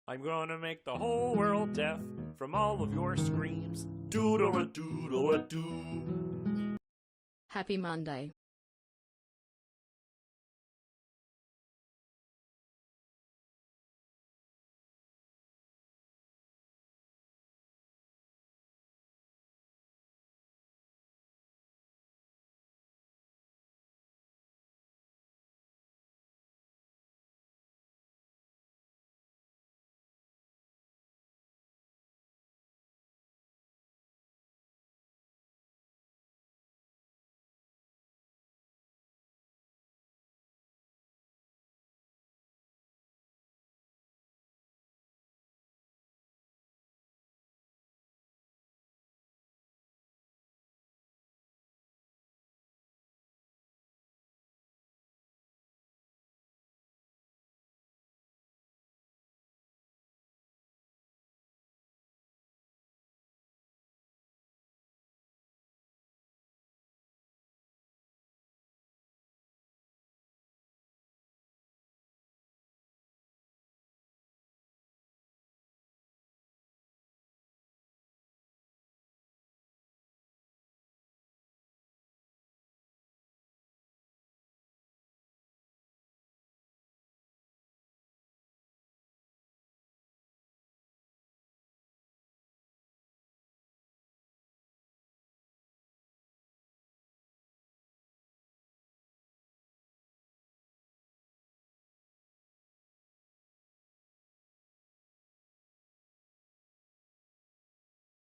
I'm gonna make the whole world deaf from all of your screams. Doodle-a-doodle-a-doo. Happy Monday.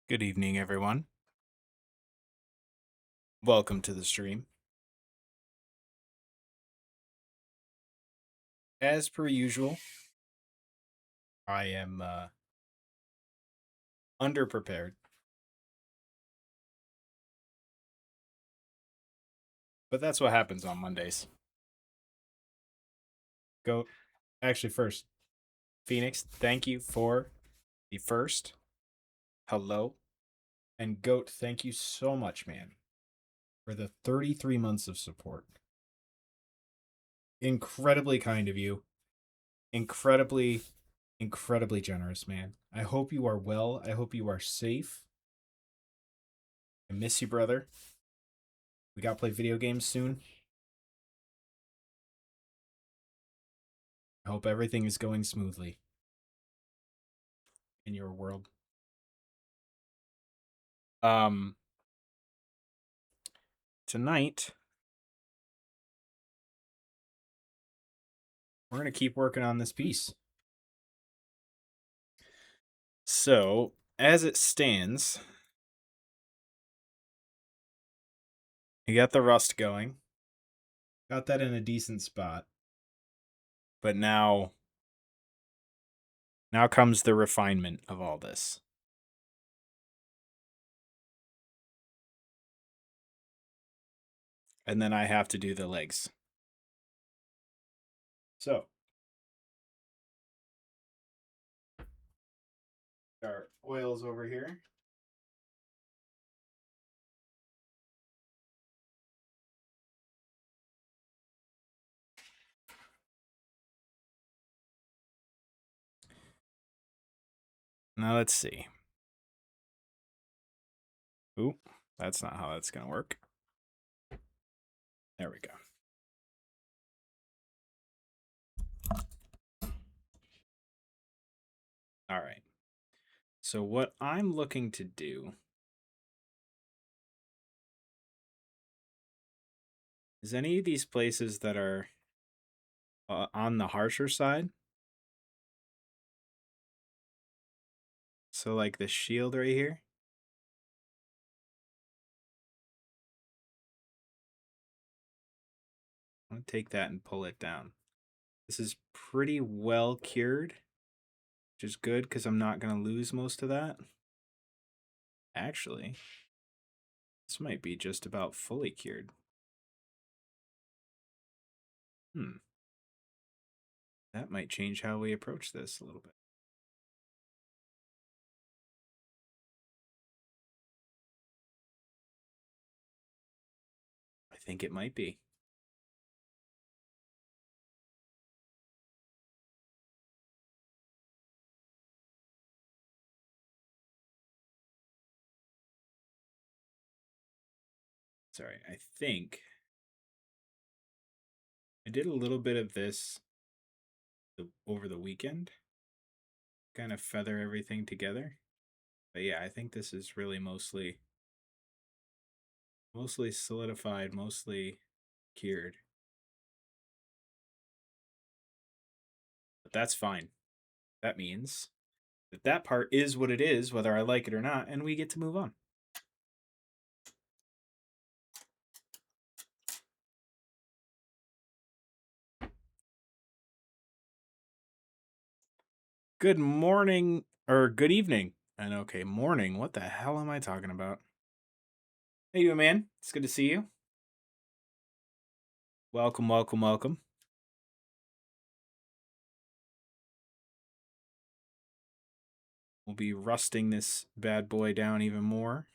Good evening, everyone. Welcome to the stream. As per usual, I am underprepared, but that's what happens on Mondays. Go, actually, first, Phoenix, thank you for the first. Hello. And Goat, thank you so much, man, for the 33 months of support. Incredibly kind of you. Incredibly, incredibly generous, man. I hope you are well. I hope you are safe. I miss you, brother. We got to play video games soon. I hope everything is going smoothly in your world. Tonight we're going to keep working on this piece. So, as it stands, you got the rust going. Got that in a decent spot. But now comes the refinement of all this. And then I have to do the legs. So, our oils over here. Now let's see. Ooh, that's not how that's going to work. There we go. All right. So what I'm looking to do is any of these places that are on the harsher side. So like the shield right here. I'm going to take that and pull it down. This is pretty well cured, which is good because I'm not going to lose most of that. Actually, this might be just about fully cured. That might change how we approach this a little bit. I think it might be. sorry, I think I did a little bit of this over the weekend, kind of feather everything together. But yeah, I think this is really mostly solidified, mostly cured. But that's fine. That means that part is what it is, whether I like it or not, and we get to move on. Good morning, or good evening. And okay, morning. What the hell am I talking about? How you doing, man? It's good to see you. Welcome, welcome, welcome. We'll be rusting this bad boy down even more.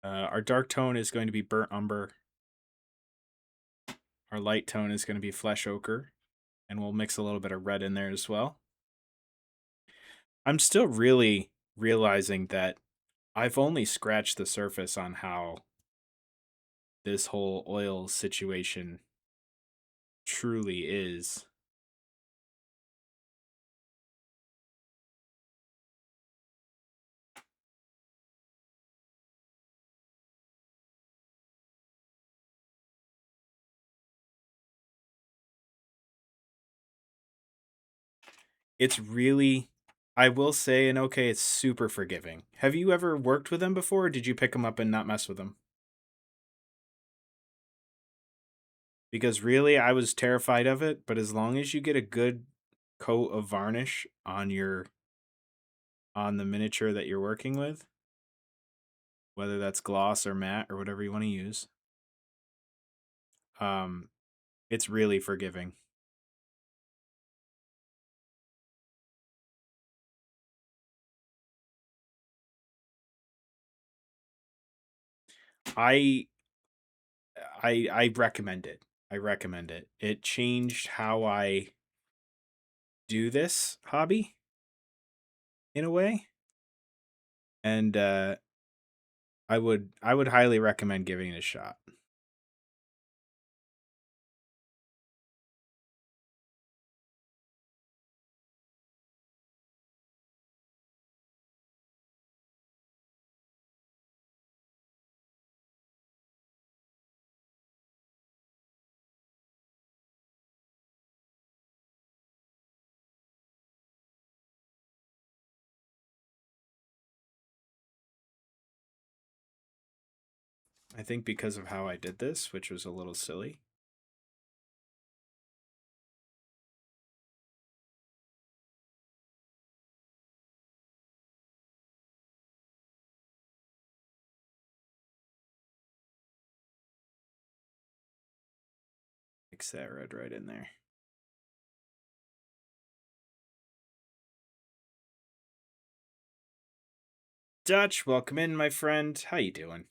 Our dark tone is going to be burnt umber. Our light tone is going to be flesh ochre. And we'll mix a little bit of red in there as well. I'm still really realizing that I've only scratched the surface on how this whole oil situation truly is. It's really, I will say, and okay, it's super forgiving. Have you ever worked with them before, or did you pick them up and not mess with them? Because really, I was terrified of it, but as long as you get a good coat of varnish on the miniature that you're working with, whether that's gloss or matte or whatever you want to use, it's really forgiving. I I recommend it. I recommend it. It changed how I do this hobby in a way. And I would highly recommend giving it a shot. I think because of how I did this, which was a little silly. Mix that red right in there. Dutch, welcome in, my friend. How you doing?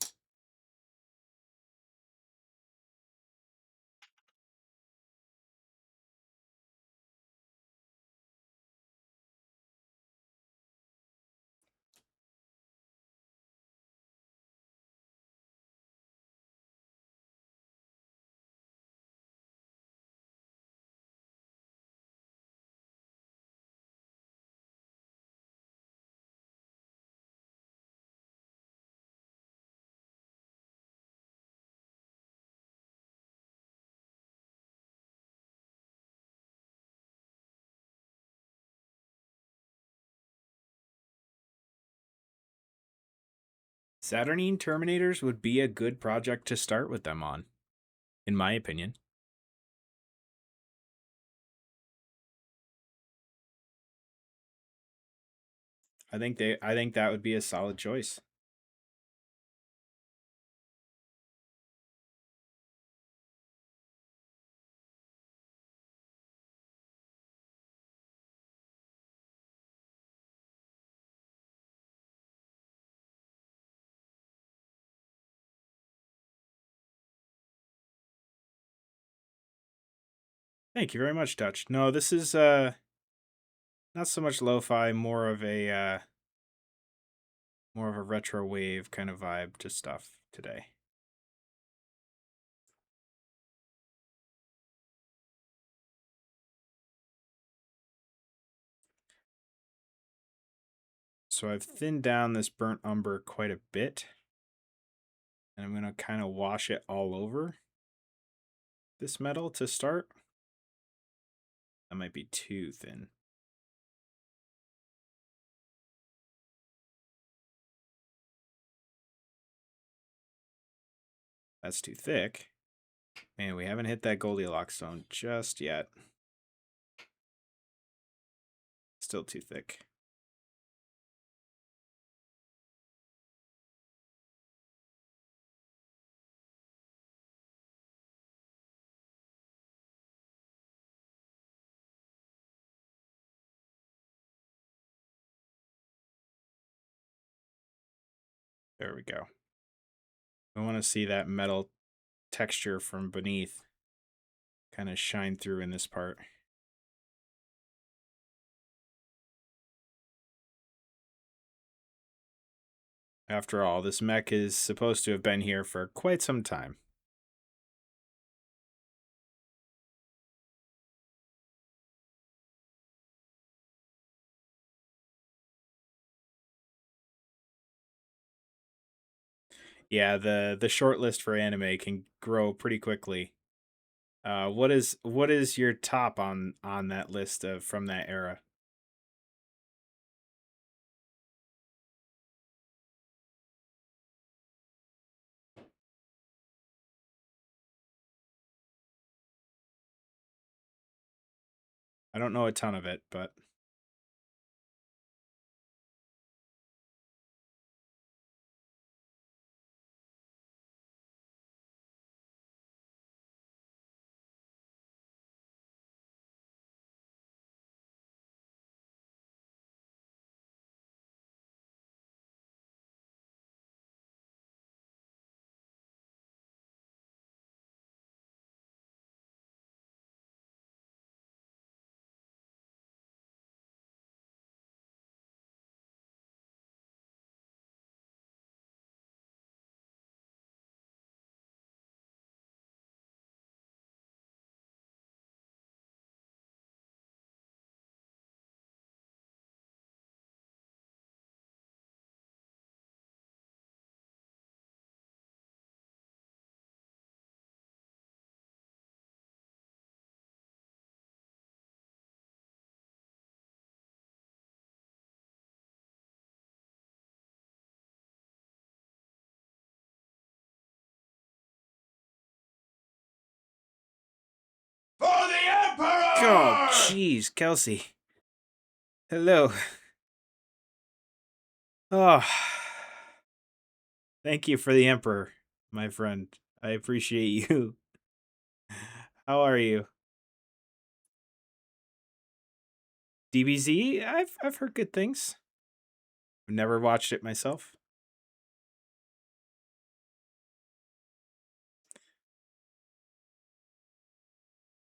Saturnine Terminators would be a good project to start with them on, in my opinion. I think that would be a solid choice. Thank you very much, Dutch. No, this is not so much lo-fi, more of a retro wave kind of vibe to stuff today. So I've thinned down this burnt umber quite a bit. And I'm going to kind of wash it all over this metal to start. That might be too thin. That's too thick. Man, we haven't hit that Goldilocks zone just yet. Still too thick. There we go. I want to see that metal texture from beneath kind of shine through in this part. After all, this mech is supposed to have been here for quite some time. Yeah, the short list for anime can grow pretty quickly. What is your top on that list of from that era? I don't know a ton of it, but For the Emperor! oh, jeez, Kelsey. Hello. Oh, thank you for the Emperor, my friend. I appreciate you. How are you? DBZ? I've heard good things. I've never watched it myself.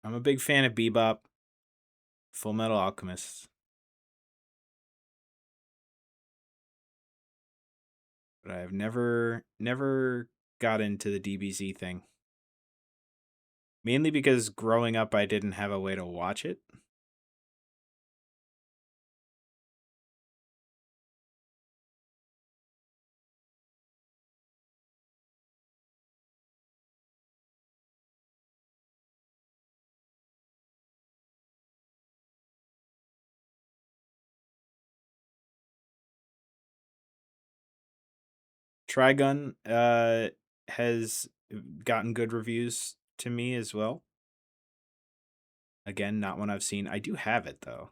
I'm a big fan of Bebop, Full Metal Alchemist, but I've never got into the DBZ thing. Mainly because growing up I didn't have a way to watch it. Trigun has gotten good reviews to me as well. Again, not one I've seen. I do have it though.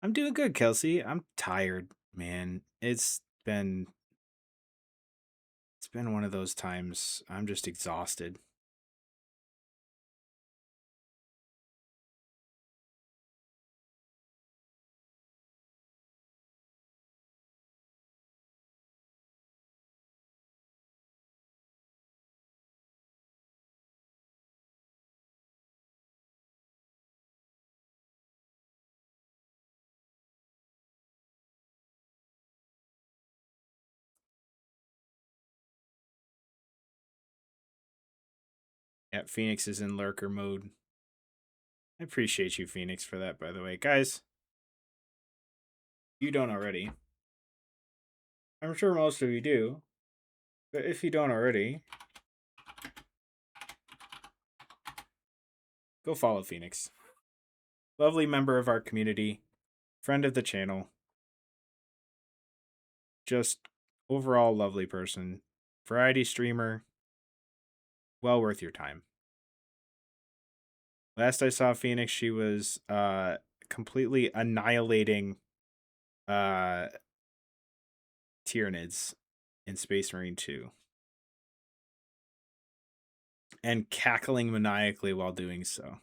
I'm doing good, Kelsey. I'm tired, man. It's been one of those times. I'm just exhausted. Yeah, Phoenix is in lurker mode. I appreciate you, Phoenix, for that, by the way. Guys, you don't already. I'm sure most of you do. But if you don't already, go follow Phoenix. Lovely member of our community, friend of the channel, just overall lovely person, variety streamer, well worth your time. Last I saw Phoenix, she was completely annihilating Tyranids in Space Marine 2. And cackling maniacally while doing so.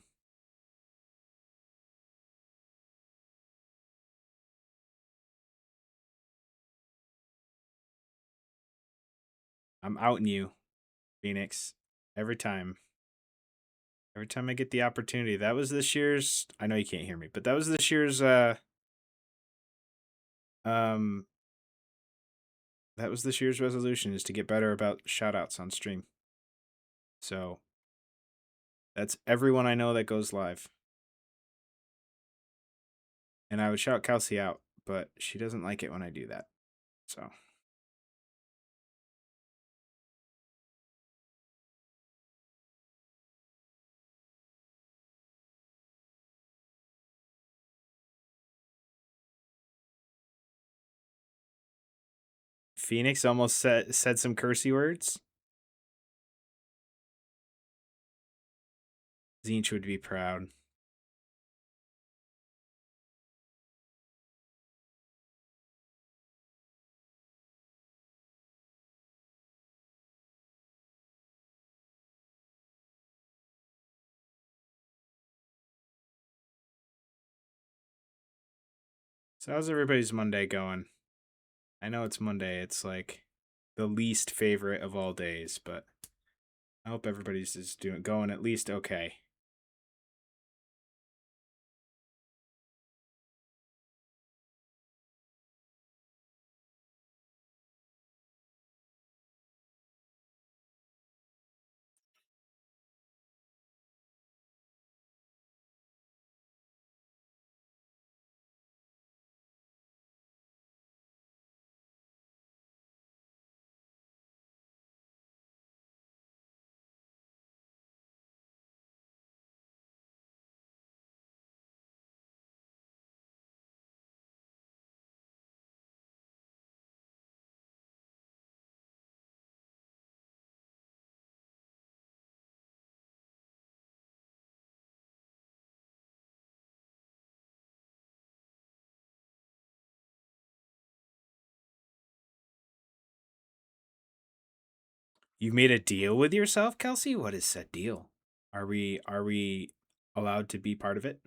I'm outing you, Phoenix. Every time. Every time I get the opportunity. That was this year's, I know you can't hear me, but that was this year's um that was this year's resolution, is to get better about shoutouts on stream. So that's everyone I know that goes live. And I would shout Kelsey out, but she doesn't like it when I do that. So Phoenix almost said some cursey words. Zinch would be proud. So how's everybody's Monday going? I know it's Monday. It's like the least favorite of all days, but I hope everybody's just going at least okay. You've made a deal with yourself, Kelsey? What is that deal? Are we allowed to be part of it?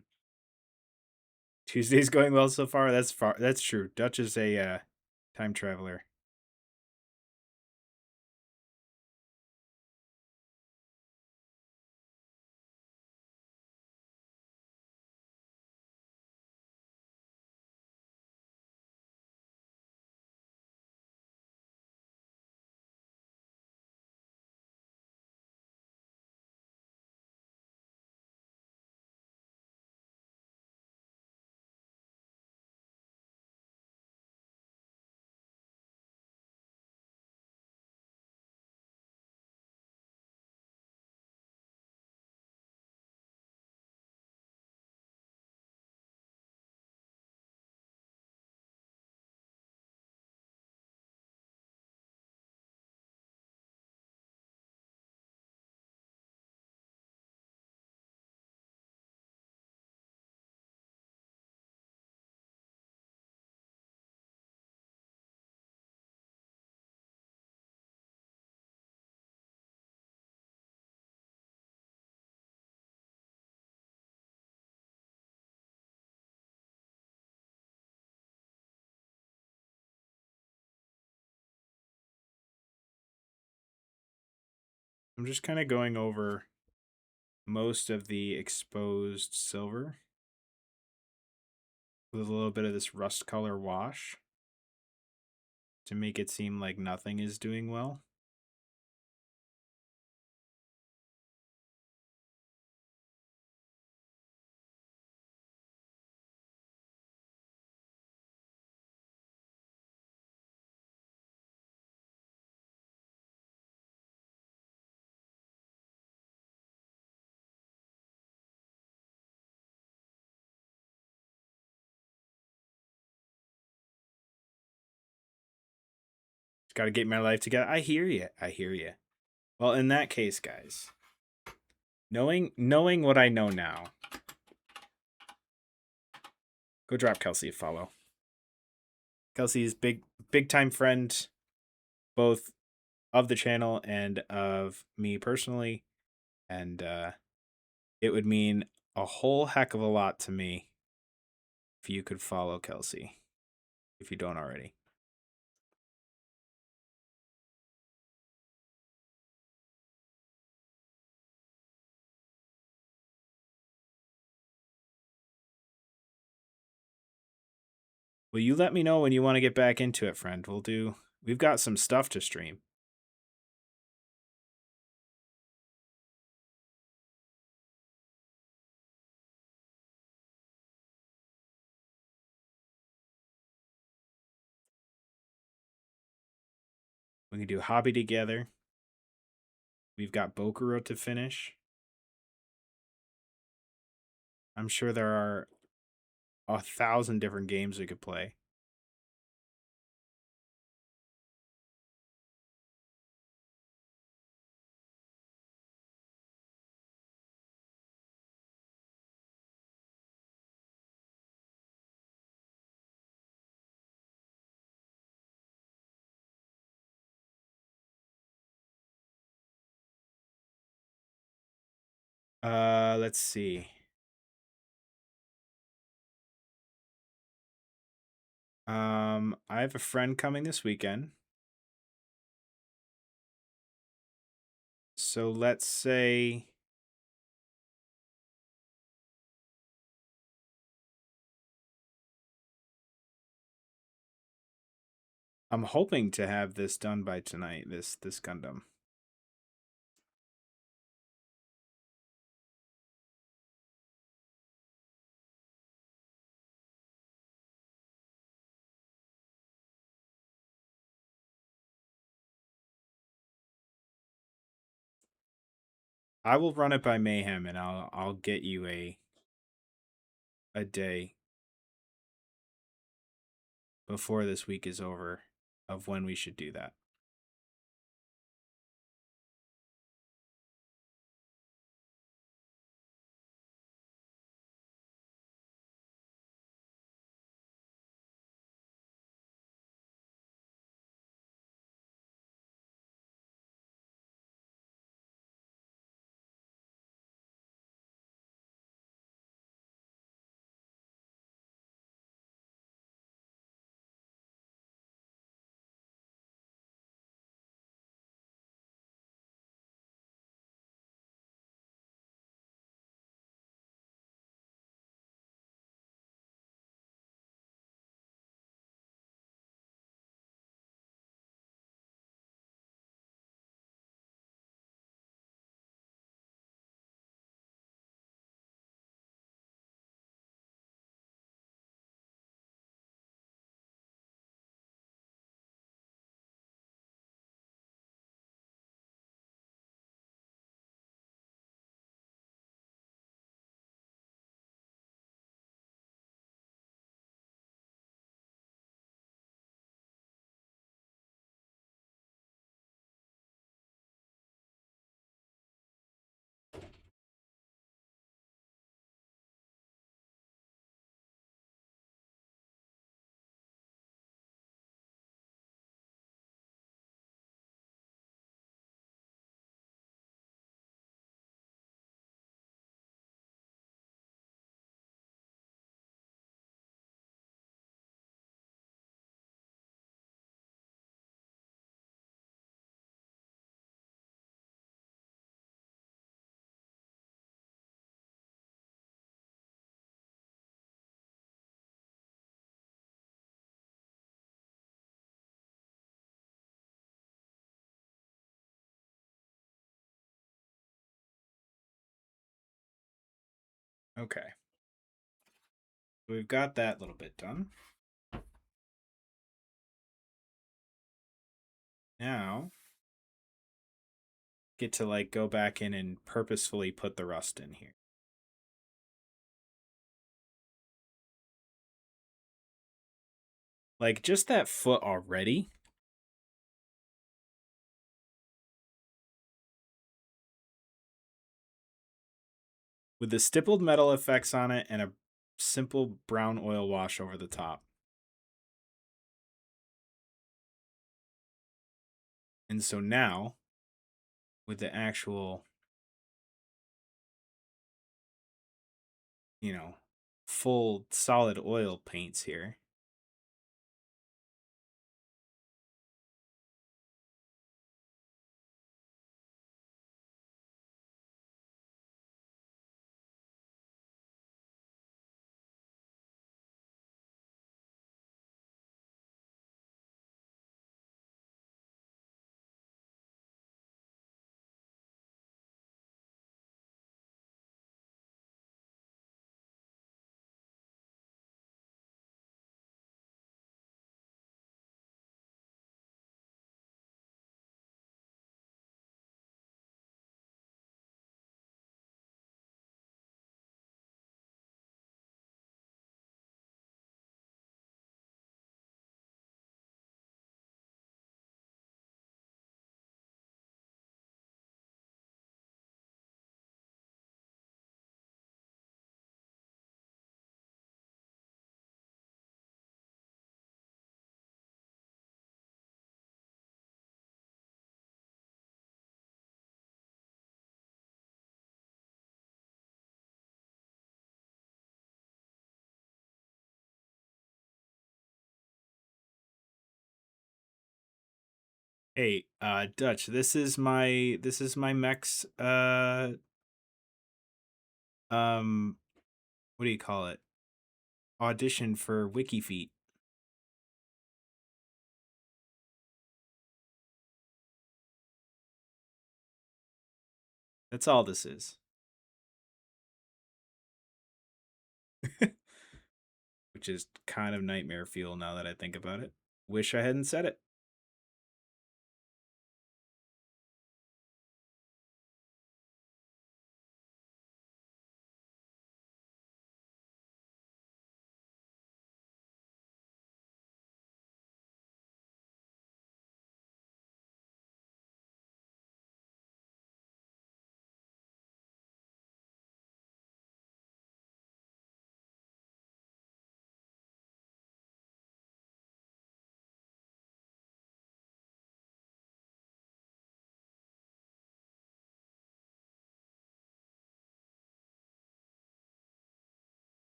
Tuesday's going well so far. That's true. Dutch is a time traveler. I'm just kind of going over most of the exposed silver with a little bit of this rust color wash to make it seem like nothing is doing well. Got to get my life together. I hear you. I hear you. Well, in that case, guys, knowing what I know now, go drop Kelsey a follow. Kelsey's big time friend, both of the channel and of me personally, and it would mean a whole heck of a lot to me if you could follow Kelsey, if you don't already. Will you let me know when you want to get back into it, friend? We've got some stuff to stream. We can do hobby together. We've got Bokuro to finish. I'm sure there are 1,000 different games we could play. Let's see. I have a friend coming this weekend. So let's say I'm hoping to have this done by tonight, this Gundam. I will run it by Mayhem and I'll get you a day before this week is over of when we should do that. Okay. We've got that little bit done. Now, get to like go back in and purposefully put the rust in here. Like just that foot already with the stippled metal effects on it and a simple brown oil wash over the top. And so now, with the actual, full solid oil paints here, hey, Dutch, this is my Mech's what do you call it? Audition for WikiFeet. That's all this is. Which is kind of nightmare fuel now that I think about it. Wish I hadn't said it.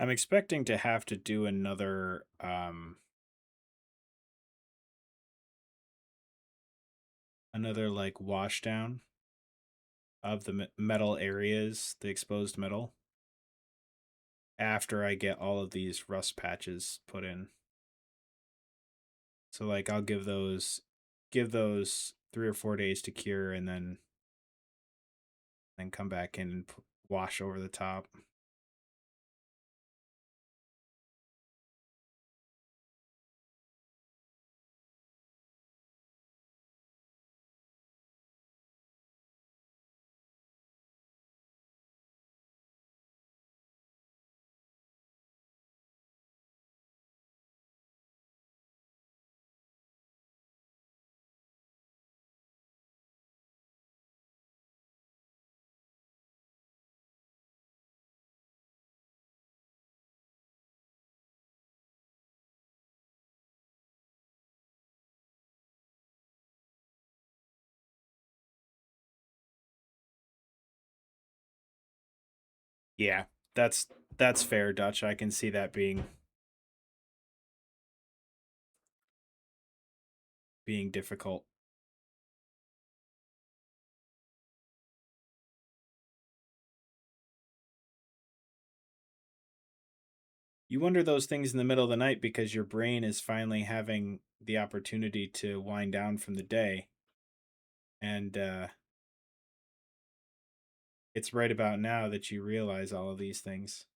I'm expecting to have to do another like wash down of the metal areas, the exposed metal, after I get all of these rust patches put in. So like I'll give those 3 or 4 days to cure, and then come back in and wash over the top. Yeah, that's that's fair, Dutch. I can see that being difficult. You wonder those things in the middle of the night because your brain is finally having the opportunity to wind down from the day, and it's right about now that you realize all of these things.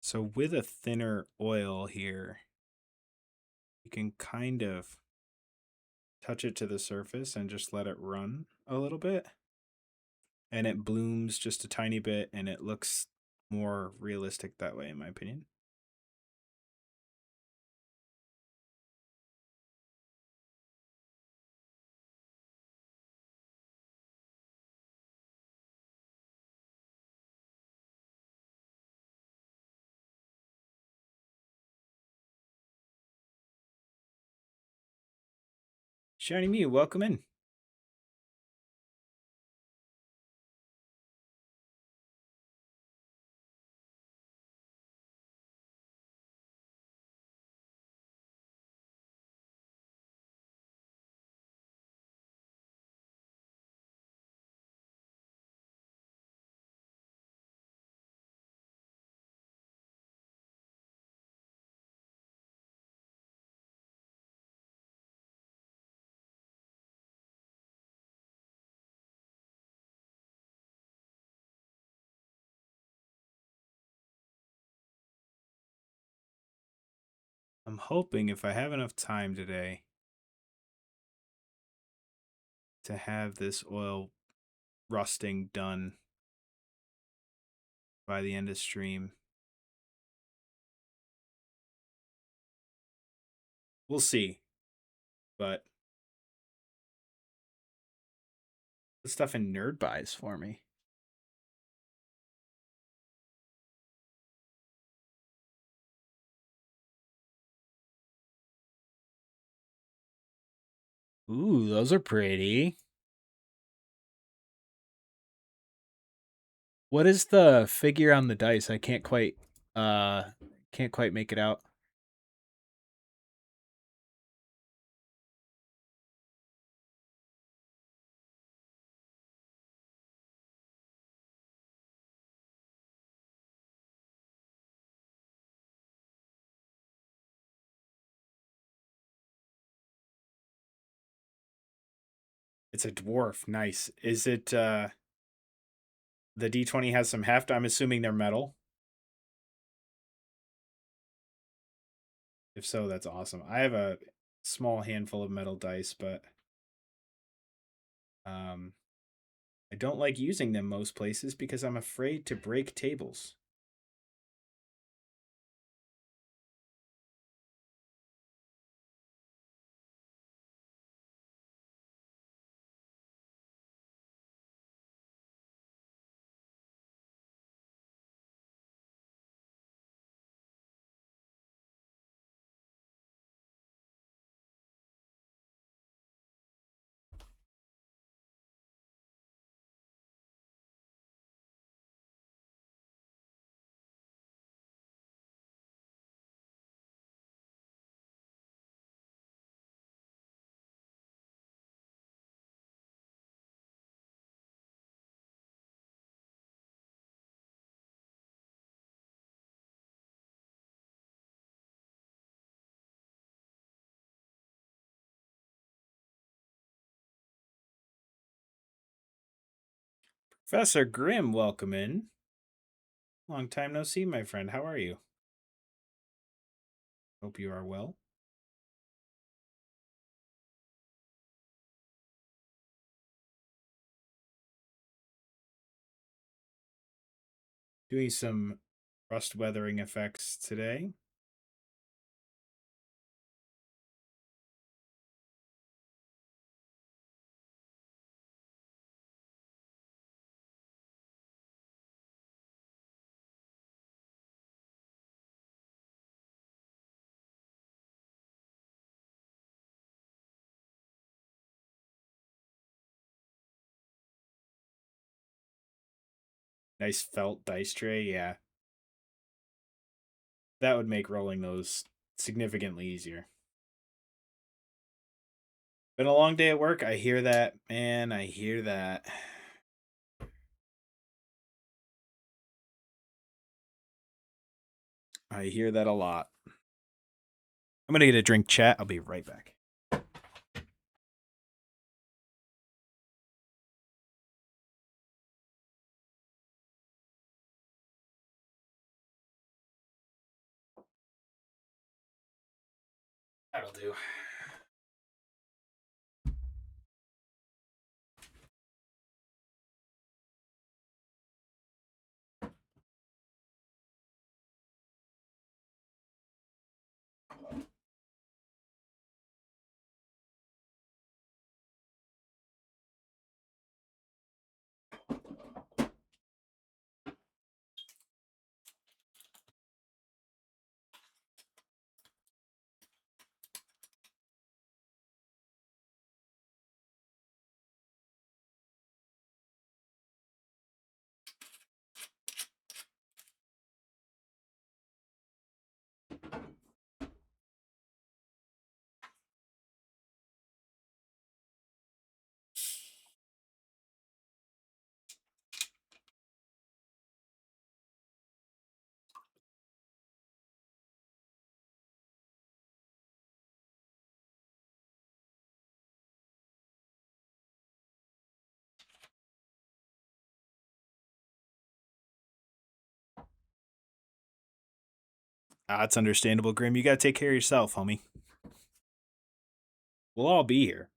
So with a thinner oil here, you can kind of touch it to the surface and just let it run a little bit. And it blooms just a tiny bit and it looks more realistic that way, in my opinion. Shiny Mew, welcome in. I'm hoping if I have enough time today to have this oil rusting done by the end of stream. We'll see. But the stuff in nerd buys for me. Ooh, those are pretty. What is the figure on the dice? I can't quite make it out. It's a dwarf. Nice. Is it the D20 has some heft? I'm assuming they're metal. If so, that's awesome. I have a small handful of metal dice, but I don't like using them most places because I'm afraid to break tables. Professor Grimm, welcome in. Long time no see, my friend. How are you? Hope you are well. Doing some rust weathering effects today. Nice felt dice tray, yeah. That would make rolling those significantly easier. Been a long day at work. I hear that, man. I hear that. I hear that a lot. I'm gonna get a drink, chat. I'll be right back. That'll do. It's understandable, Grim. You gotta take care of yourself, homie. We'll all be here.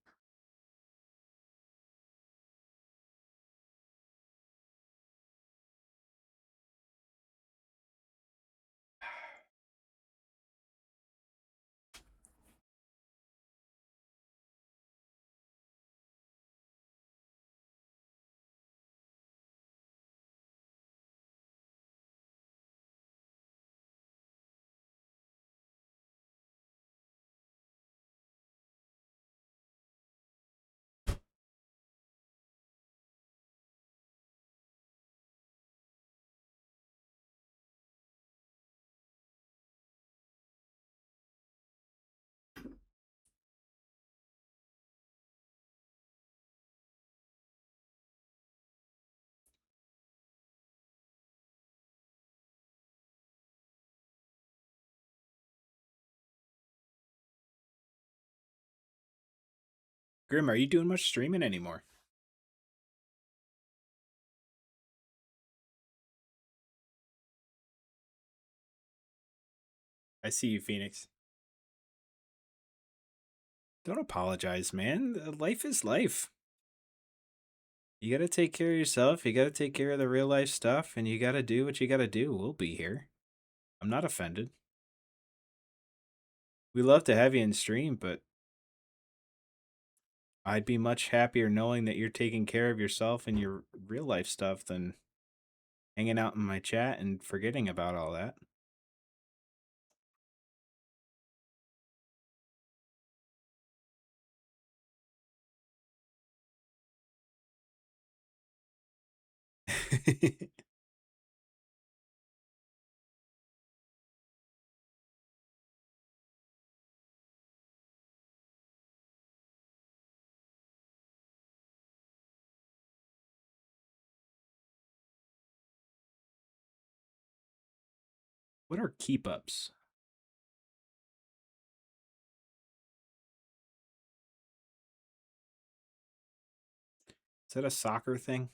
Grim, are you doing much streaming anymore? I see you, Phoenix. Don't apologize, man. Life is life. You gotta take care of yourself. You gotta take care of the real life stuff, and you gotta do what you gotta do. We'll be here. I'm not offended. We love to have you in stream, but I'd be much happier knowing that you're taking care of yourself and your real life stuff than hanging out in my chat and forgetting about all that. What are keep ups? Is that a soccer thing?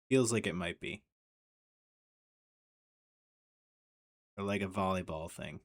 Feels like it might be. or like a volleyball thing.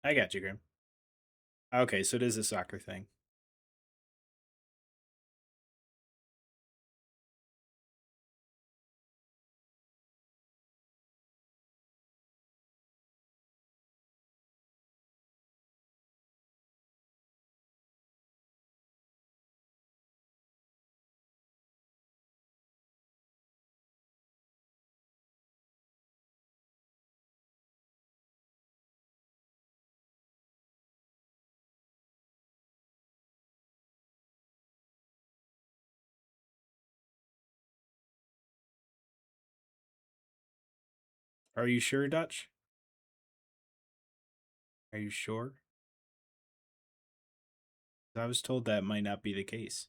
I got you, Grim. Okay, so it is a soccer thing. Are you sure, Dutch? Are you sure? I was told that might not be the case.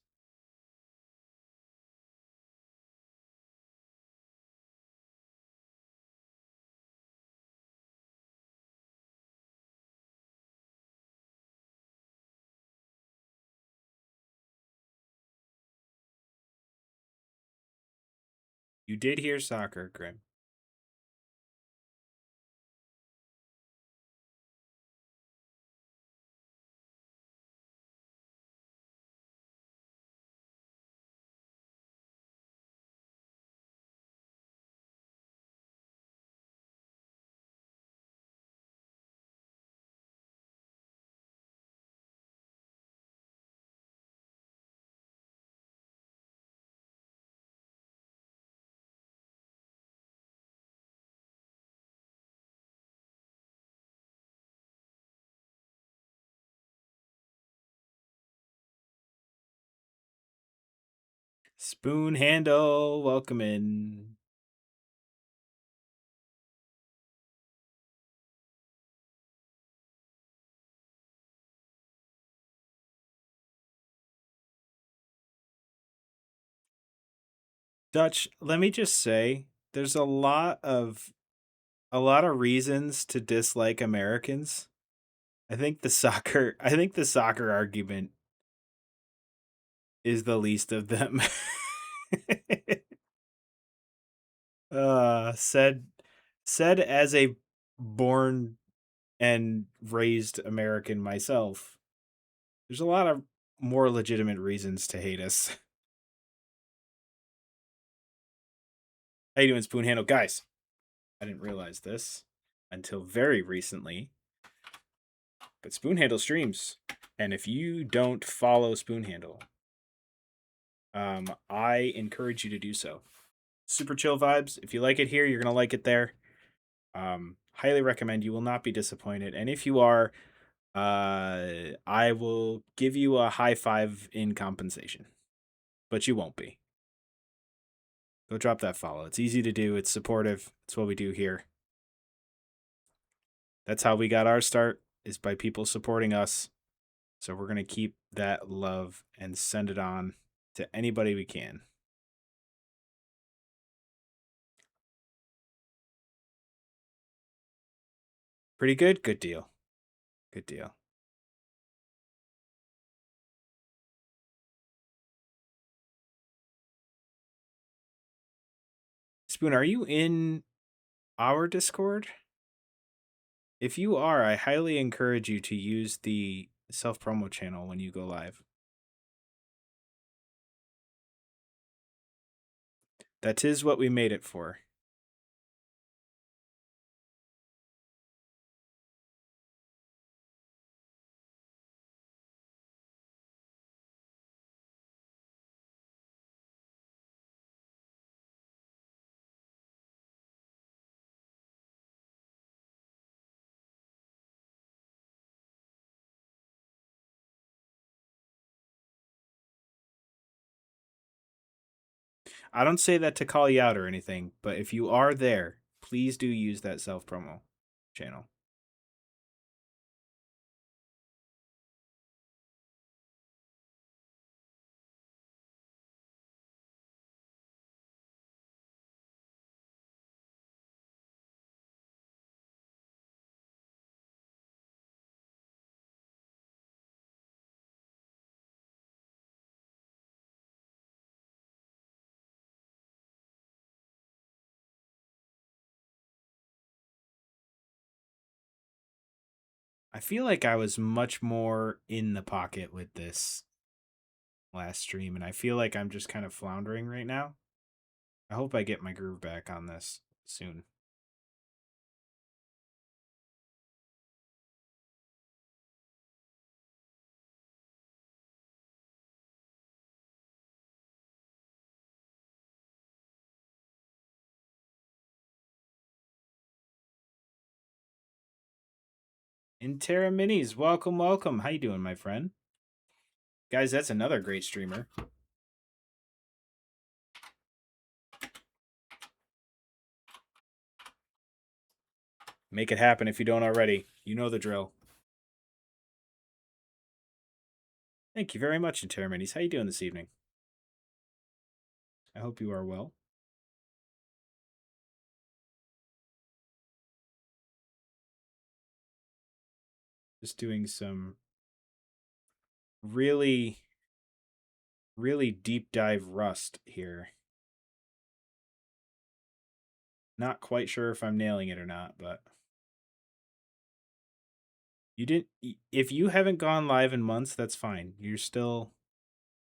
You did hear soccer, Grim. Spoon handle, welcome in. Dutch, let me just say, there's a lot of reasons to dislike Americans. I think the soccer argument is the least of them. Said as a born and raised American myself, there's a lot of more legitimate reasons to hate us. How you doing, Spoon Handle? Guys, I didn't realize this until very recently, but Spoon Handle streams. And if you don't follow Spoon Handle, I encourage you to do so. Super chill vibes. If you like it here, you're gonna like it there. Highly recommend. You will not be disappointed. And if you are, I will give you a high five in compensation, but you won't be. Go drop that follow. It's easy to do. It's supportive. It's what we do here. That's how we got our start, is by people supporting us. So we're going to keep that love and send it on to anybody we can. Pretty good? Good deal. Good deal. Spoon, are you in our Discord? If you are, I highly encourage you to use the self promo channel when you go live. That is what we made it for. I don't say that to call you out or anything, but if you are there, please do use that self promo channel. I feel like I was much more in the pocket with this last stream, and I feel like I'm just kind of floundering right now. I hope I get my groove back on this soon. Intera Minis, welcome, welcome. How you doing, my friend? Guys, that's another great streamer. Make it happen if you don't already. You know the drill. Thank you very much, Intera Minis. How you doing this evening? I hope you are well. Just doing some really, really deep dive Rust here. Not quite sure if I'm nailing it or not, but you didn't. If you haven't gone live in months, that's fine. You're still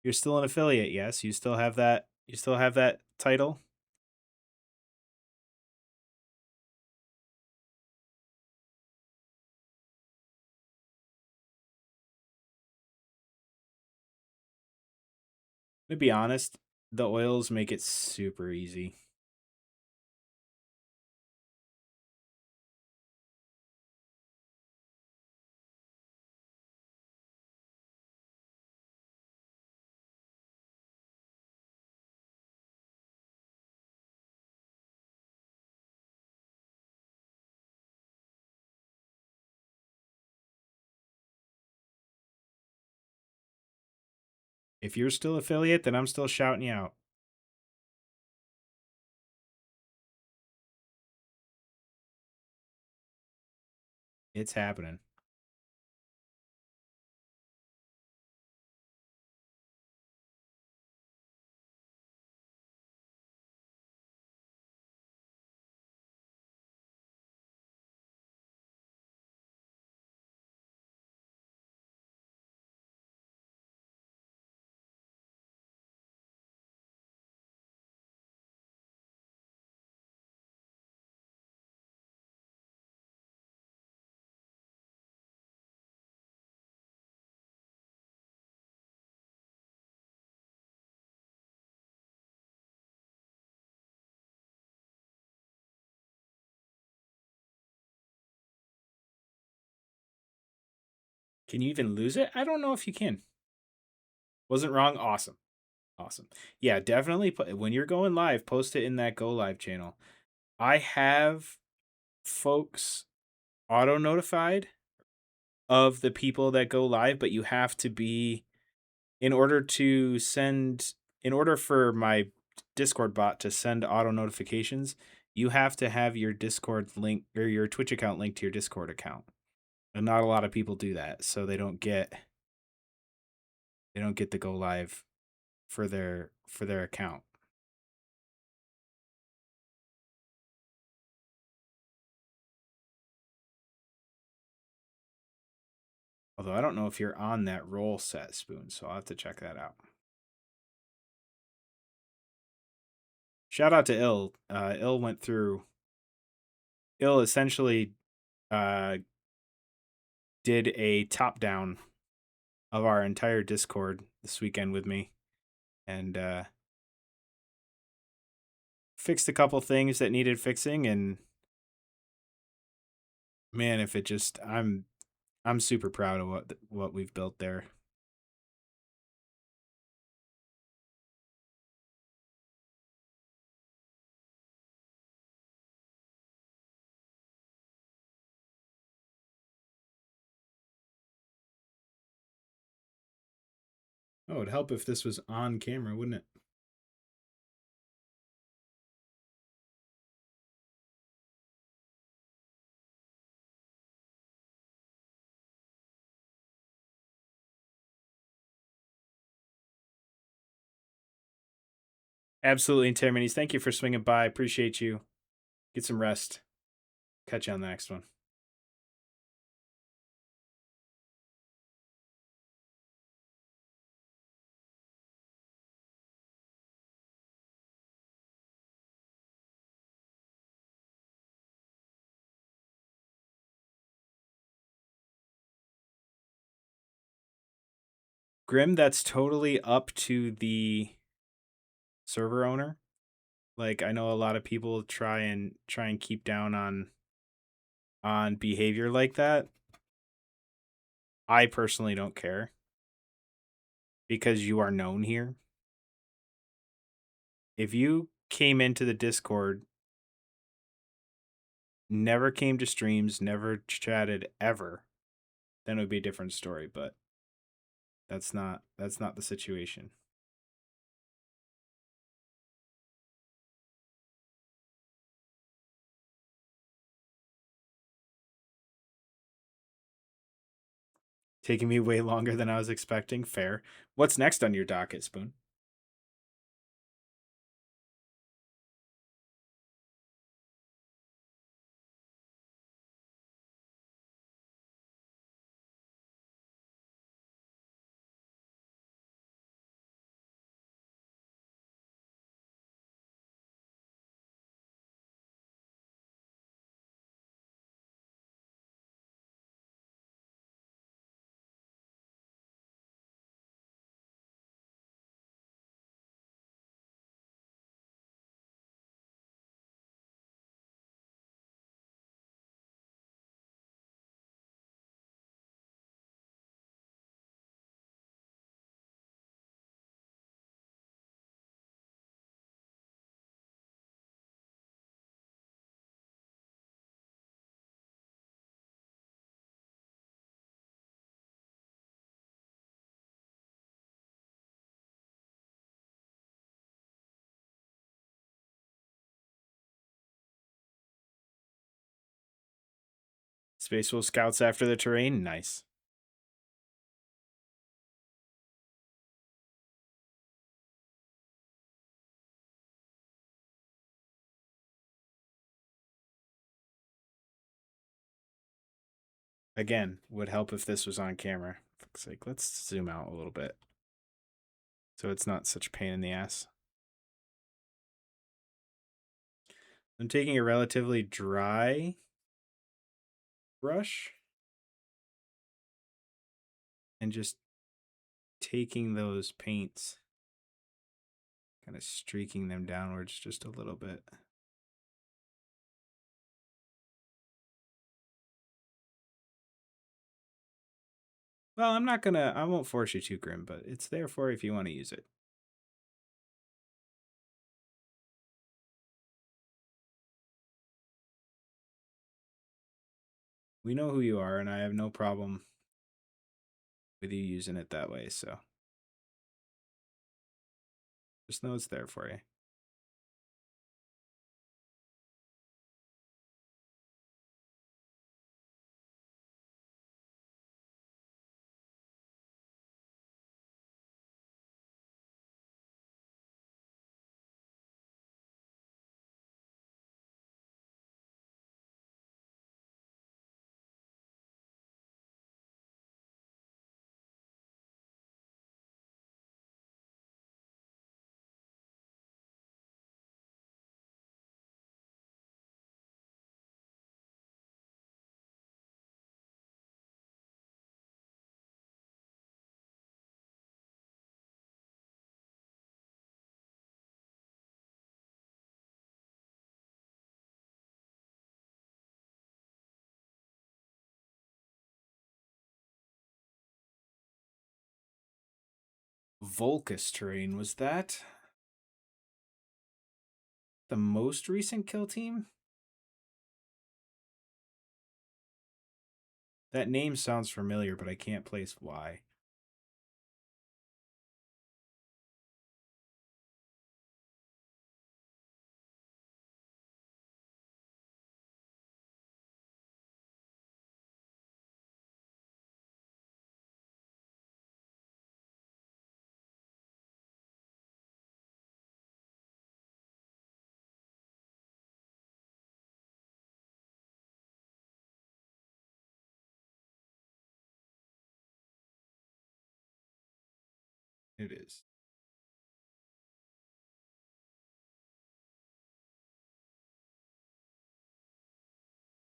an affiliate. Yes, you still have that. You still have that title. To be honest, the oils make it super easy. If you're still affiliate, then I'm still shouting you out. It's happening. Can you even lose it? I don't know if you can. Wasn't wrong. Awesome. Awesome. Yeah, definitely. When you're going live, post it in that Go Live channel. I have folks auto notified of the people that go live, but you have to be, in order for my Discord bot to send auto notifications, you have to have your Discord link or your Twitch account linked to your Discord account. And not a lot of people do that, so they don't get the go live for their account. Although I don't know if you're on that roll set, Spoon, so I'll have to check that out. Shout out to Ill. Ill went through. Ill essentially did a top down of our entire Discord this weekend with me, and fixed a couple things that needed fixing. And man, if it just, I'm super proud of what we've built there. Oh, it'd help if this was on camera, wouldn't it? Absolutely, Terminis. Thank you for swinging by. Appreciate you. Get some rest. Catch you on the next one. Grim, that's totally up to the server owner. Like, I know a lot of people try and keep down on behavior like that. I personally don't care because you are known here. If you came into the Discord, never came to streams, never chatted ever, then it would be a different story, but that's not the situation. Taking me way longer than I was expecting. Fair. What's next on your docket, Spoon? Space Wolf scouts after the terrain. Nice. Again, would help if this was on camera. Looks like let's zoom out a little bit so it's not such a pain in the ass. I'm taking a relatively dry brush and just taking those paints, kind of streaking them downwards just a little bit. Well, I won't force you to, Grim, but it's there for if you want to use it. We know who you are, and I have no problem with you using it that way, so just know it's there for you. Volcus terrain, was that the most recent kill team? That name sounds familiar, but I can't place why. It is.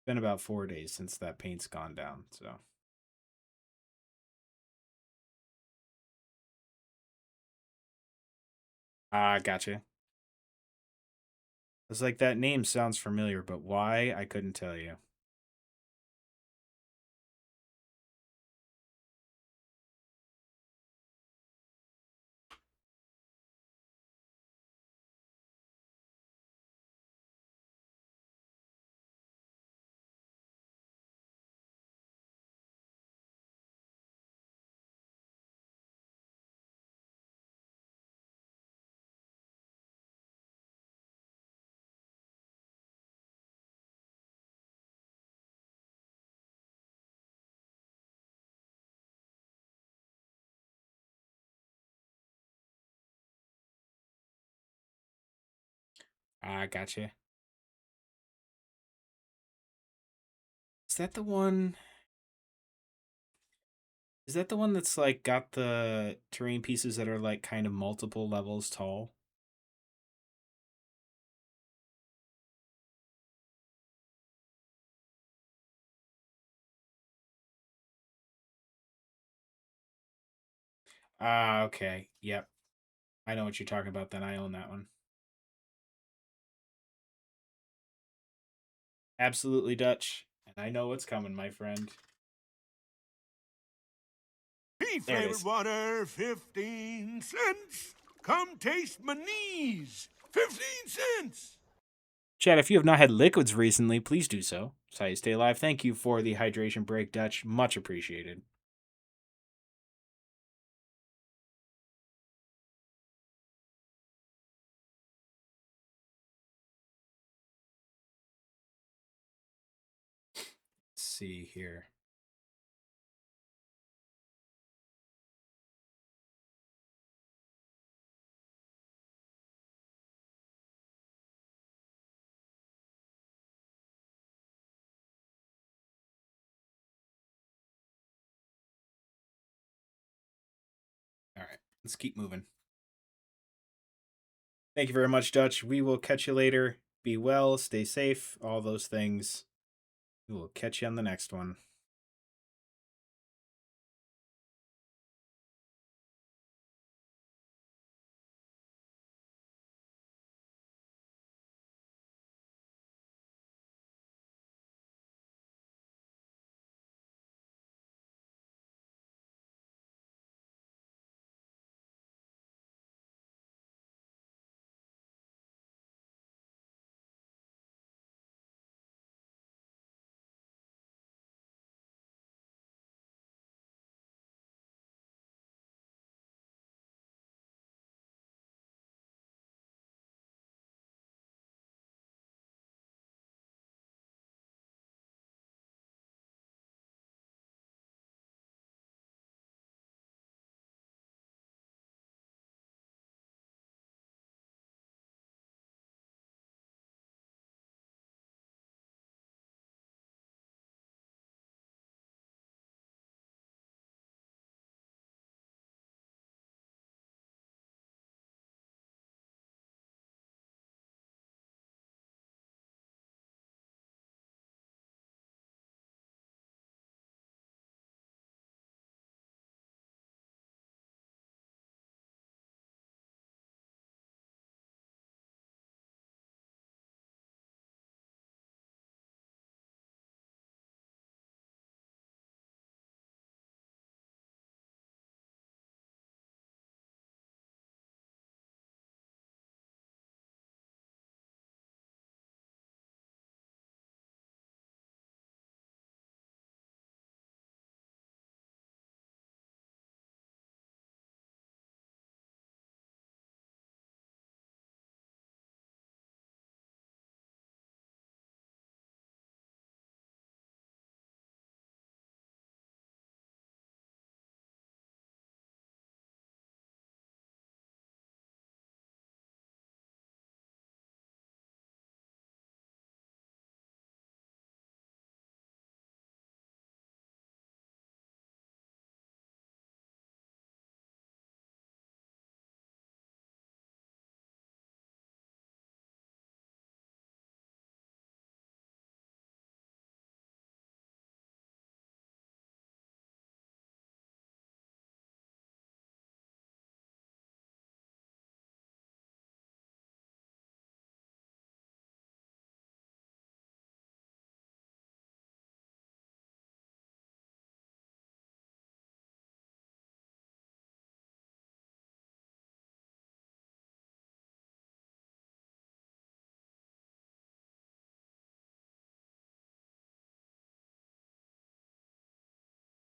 Been about 4 days since that paint's gone down, so. Ah, gotcha. It's like that name sounds familiar, but why? I couldn't tell you. Ah, gotcha. Is that the one? Is that the one that's like got the terrain pieces that are like kind of multiple levels tall? Ah, okay. Yep. I know what you're talking about then. I own that one. Absolutely Dutch. And I know what's coming, my friend. Pea There it flavored is. water, 15 cents. Come taste my knees, 15 cents. Chad, if you have not had liquids recently, please do so. That's how you stay alive. Thank you for the hydration break, Dutch. Much appreciated. Let's see here. All right, let's keep moving. Thank you very much, Dutch. We will catch you later. Be well, stay safe, all those things. We will catch you on the next one.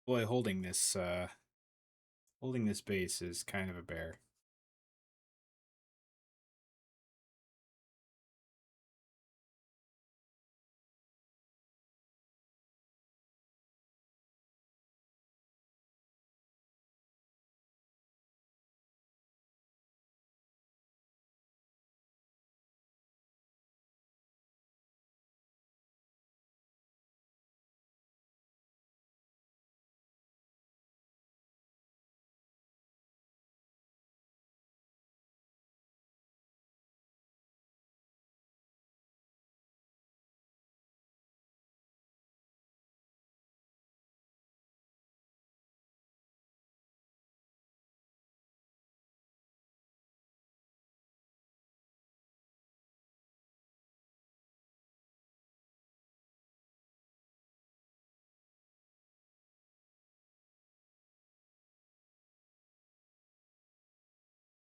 Boy, holding this base is kind of a bear.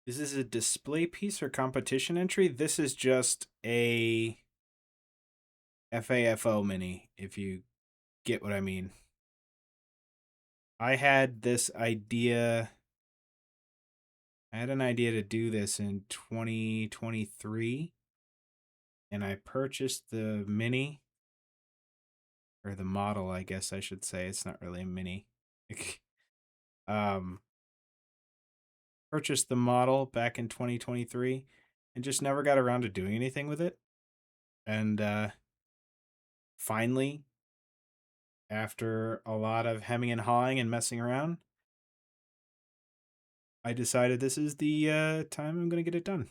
Is this a display piece or competition entry? This is just a FAFO mini, if you get what I mean. I had this idea. I had an idea to do this in 2023, and I purchased the mini, or the model, I guess I should say. It's not really a mini. um, purchased the model back in 2023 and just never got around to doing anything with it. And finally, after a lot of hemming and hawing and messing around, I decided this is the time I'm going to get it done.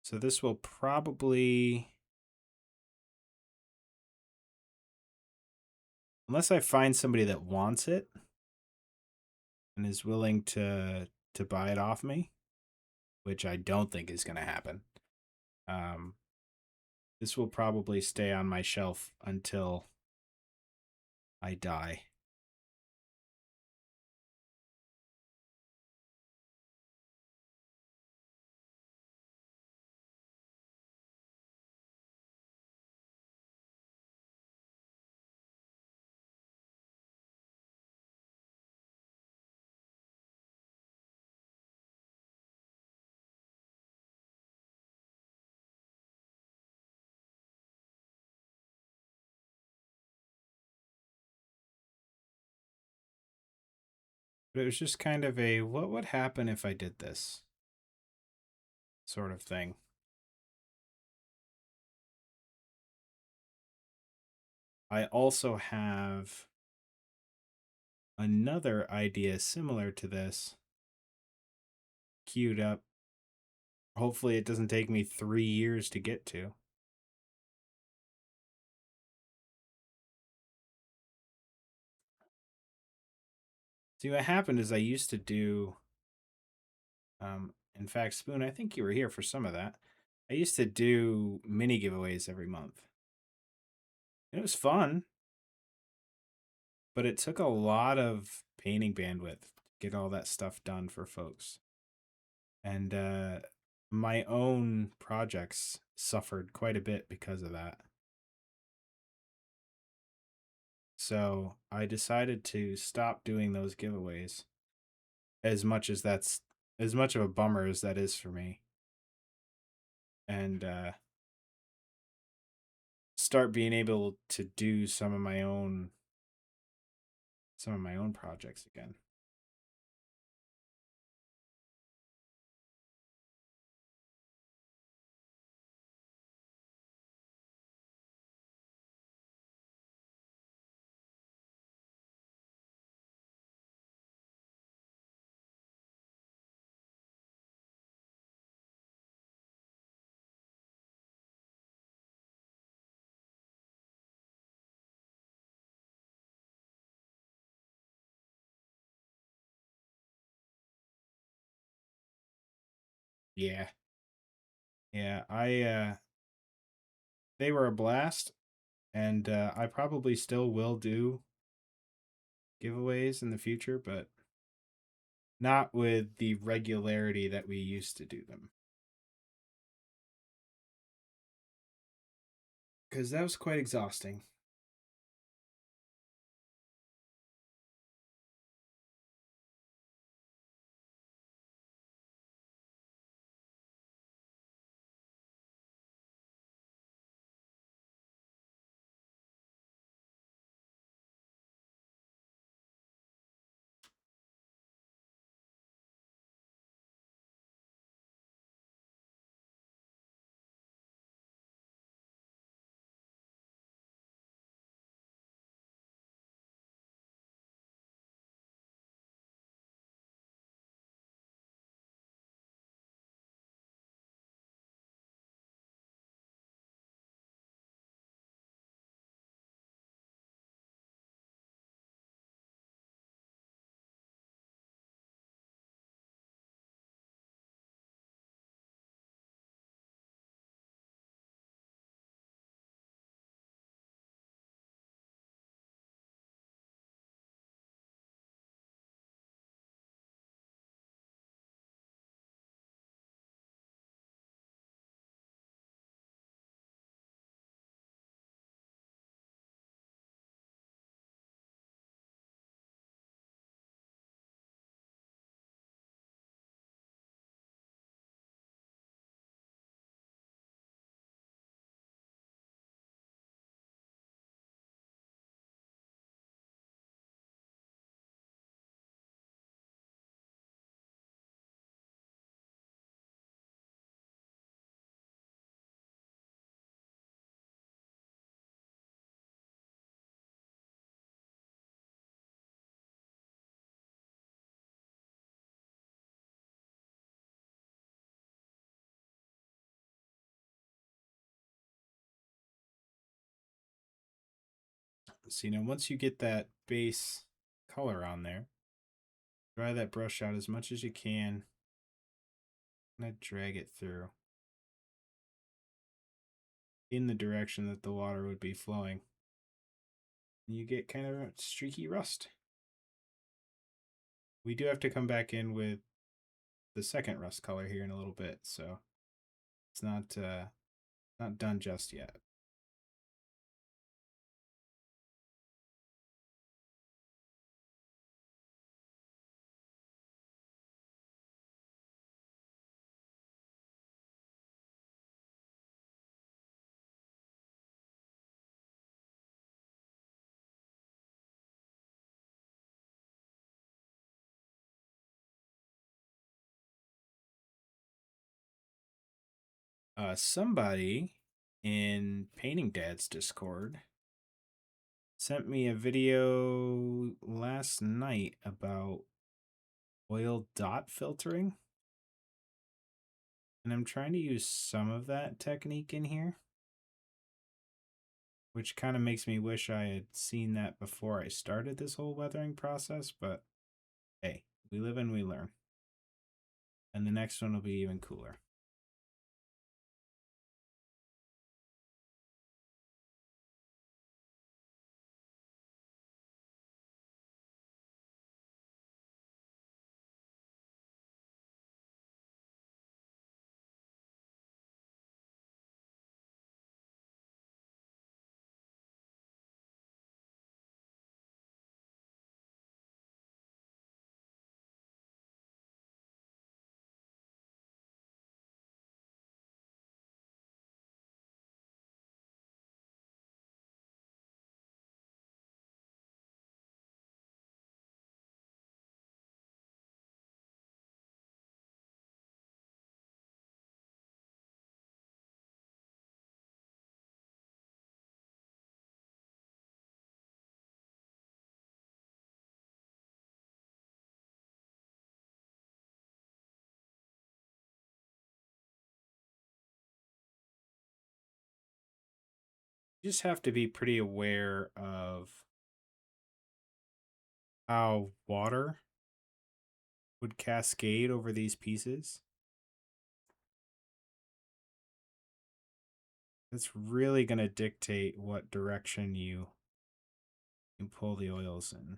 So this will probably, unless I find somebody that wants it and is willing to buy it off me, which I don't think is going to happen. This will probably stay on my shelf until I die. But it was just kind of a what would happen if I did this sort of thing. I also have another idea similar to this queued up. Hopefully, it doesn't take me 3 years to get to. See, what happened is I used to do, in fact, Spoon, I think you were here for some of that. I used to do mini giveaways every month. It was fun, but it took a lot of painting bandwidth to get all that stuff done for folks. And my own projects suffered quite a bit because of that. So I decided to stop doing those giveaways, as much of a bummer as that is for me, and start being able to do some of my own projects again. Yeah. Yeah, I they were a blast. And I probably still will do giveaways in the future, but not with the regularity that we used to do them. Because that was quite exhausting. So, once you get that base color on there, dry that brush out as much as you can. And drag it through in the direction that the water would be flowing. And you get kind of a streaky rust. We do have to come back in with the second rust color here in a little bit, so it's not done just yet. Somebody in Painting Dad's Discord sent me a video last night about oil dot filtering. And I'm trying to use some of that technique in here, which kind of makes me wish I had seen that before I started this whole weathering process, but hey, we live and we learn. And the next one will be even cooler. You just have to be pretty aware of how water would cascade over these pieces. That's really going to dictate what direction you pull the oils in.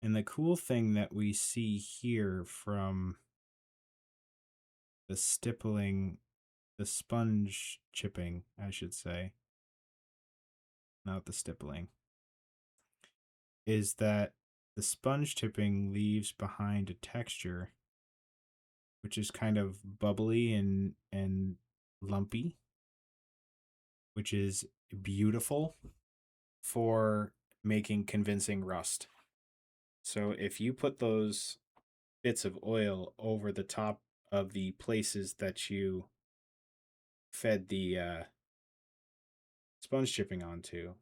And the cool thing that we see here from the stippling, the sponge chipping, I should say, not the stippling, is that the sponge tipping leaves behind a texture which is kind of bubbly and lumpy, which is beautiful for making convincing rust. So if you put those bits of oil over the top of the places that you fed the sponge chipping onto,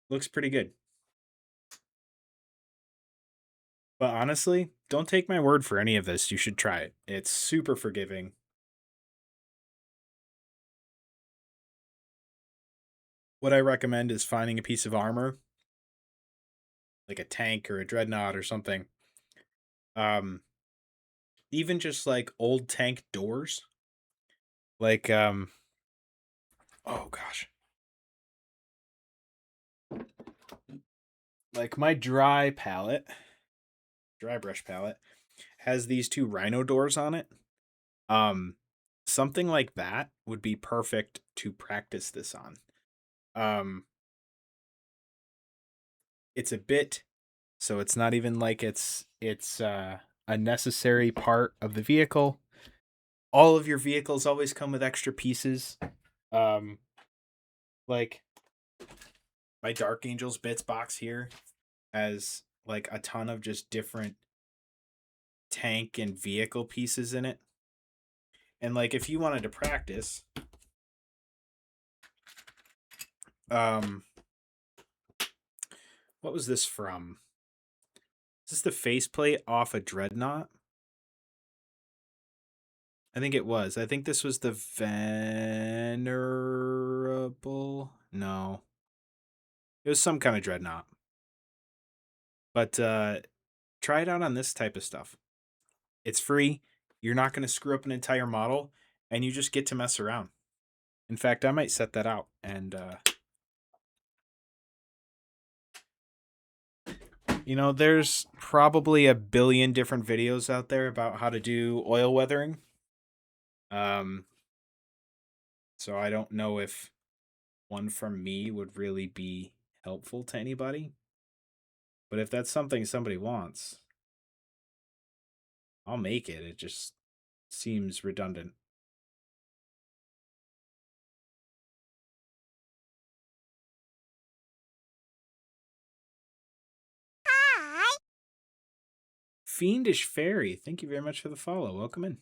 looks pretty good. But honestly, don't take my word for any of this. You should try it. It's super forgiving. What I recommend is finding a piece of armor, like a tank or a dreadnought or something. Even just like old tank doors. Like oh gosh. Like my dry brush palette has these two rhino doors on it. Something like that would be perfect to practice this on. It's a bit, so it's not even like it's a necessary part of the vehicle. All of your vehicles always come with extra pieces. Like my Dark Angels bits box here has like a ton of just different tank and vehicle pieces in it. And like if you wanted to practice, what was this from? Is this the faceplate off a dreadnought? I think it was. I think this was the venerable. No. It was some kind of dreadnought. But try it out on this type of stuff. It's free. You're not going to screw up an entire model, and you just get to mess around. In fact, I might set that out and there's probably a billion different videos out there about how to do oil weathering. So I don't know if one from me would really be helpful to anybody. But if that's something somebody wants, I'll make it. It just seems redundant. Hi. Fiendish Fairy, thank you very much for the follow. Welcome in.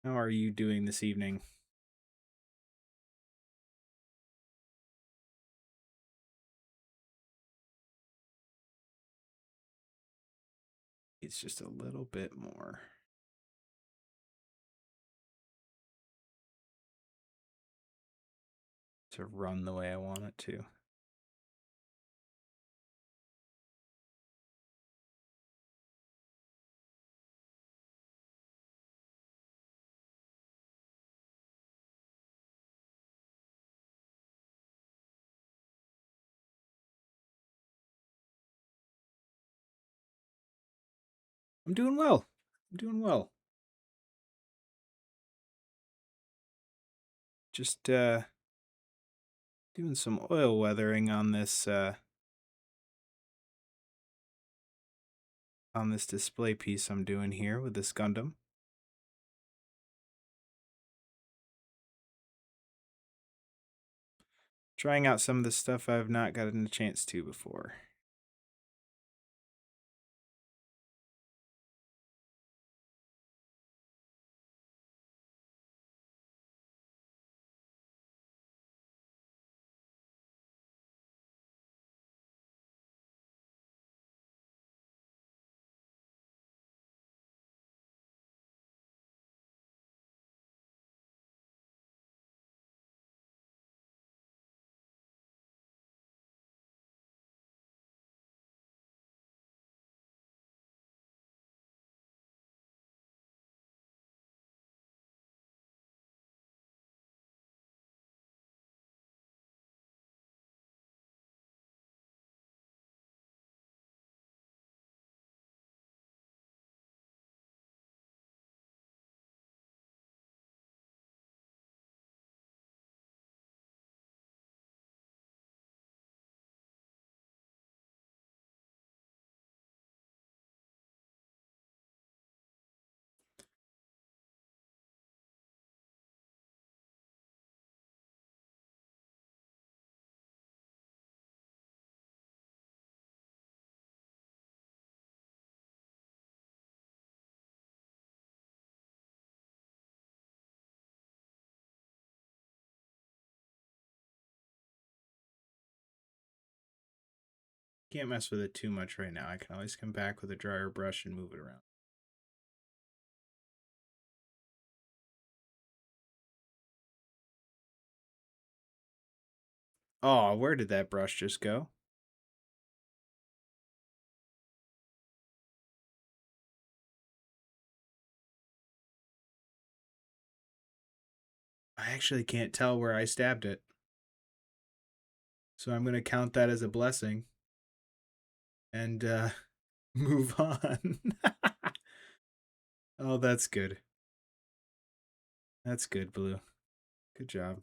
How are you doing this evening? It's just a little bit more. To run the way I want it to. I'm doing well. Just doing some oil weathering on this display piece I'm doing here with this Gundam. Trying out some of the stuff I've not gotten a chance to before. Can't mess with it too much right now. I can always come back with a dryer brush and move it around. Oh, where did that brush just go? I actually can't tell where I stabbed it. So I'm going to count that as a blessing and move on. Oh, that's good. That's good, Blue. Good job.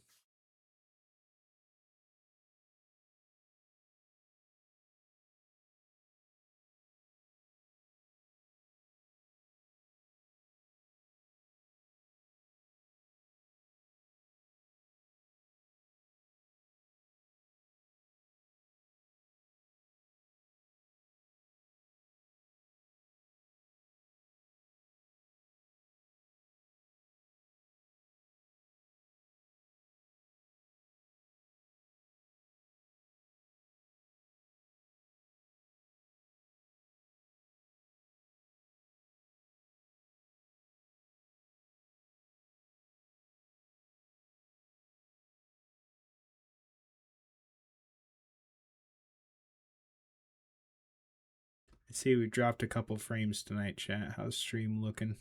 I see we dropped a couple frames tonight, chat. How's stream looking?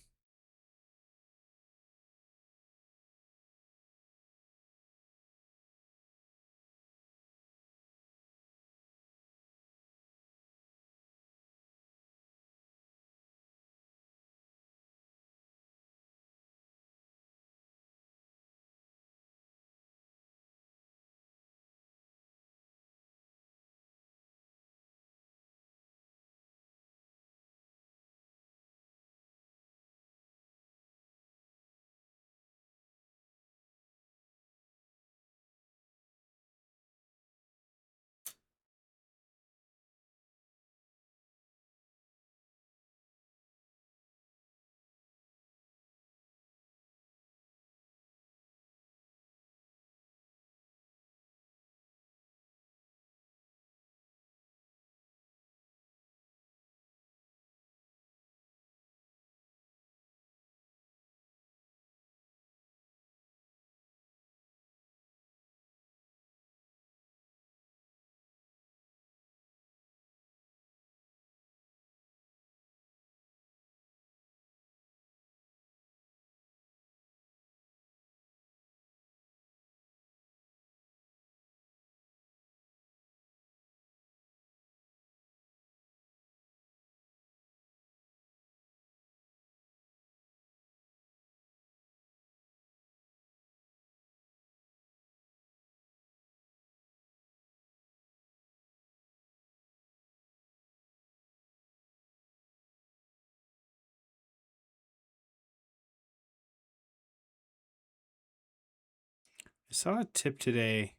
I saw a tip today.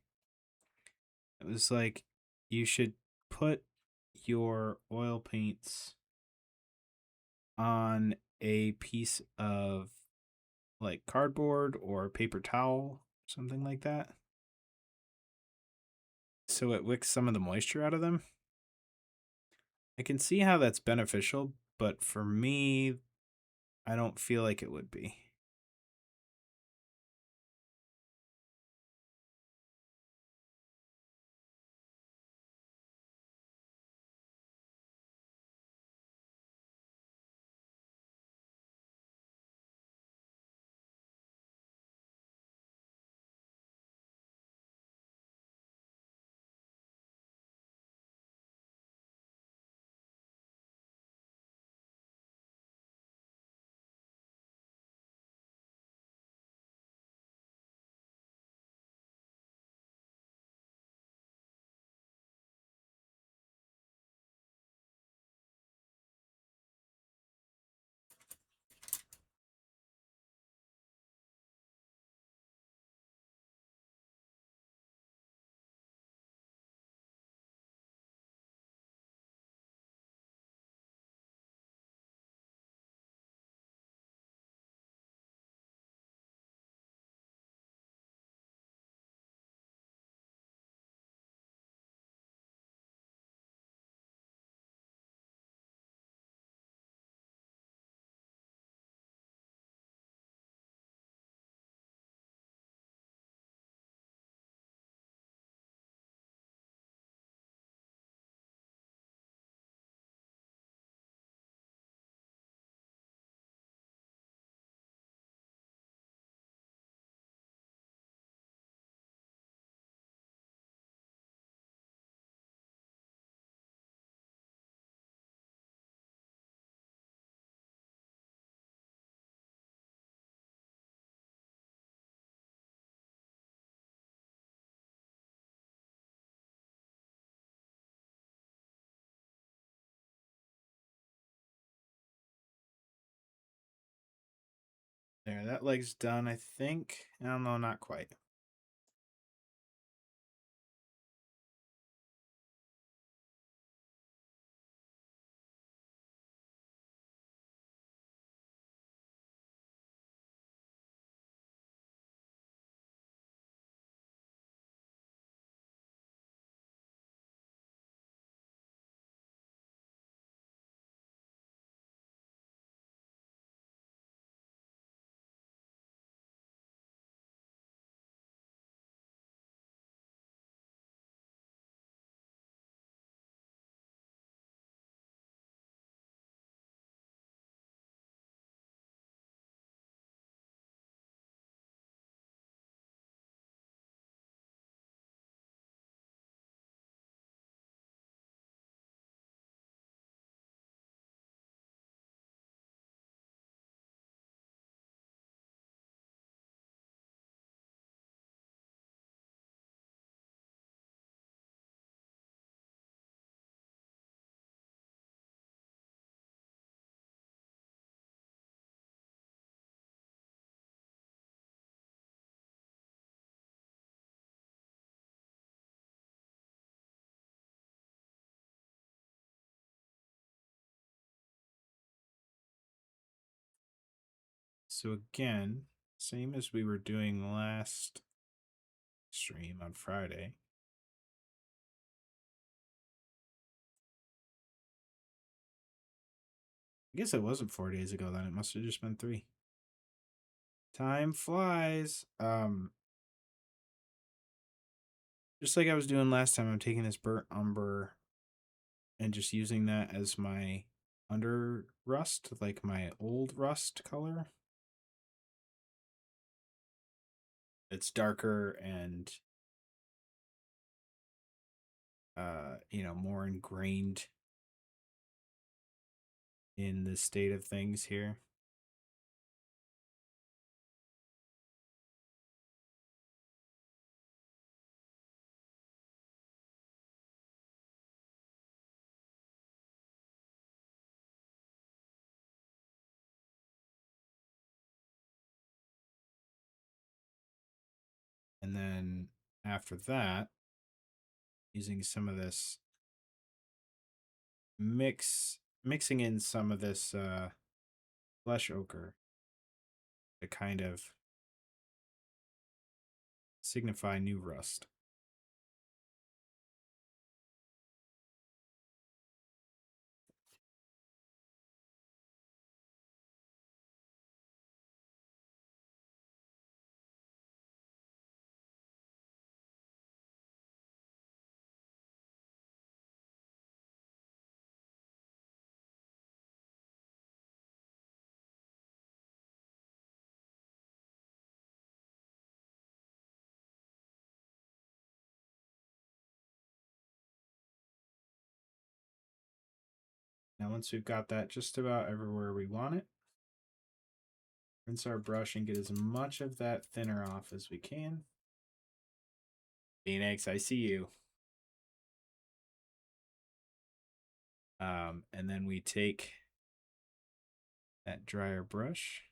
It was like you should put your oil paints on a piece of like cardboard or paper towel, something like that. So it wicks some of the moisture out of them. I can see how that's beneficial, but for me, I don't feel like it would be. There, that leg's done, I think. I don't know, not quite. So again, same as we were doing last stream on Friday. I guess it wasn't 4 days ago then. It must have just been 3. Time flies. Just like I was doing last time, I'm taking this burnt umber and just using that as my under rust, like my old rust color. It's darker and more ingrained in the state of things here. And then after that, using some of this mixing in some of this flesh ochre to kind of signify new rust. Now once we've got that just about everywhere we want it, rinse our brush and get as much of that thinner off as we can. Phoenix, I see you. And then we take that dryer brush.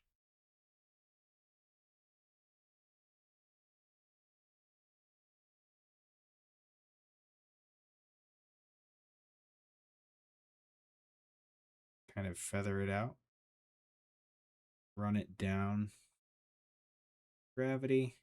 Kind of feather it out. Run it down gravity.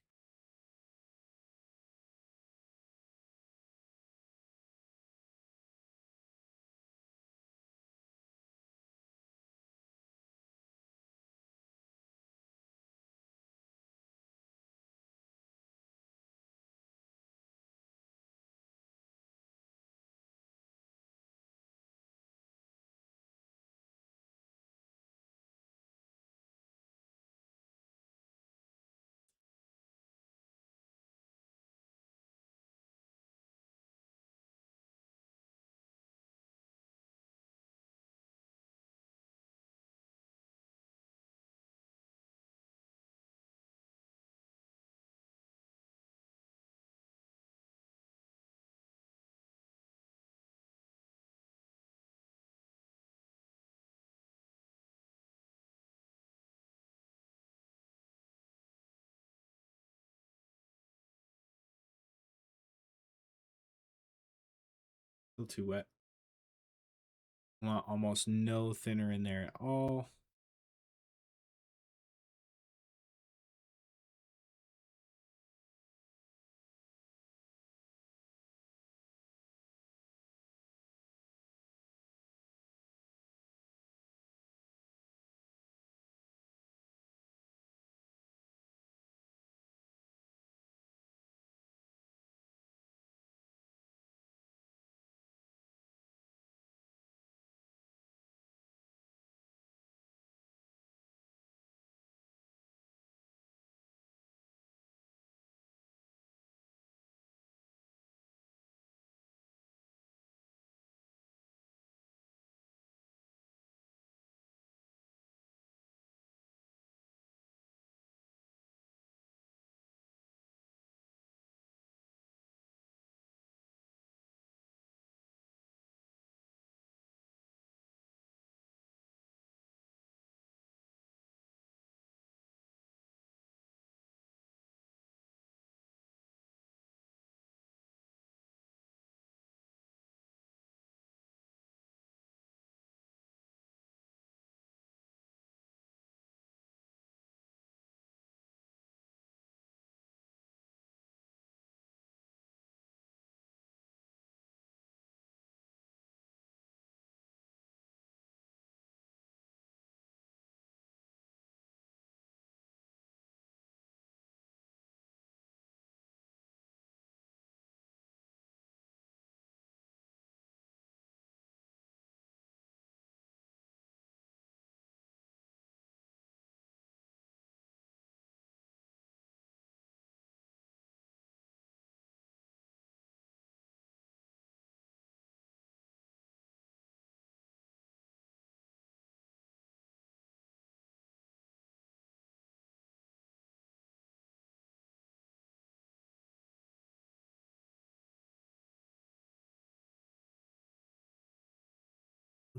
Still too wet. Want almost no thinner in there at all.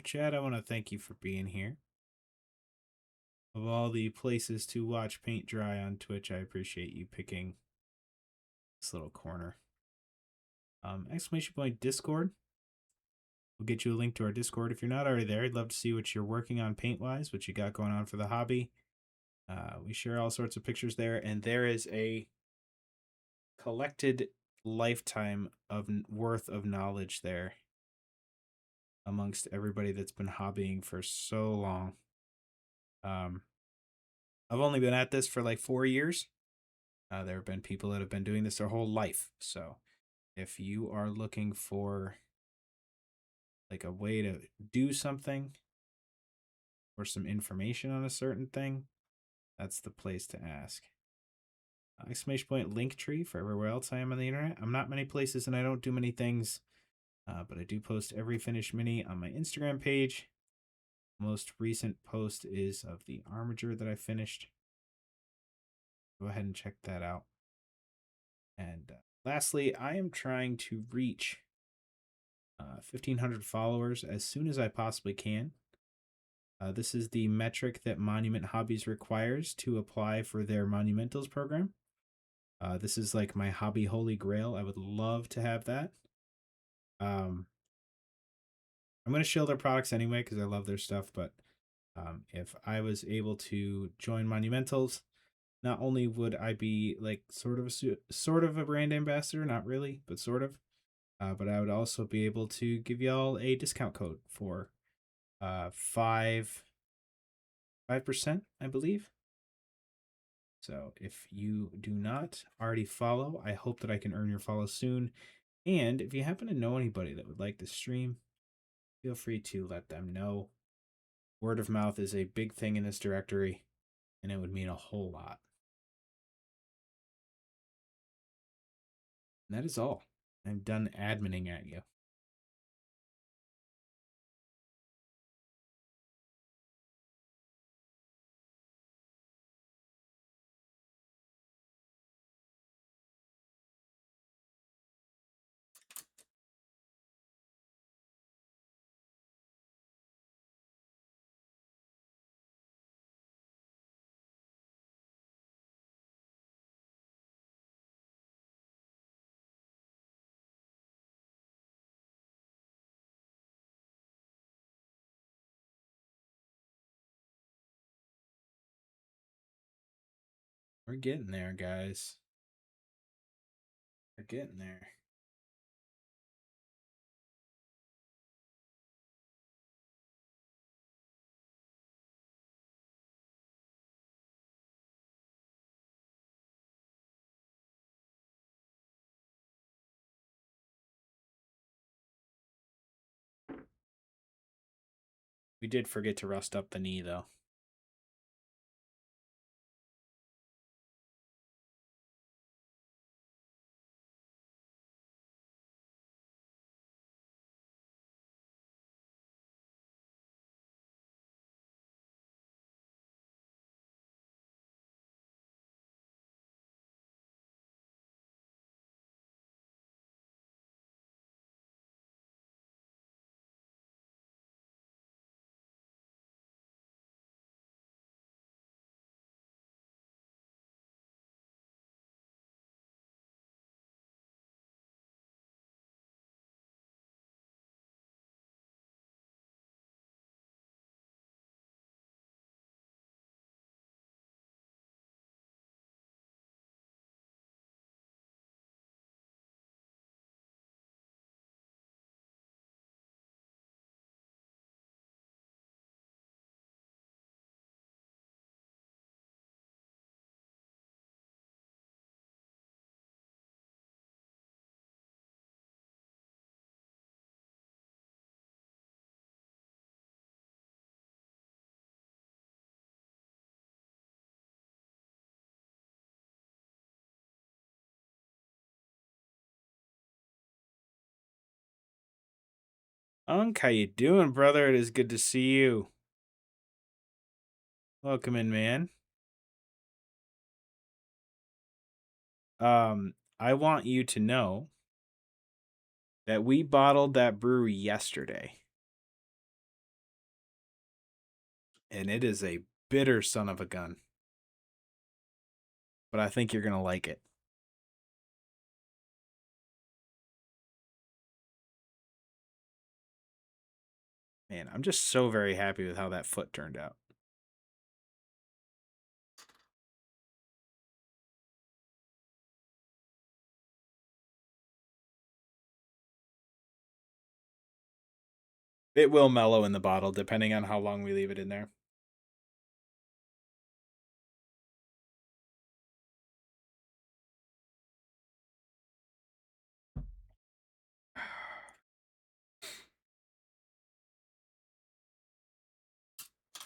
Chad, I want to thank you for being here. Of all the places to watch paint dry on Twitch, I appreciate you picking this little corner. Exclamation point Discord. We'll get you a link to our Discord. If you're not already there, I'd love to see what you're working on paint-wise, what you got going on for the hobby. We share all sorts of pictures there, and there is a collected lifetime of worth of knowledge there amongst everybody that's been hobbying for so long. I've only been at this for like 4 years. There have been people that have been doing this their whole life. So if you are looking for like a way to do something or some information on a certain thing, that's the place to ask. Exclamation point Linktree for everywhere else I am on the internet. I'm not many places and I don't do many things, but I do post every finished mini on my Instagram page. Most recent post is of the Armiger that I finished. Go ahead and check that out. And lastly, I am trying to reach 1,500 followers as soon as I possibly can. This is the metric that Monument Hobbies requires to apply for their Monumentals program. This is like my hobby holy grail. I would love to have that. I'm going to shill their products anyway because I love their stuff, but if I was able to join Monumentals, not only would I be like sort of a brand ambassador, not really, but sort of, but I would also be able to give y'all a discount code for 5%, I believe. So if you do not already follow, I hope that I can earn your follow soon. And if you happen to know anybody that would like to stream, feel free to let them know. Word of mouth is a big thing in this directory, and it would mean a whole lot. And that is all. I'm done adminning at you. We're getting there, guys. We're getting there. We did forget to rust up the knee, though. Unc, how you doing, brother? It is good to see you. Welcome in, man. I want you to know that we bottled that brewery yesterday. And it is a bitter son of a gun. But I think you're going to like it. Man, I'm just so very happy with how that foot turned out. It will mellow in the bottle, depending on how long we leave it in there.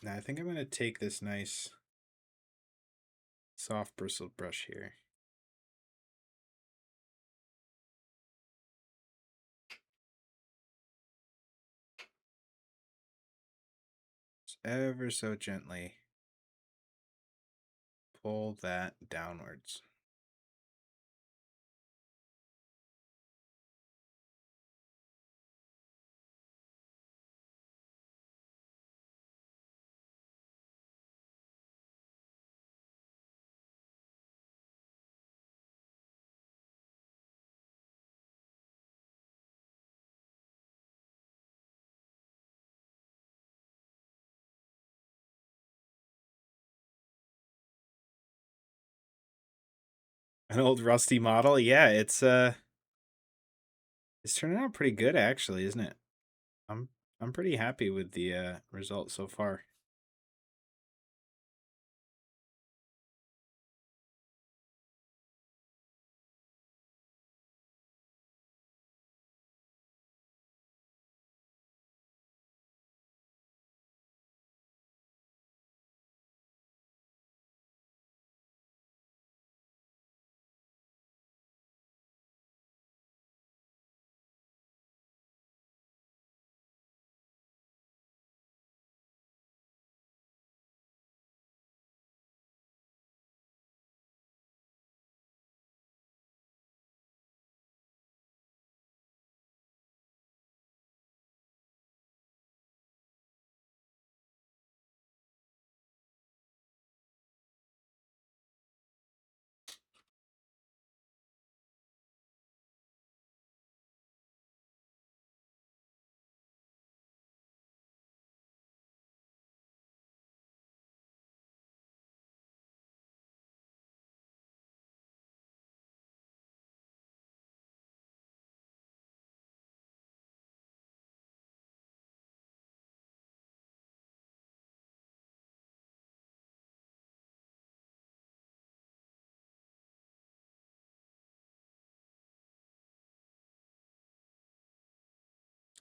Now, I think I'm going to take this nice soft bristled brush here. Just ever so gently pull that downwards. An old rusty model? Yeah, it's turning out pretty good actually, isn't it? I'm pretty happy with the results so far.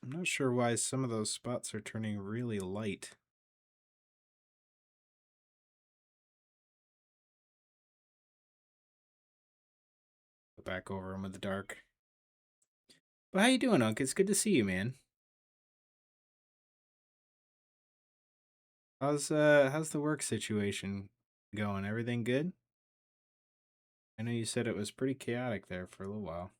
I'm not sure why some of those spots are turning really light. Go back over them with the dark. But how you doing, Unc? It's good to see you, man. How's the work situation going? Everything good? I know you said it was pretty chaotic there for a little while.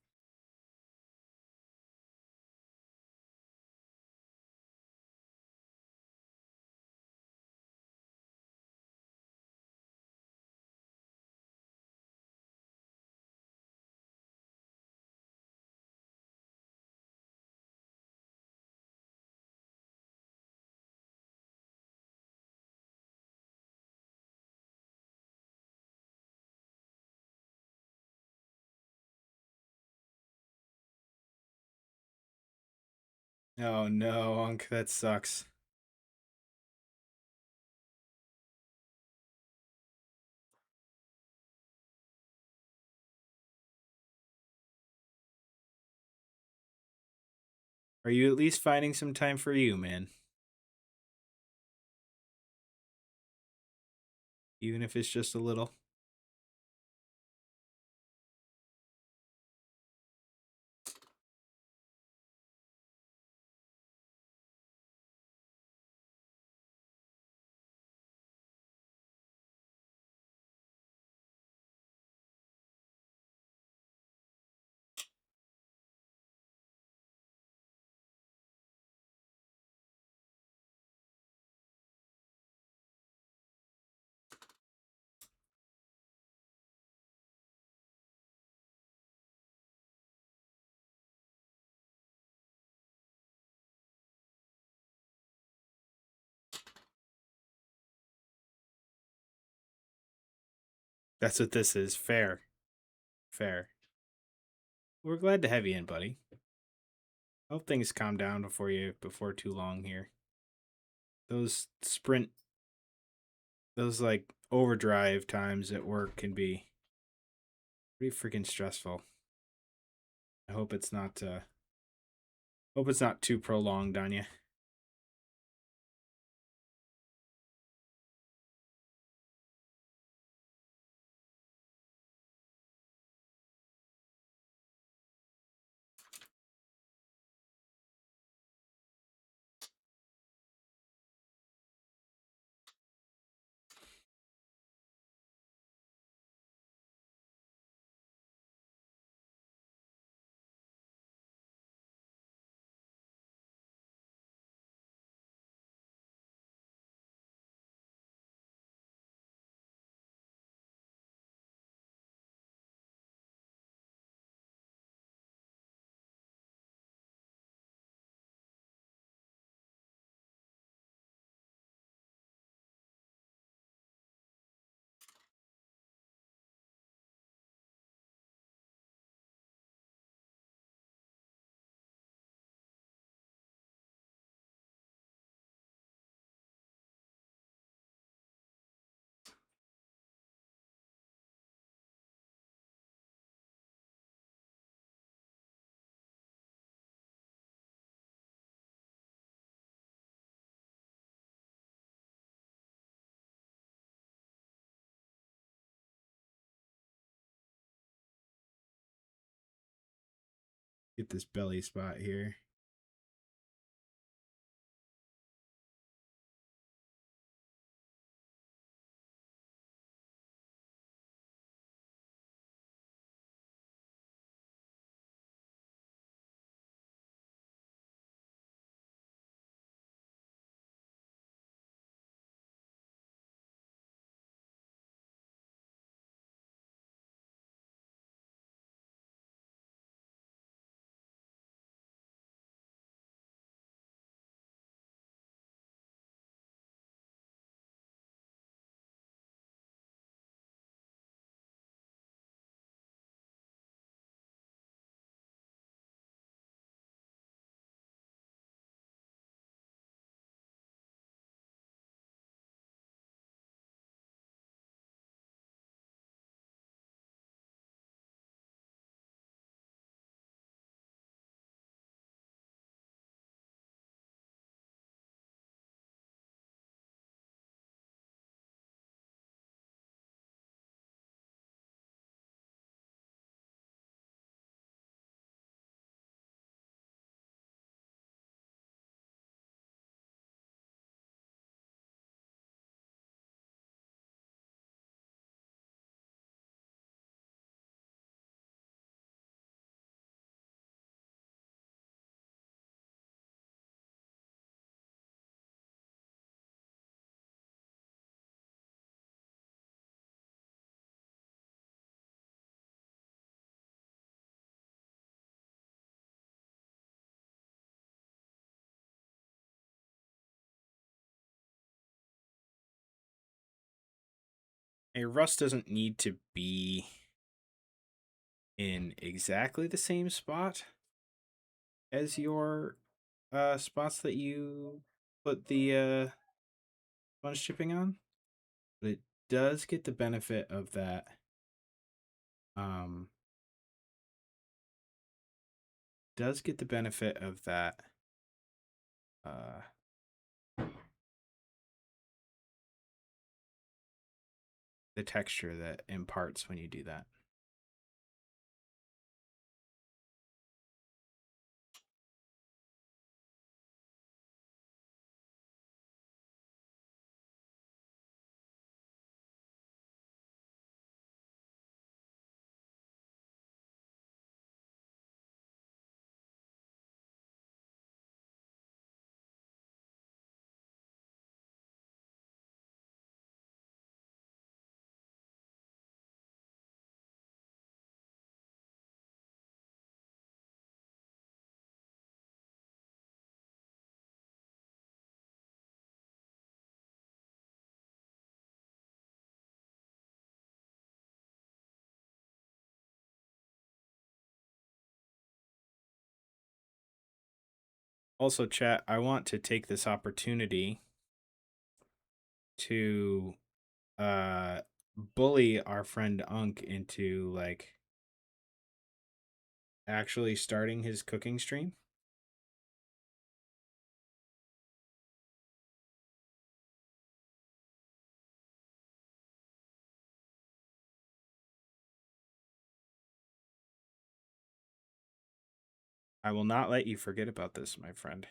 Oh no, Unc, that sucks. Are you at least finding some time for you, man? Even if it's just a little? That's what this is. Fair. Fair. We're glad to have you in, buddy. Hope things calm down before too long here. Those like overdrive times at work can be pretty freaking stressful. I hope it's not too prolonged on you. Get this belly spot here. A rust doesn't need to be in exactly the same spot as your spots that you put the sponge chipping on, but it does get the benefit of that um does get the benefit of that uh the texture that imparts when you do that. Also, chat, I want to take this opportunity to uh bully our friend Unk into like actually starting his cooking stream. I will not let you forget about this, my friend.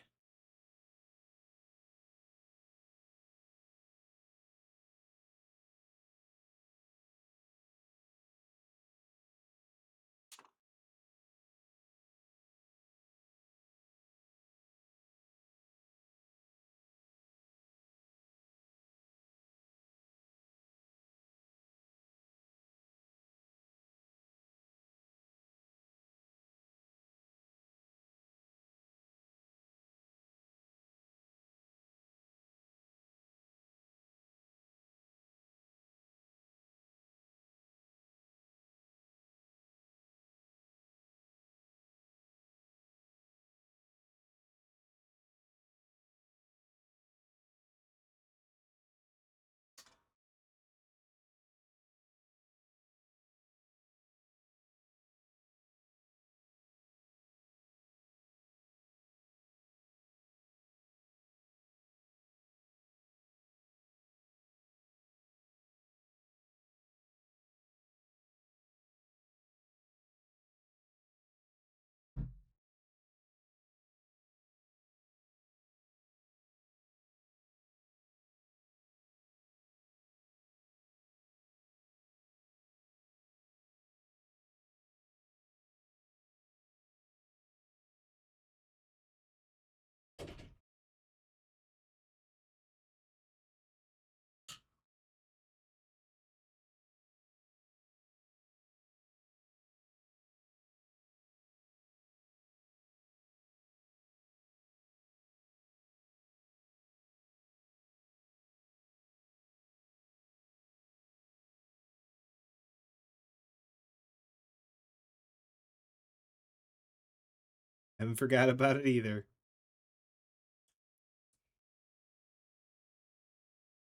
Haven't forgot about it either.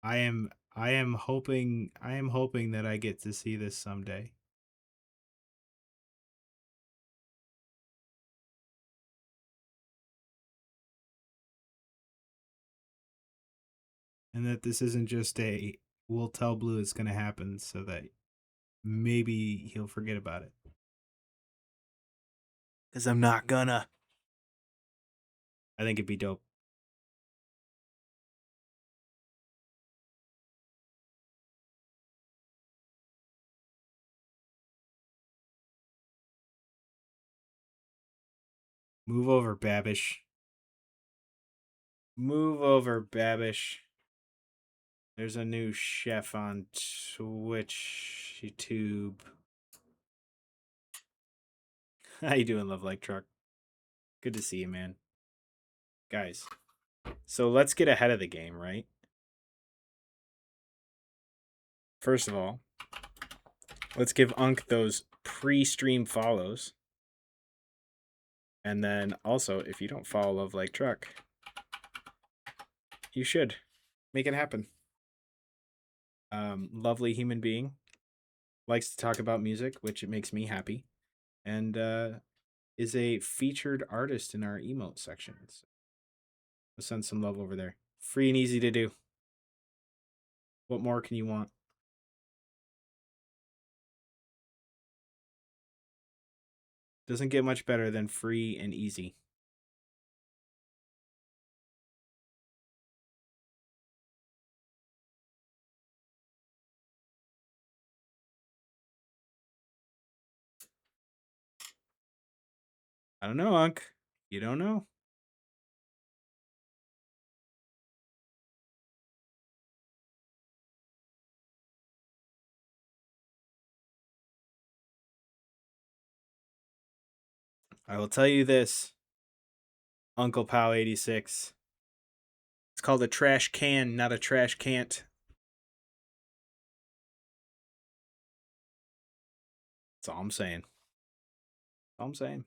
I am hoping that I get to see this someday. And that this isn't just a we'll tell Blue it's gonna happen so that maybe he'll forget about it. Cause I'm not gonna. I think it'd be dope. Move over, Babish. Move over, Babish. There's a new chef on Twitch YouTube. How you doing, Love Like Truck? Good to see you, man. Guys, so let's get ahead of the game, right? First of all, let's give Unk those pre-stream follows. And then also, if you don't follow Love Like Truck, you should. Make it happen. Lovely human being. Likes to talk about music, which it makes me happy. And is a featured artist in our emote section. So we'll send some love over there. Free and easy to do. What more can you want? Doesn't get much better than free and easy. I don't know, Unc. You don't know. I will tell you this, Uncle Pow 86. It's called a trash can, not a trash can't. That's all I'm saying. That's all I'm saying.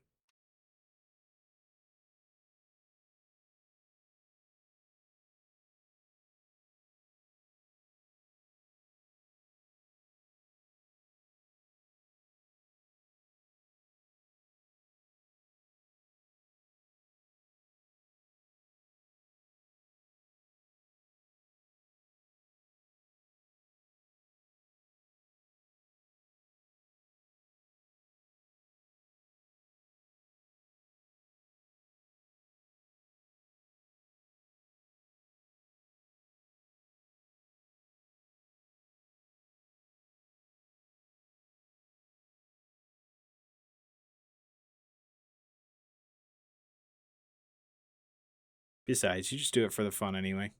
Besides, you just do it for the fun anyway.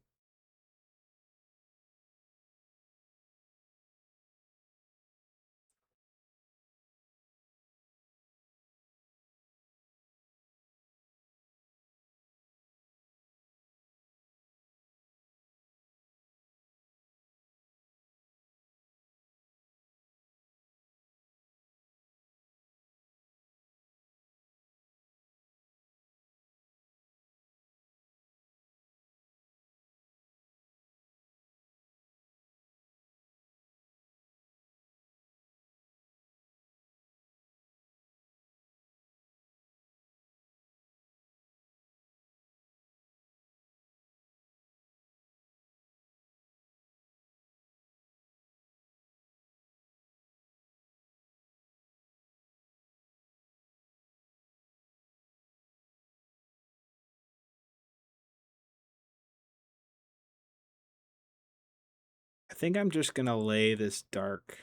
I think I'm just going to lay this dark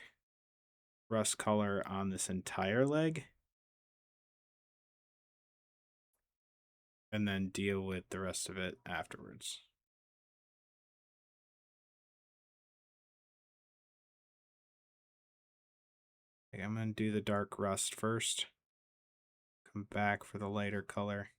rust color on this entire leg. And then deal with the rest of it afterwards. Okay, I'm going to do the dark rust first. Come back for the lighter color.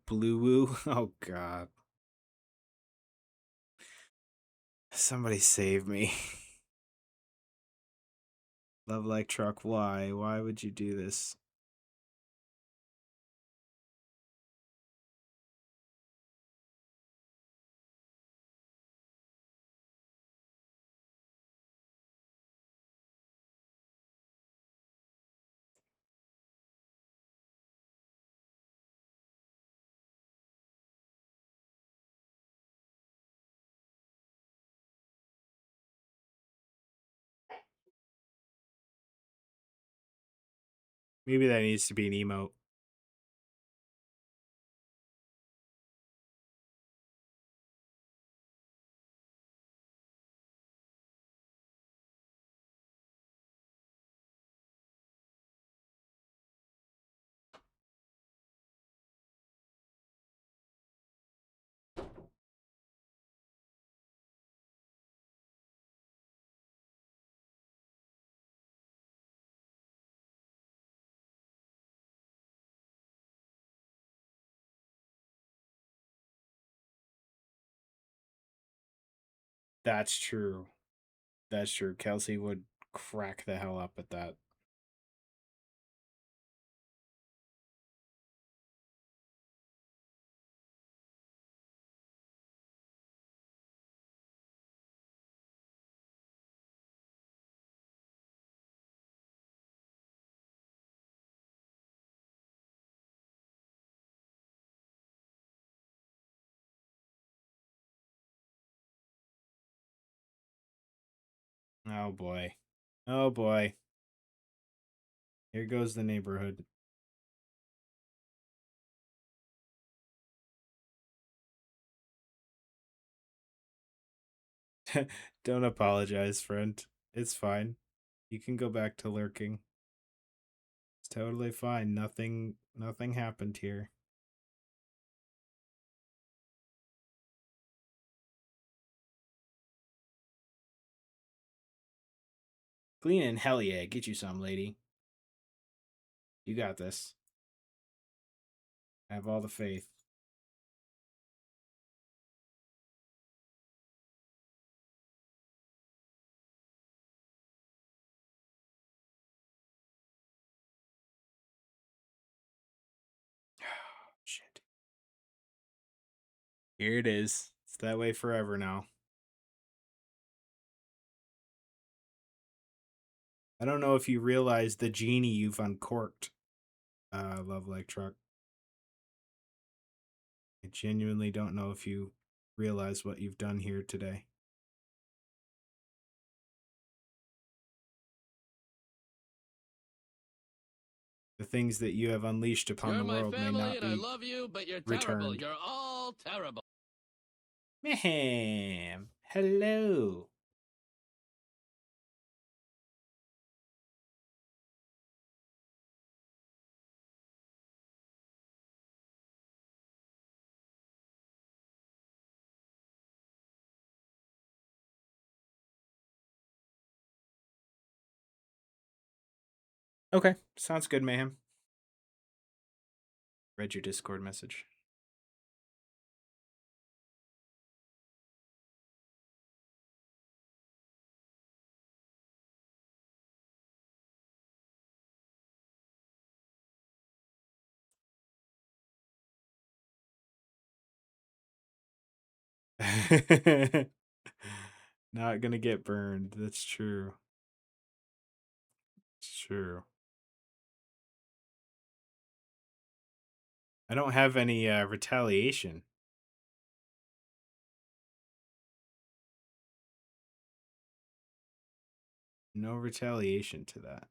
Blue woo. Oh God. Somebody save me. Love like truck. Why? Why would you do this? Maybe that needs to be an emote. That's true. That's true. Kelsey would crack the hell up at that. Oh boy. Oh boy. Here goes the neighborhood. Don't apologize, friend. It's fine. You can go back to lurking. It's totally fine. Nothing happened here. Cleaning, hell yeah. Get you some, lady. You got this. I have all the faith. Shit. Here it is. It's that way forever now. I don't know if you realize the genie you've uncorked. Love like truck. I genuinely don't know if you realize what you've done here today. The things that you have unleashed upon the world may not be I love you, but you're returned. terrible. You're all terrible. Ma'am, hello. Okay, sounds good, Mayhem. Read your Discord message. Not gonna get burned. That's true. It's true. I don't have any retaliation. No retaliation to that.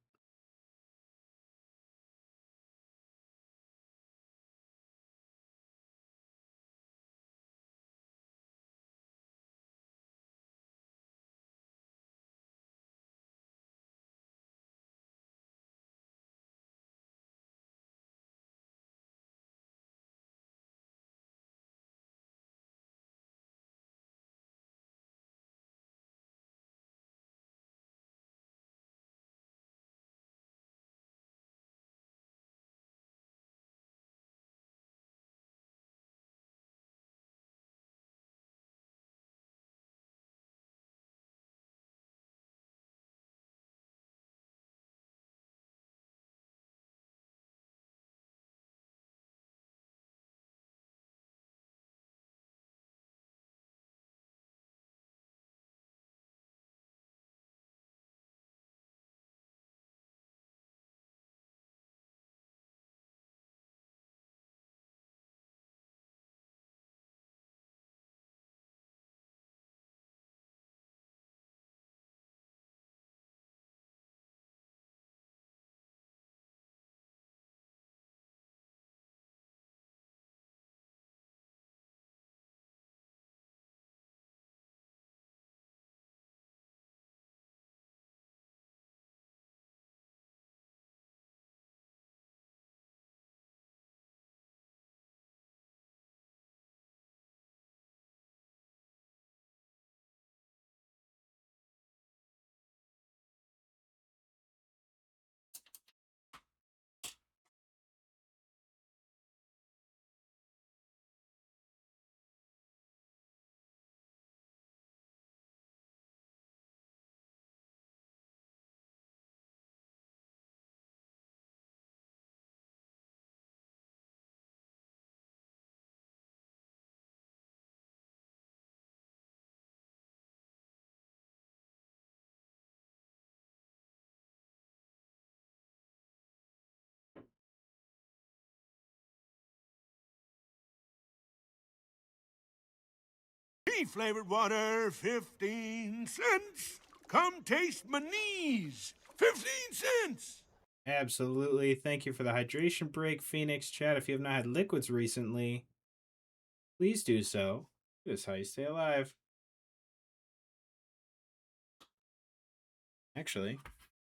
flavored water, 15 cents. Come taste my knees, 15 cents. Absolutely. Thank you for the hydration break, Phoenix. Chat, if you have not had liquids recently, please do so. This is how you stay alive. Actually, I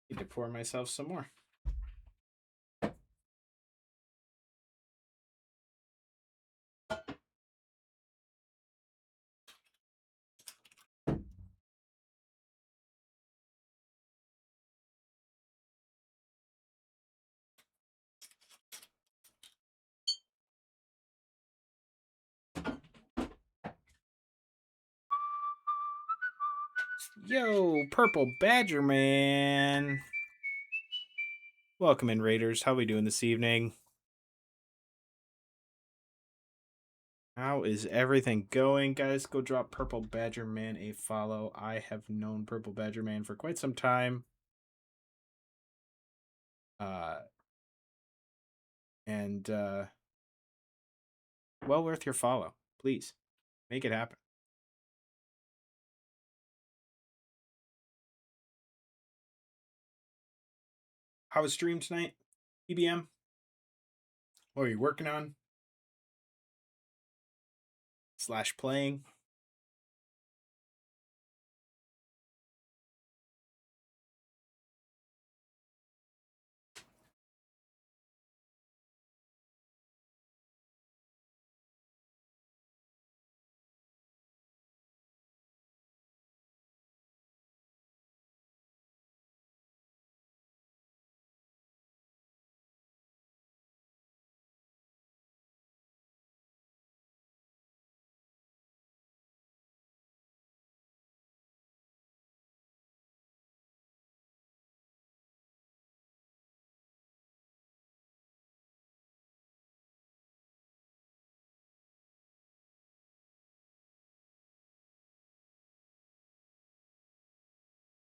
need to pour myself some more. Yo, Purple Badger Man. Welcome in, Raiders. How we doing this evening? How is everything going, guys? Go drop Purple Badger Man a follow. I have known Purple Badger Man for quite some time. And well worth your follow. Please make it happen. How was stream tonight? EBM? What are you working on? / playing?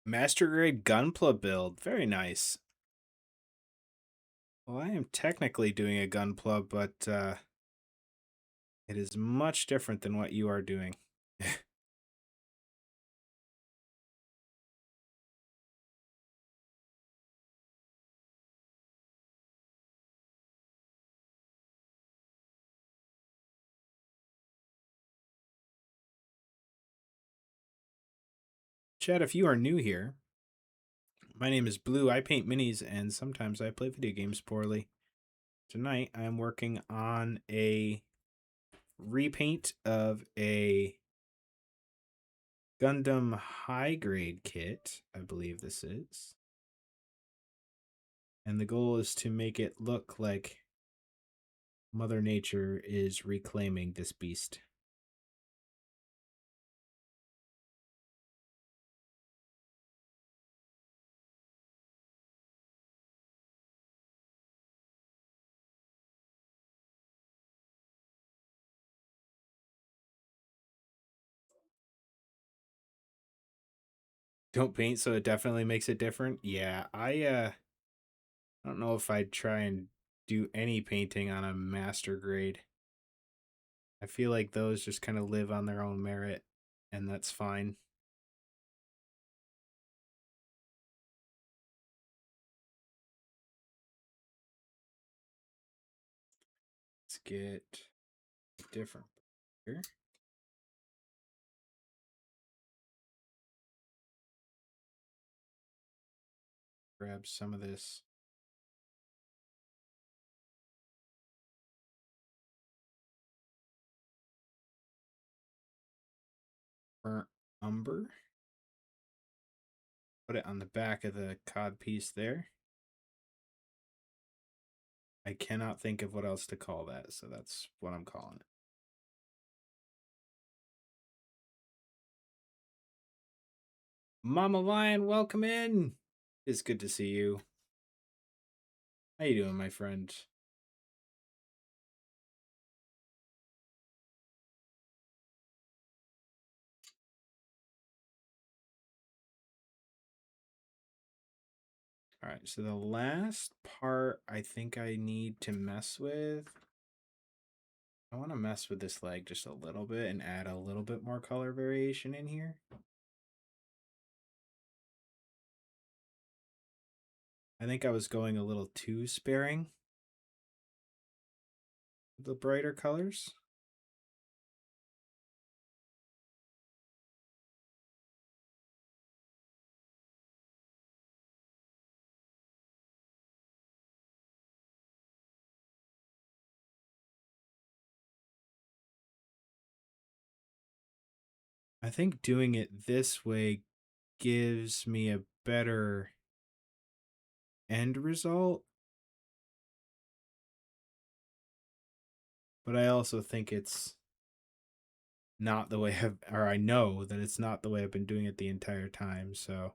Master grade Gunpla build. Very nice. Well, I am technically doing a Gunpla, but it is much different than what you are doing. Chat, if you are new here, my name is Blue. I paint minis and sometimes I play video games poorly. Tonight I am working on a repaint of a Gundam high grade kit, I believe this is. And the goal is to make it look like Mother Nature is reclaiming this beast. Don't paint, so it definitely makes it different. Yeah, I don't know if I'd try and do any painting on a master grade. I feel like those just kind of live on their own merit, and that's fine. Let's get different here. Grab some of this burnt umber. Put it on the back of the cod piece there. I cannot think of what else to call that, so that's what I'm calling it. Mama Lion, welcome in. It's good to see you. How you doing, my friend? All right, so the last part I think I need to mess with I want to mess with this leg just a little bit and add a little bit more color variation in here. I think I was going a little too sparing with the brighter colors. I think doing it this way gives me a better end result. But I also think it's not the way I know that it's not the way I've been doing it the entire time, so.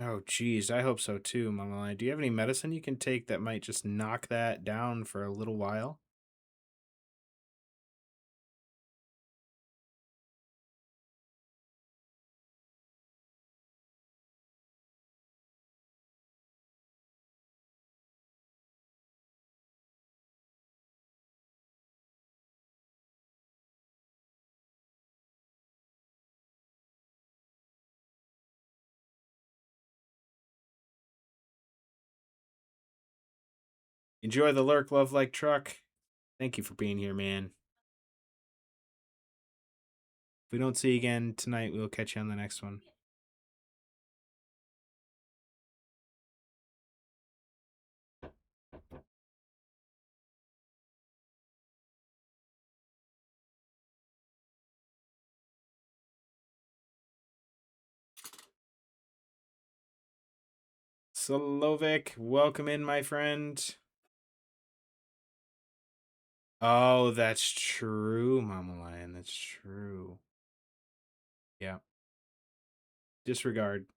Oh, geez, I hope so too, Mama Lion. Do you have any medicine you can take that might just knock that down for a little while? Enjoy the lurk, love like truck. Thank you for being here, man. If we don't see you again tonight, we'll catch you on the next one. Slovik, welcome in, my friend. Oh, that's true, Mama Lion. That's true. Yeah. Disregard.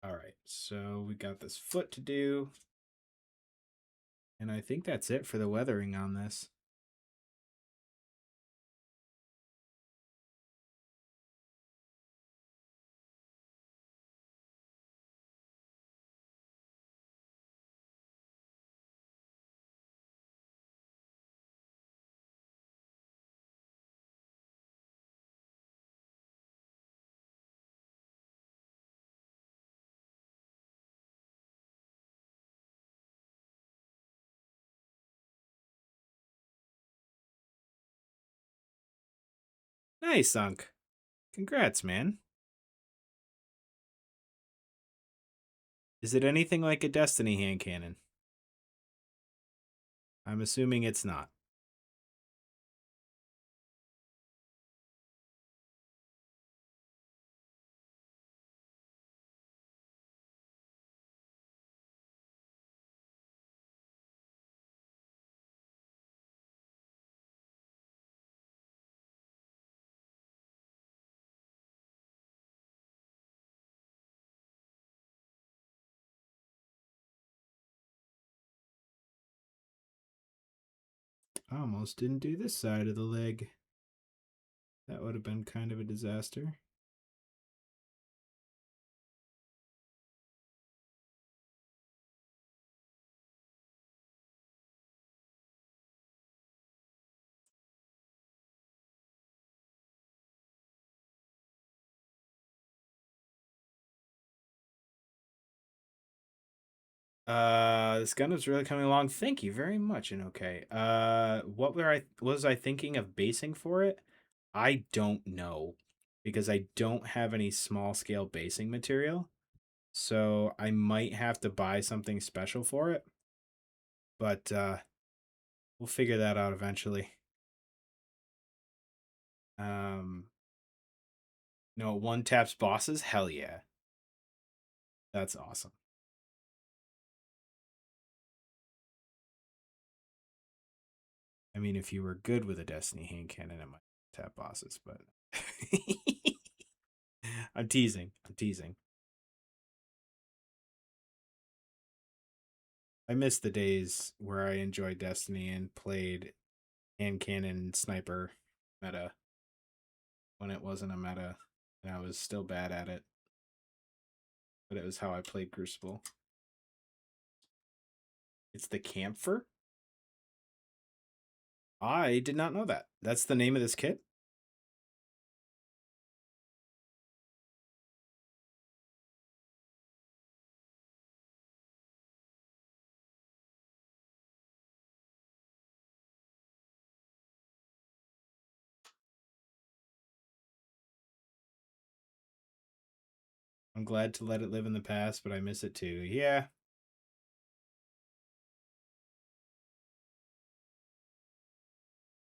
All right, so we got this foot to do. And I think that's it for the weathering on this. Nice, Unk. Congrats, man. Is it anything like a Destiny hand cannon? I'm assuming it's not. I almost didn't do this side of the leg. That would have been kind of a disaster. This Gundam's really coming along. Thank you very much, and okay. Was I thinking of basing for it? I don't know because I don't have any small scale basing material. So I might have to buy something special for it. But we'll figure that out eventually. No, one taps bosses? Hell yeah. That's awesome. I mean, if you were good with a Destiny hand cannon, it might tap bosses, but I'm teasing. I'm teasing. I miss the days where I enjoyed Destiny and played hand cannon sniper meta when it wasn't a meta and I was still bad at it. But it was how I played Crucible. It's the Camphor? I did not know that. That's the name of this kit? I'm glad to let it live in the past, but I miss it too. Yeah.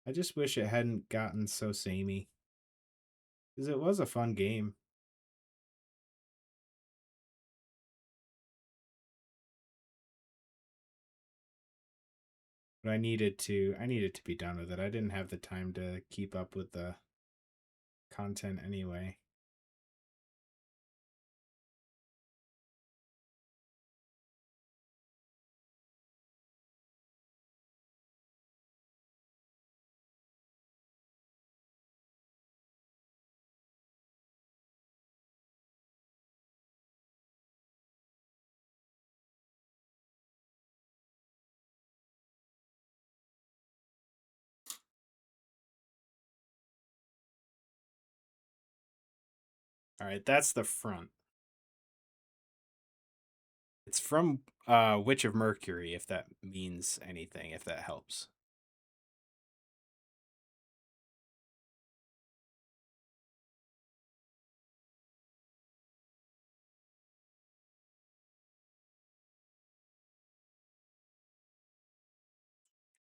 I just wish it hadn't gotten so samey. Because it was a fun game. But I needed to be done with it. I didn't have the time to keep up with the content anyway. All right, that's the front. It's from Witch of Mercury, if that means anything, if that helps.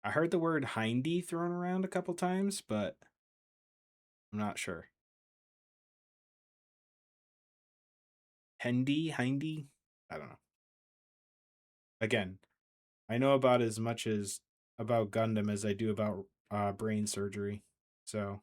I heard the word hindy thrown around a couple times, but I'm not sure. Hindy? I don't know. Again, I know about as much as about Gundam as I do about brain surgery. So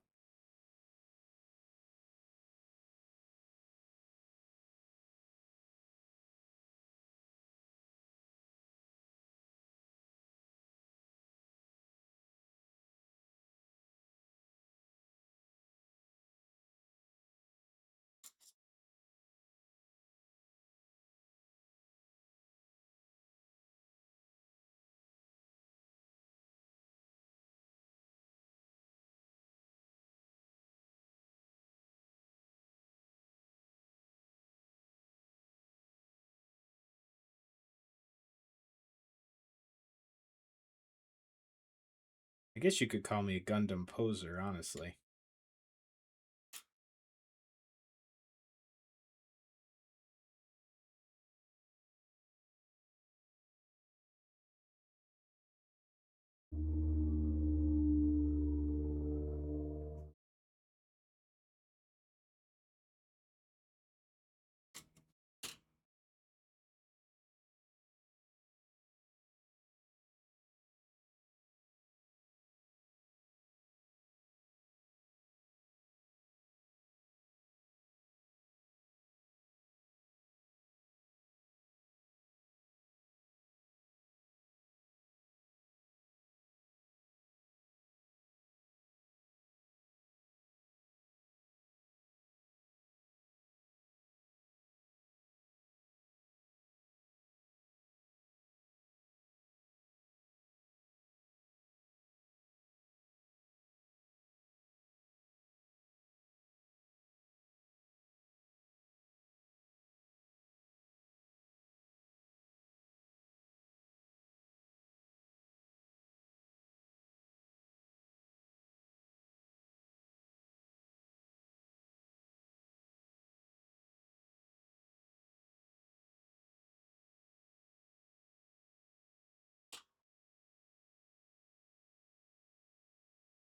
I guess you could call me a Gundam poser, honestly.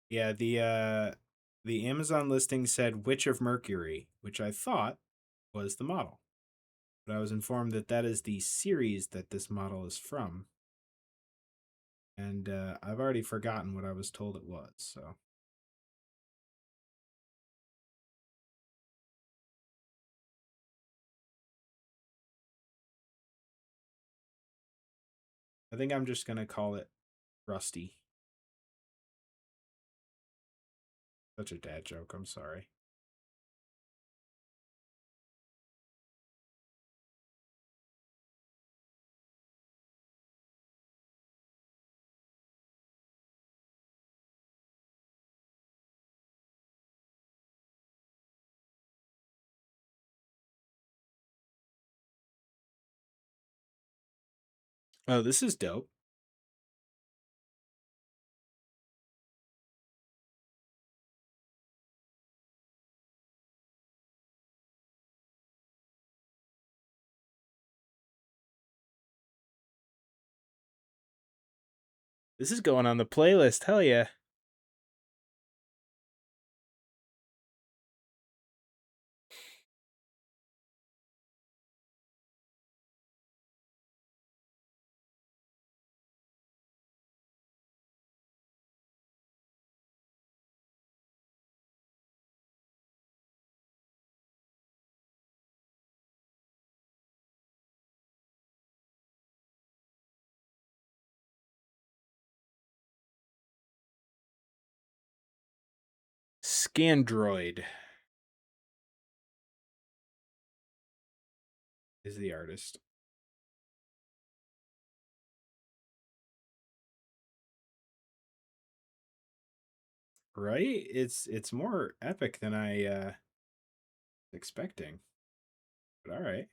Yeah, the Amazon listing said Witch of Mercury, which I thought was the model. But I was informed that that is the series that this model is from. And I've already forgotten what I was told it was, so. I think I'm just going to call it Rusty. Such a dad joke, I'm sorry. Oh, this is dope. This is going on the playlist. Hell yeah. Scandroid is the artist. Right? It's more epic than I expecting. But all right.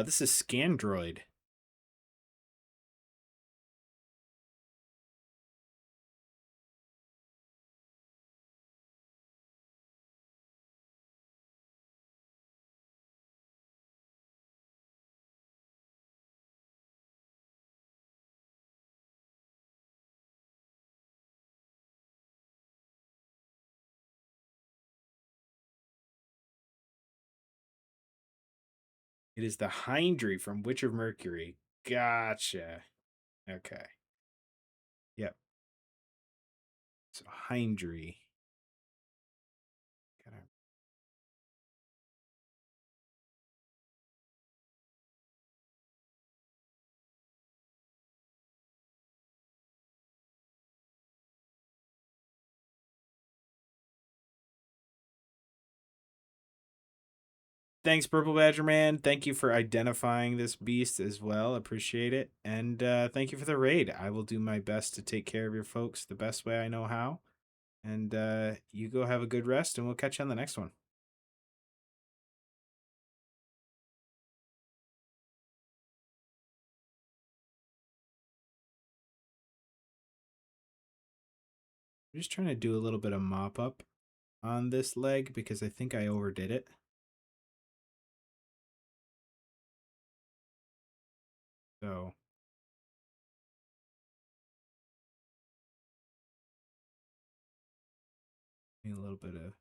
This is Scandroid. It is the Hindry from Witch of Mercury. Gotcha. Okay. Yep. So Hindry. Gotta Thanks, Purple Badger Man. Thank you for identifying this beast as well. Appreciate it. And thank you for the raid. I will do my best to take care of your folks the best way I know how. And you go have a good rest, and we'll catch you on the next one. I'm just trying to do a little bit of mop up on this leg because I think I overdid it. So a little bit of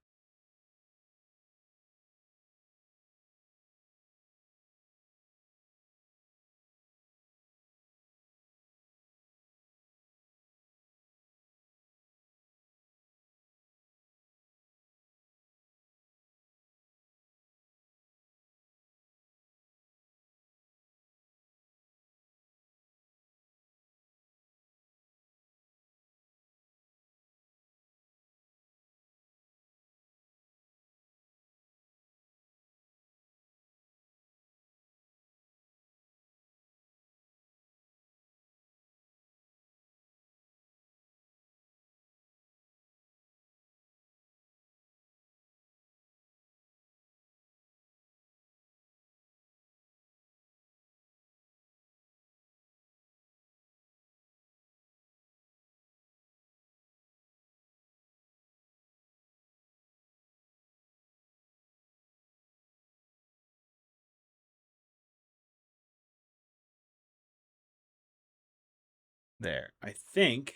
There. I think.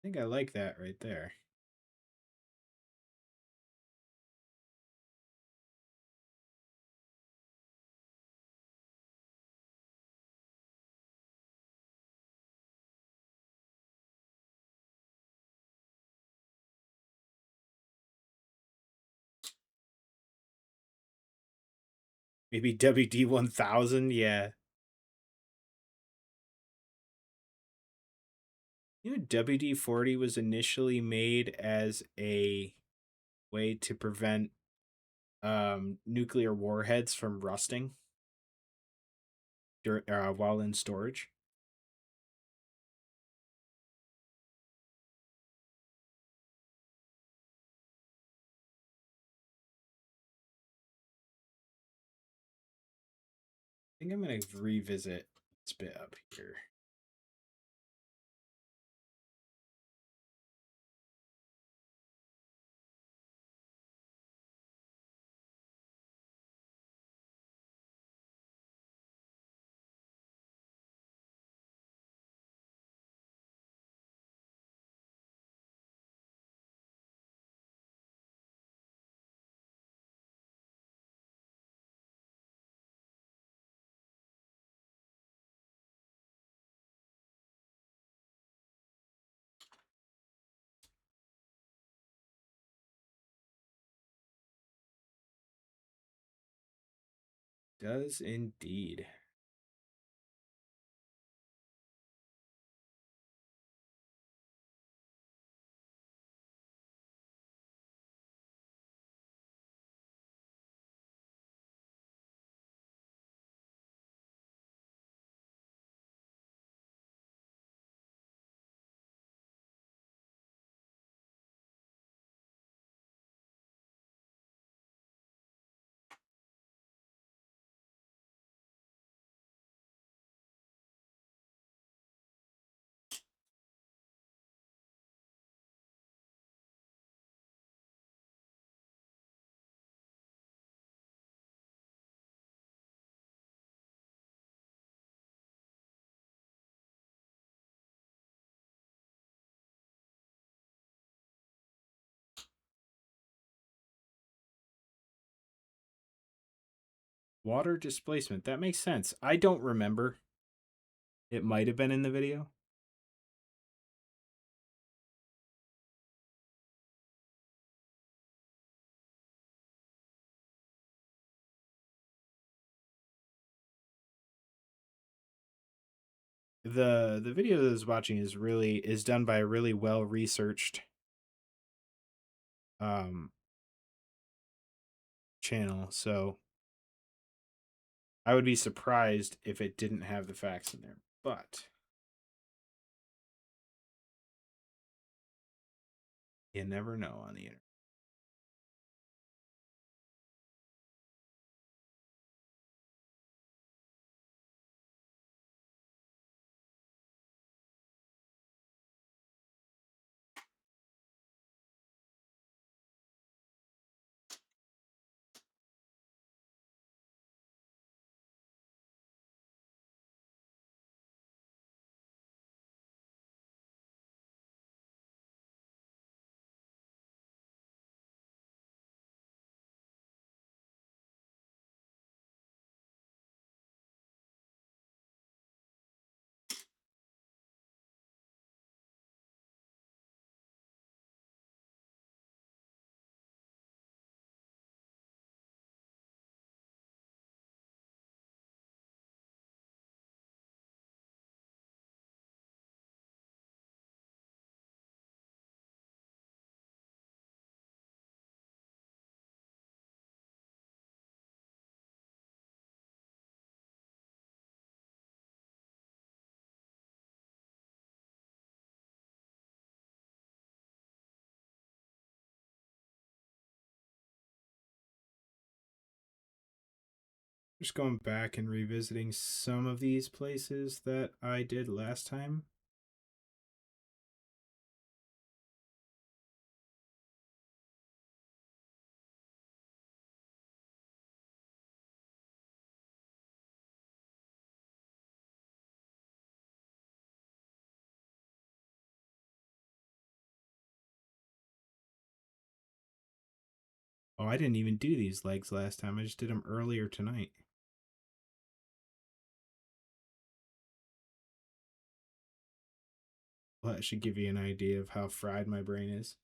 I think I like that right there. Maybe WD-1000, yeah. You know, WD-40 was initially made as a way to prevent nuclear warheads from rusting while in storage. I think I'm going to revisit this bit up here. Does indeed. Water displacement. That makes sense. I don't remember. It might have been in the video. The video that I was watching is done by a really well researched channel, so I would be surprised if it didn't have the facts in there. But you never know on the internet. Just going back and revisiting some of these places that I did last time. Oh, I didn't even do these legs last time. I just did them earlier tonight. Well, that should give you an idea of how fried my brain is.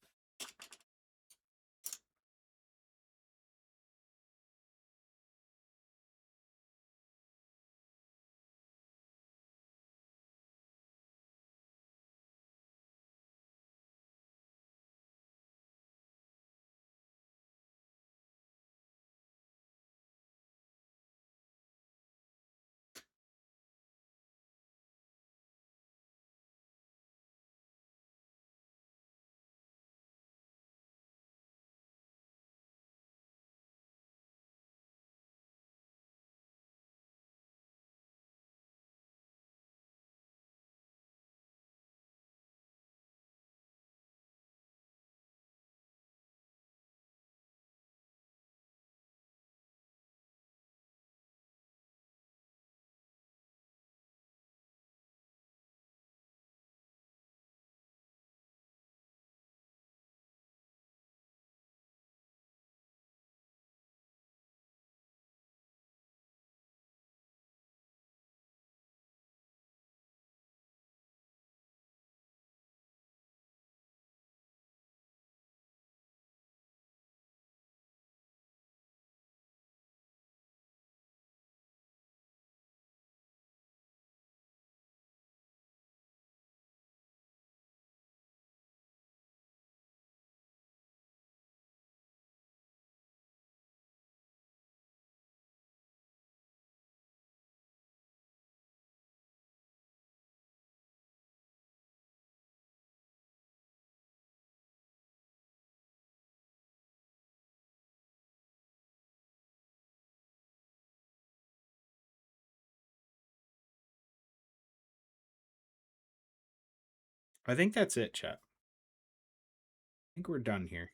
I think that's it, chat. I think we're done here.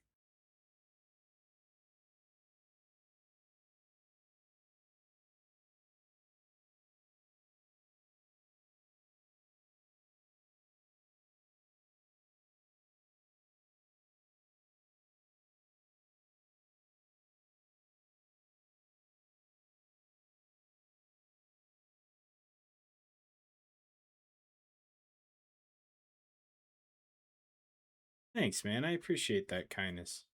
Thanks, man. I appreciate that kindness.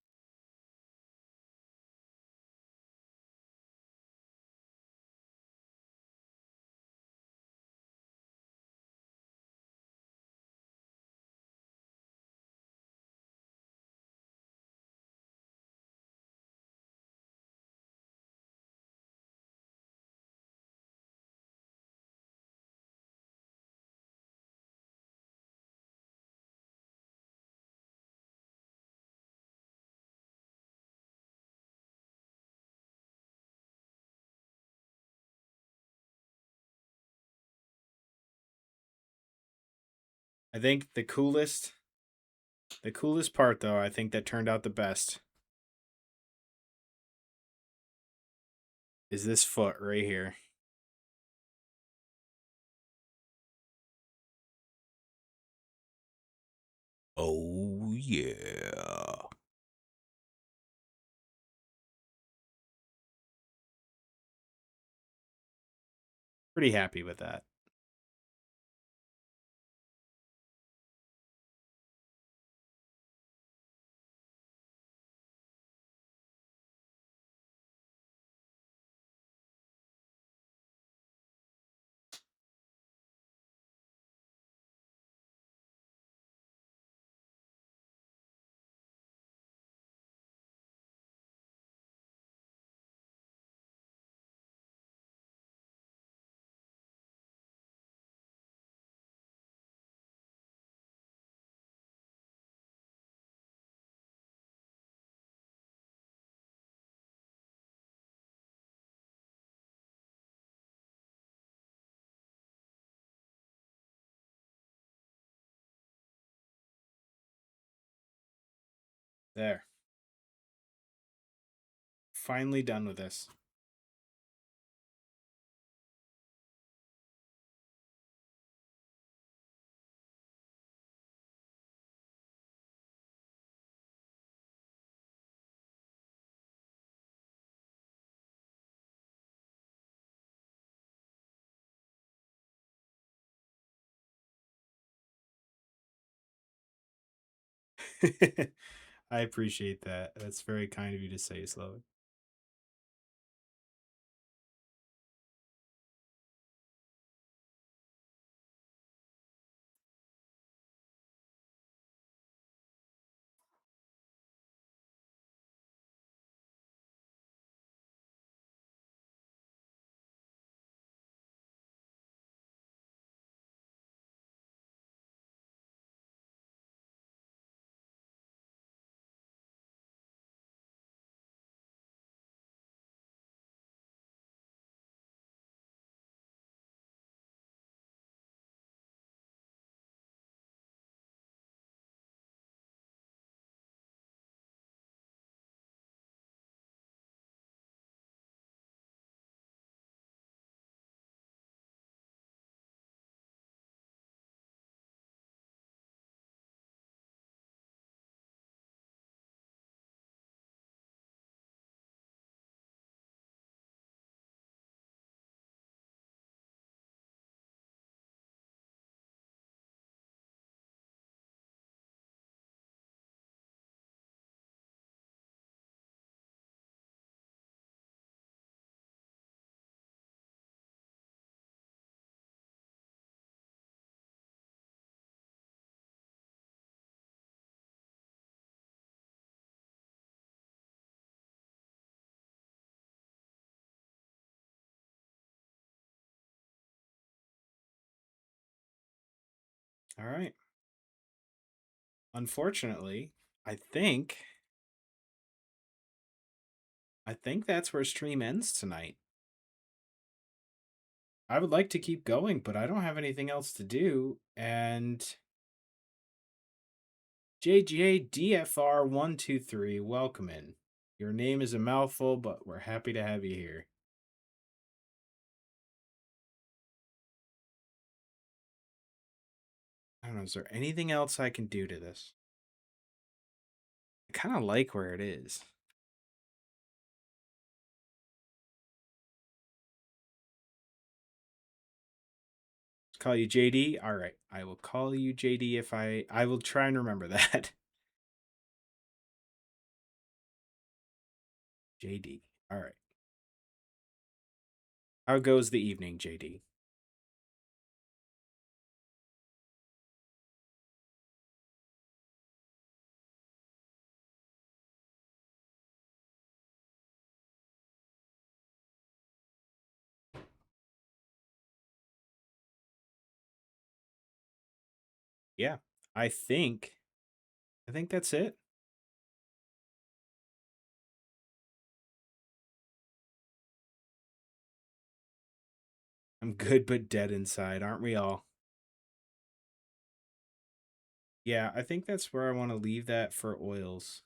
I think the coolest part, though, I think that turned out the best is this foot right here. Oh, yeah. Pretty happy with that. There. Finally done with this. I appreciate that. That's very kind of you to say, Sloan. All right. Unfortunately, I think that's where stream ends tonight. I would like to keep going, but I don't have anything else to do. And JJDFR123, welcome in. Your name is a mouthful, but we're happy to have you here. I don't know, is there anything else I can do to this? I kind of like where it is. Let's call you JD. All right, I will call you JD if I will try and remember that. JD. All right. How goes the evening, JD? Yeah, I think that's it. I'm good but dead inside, aren't we all? Yeah, I think that's where I want to leave that for oils.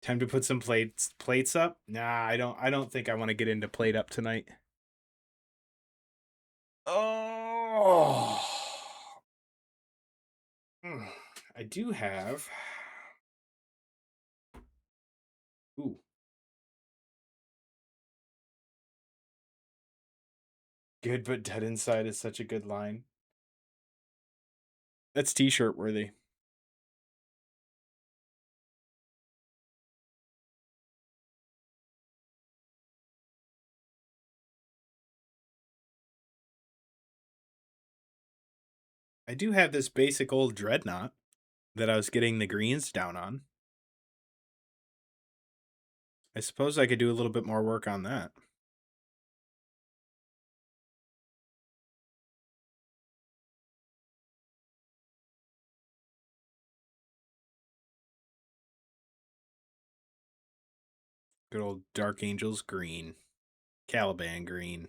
Time to put some plates up? Nah, I don't think I want to get into plate up tonight. Oh. I do have. Ooh. Good but dead inside is such a good line. That's t-shirt worthy. I do have this basic old dreadnought that I was getting the greens down on. I suppose I could do a little bit more work on that. Good old Dark Angels green. Caliban green.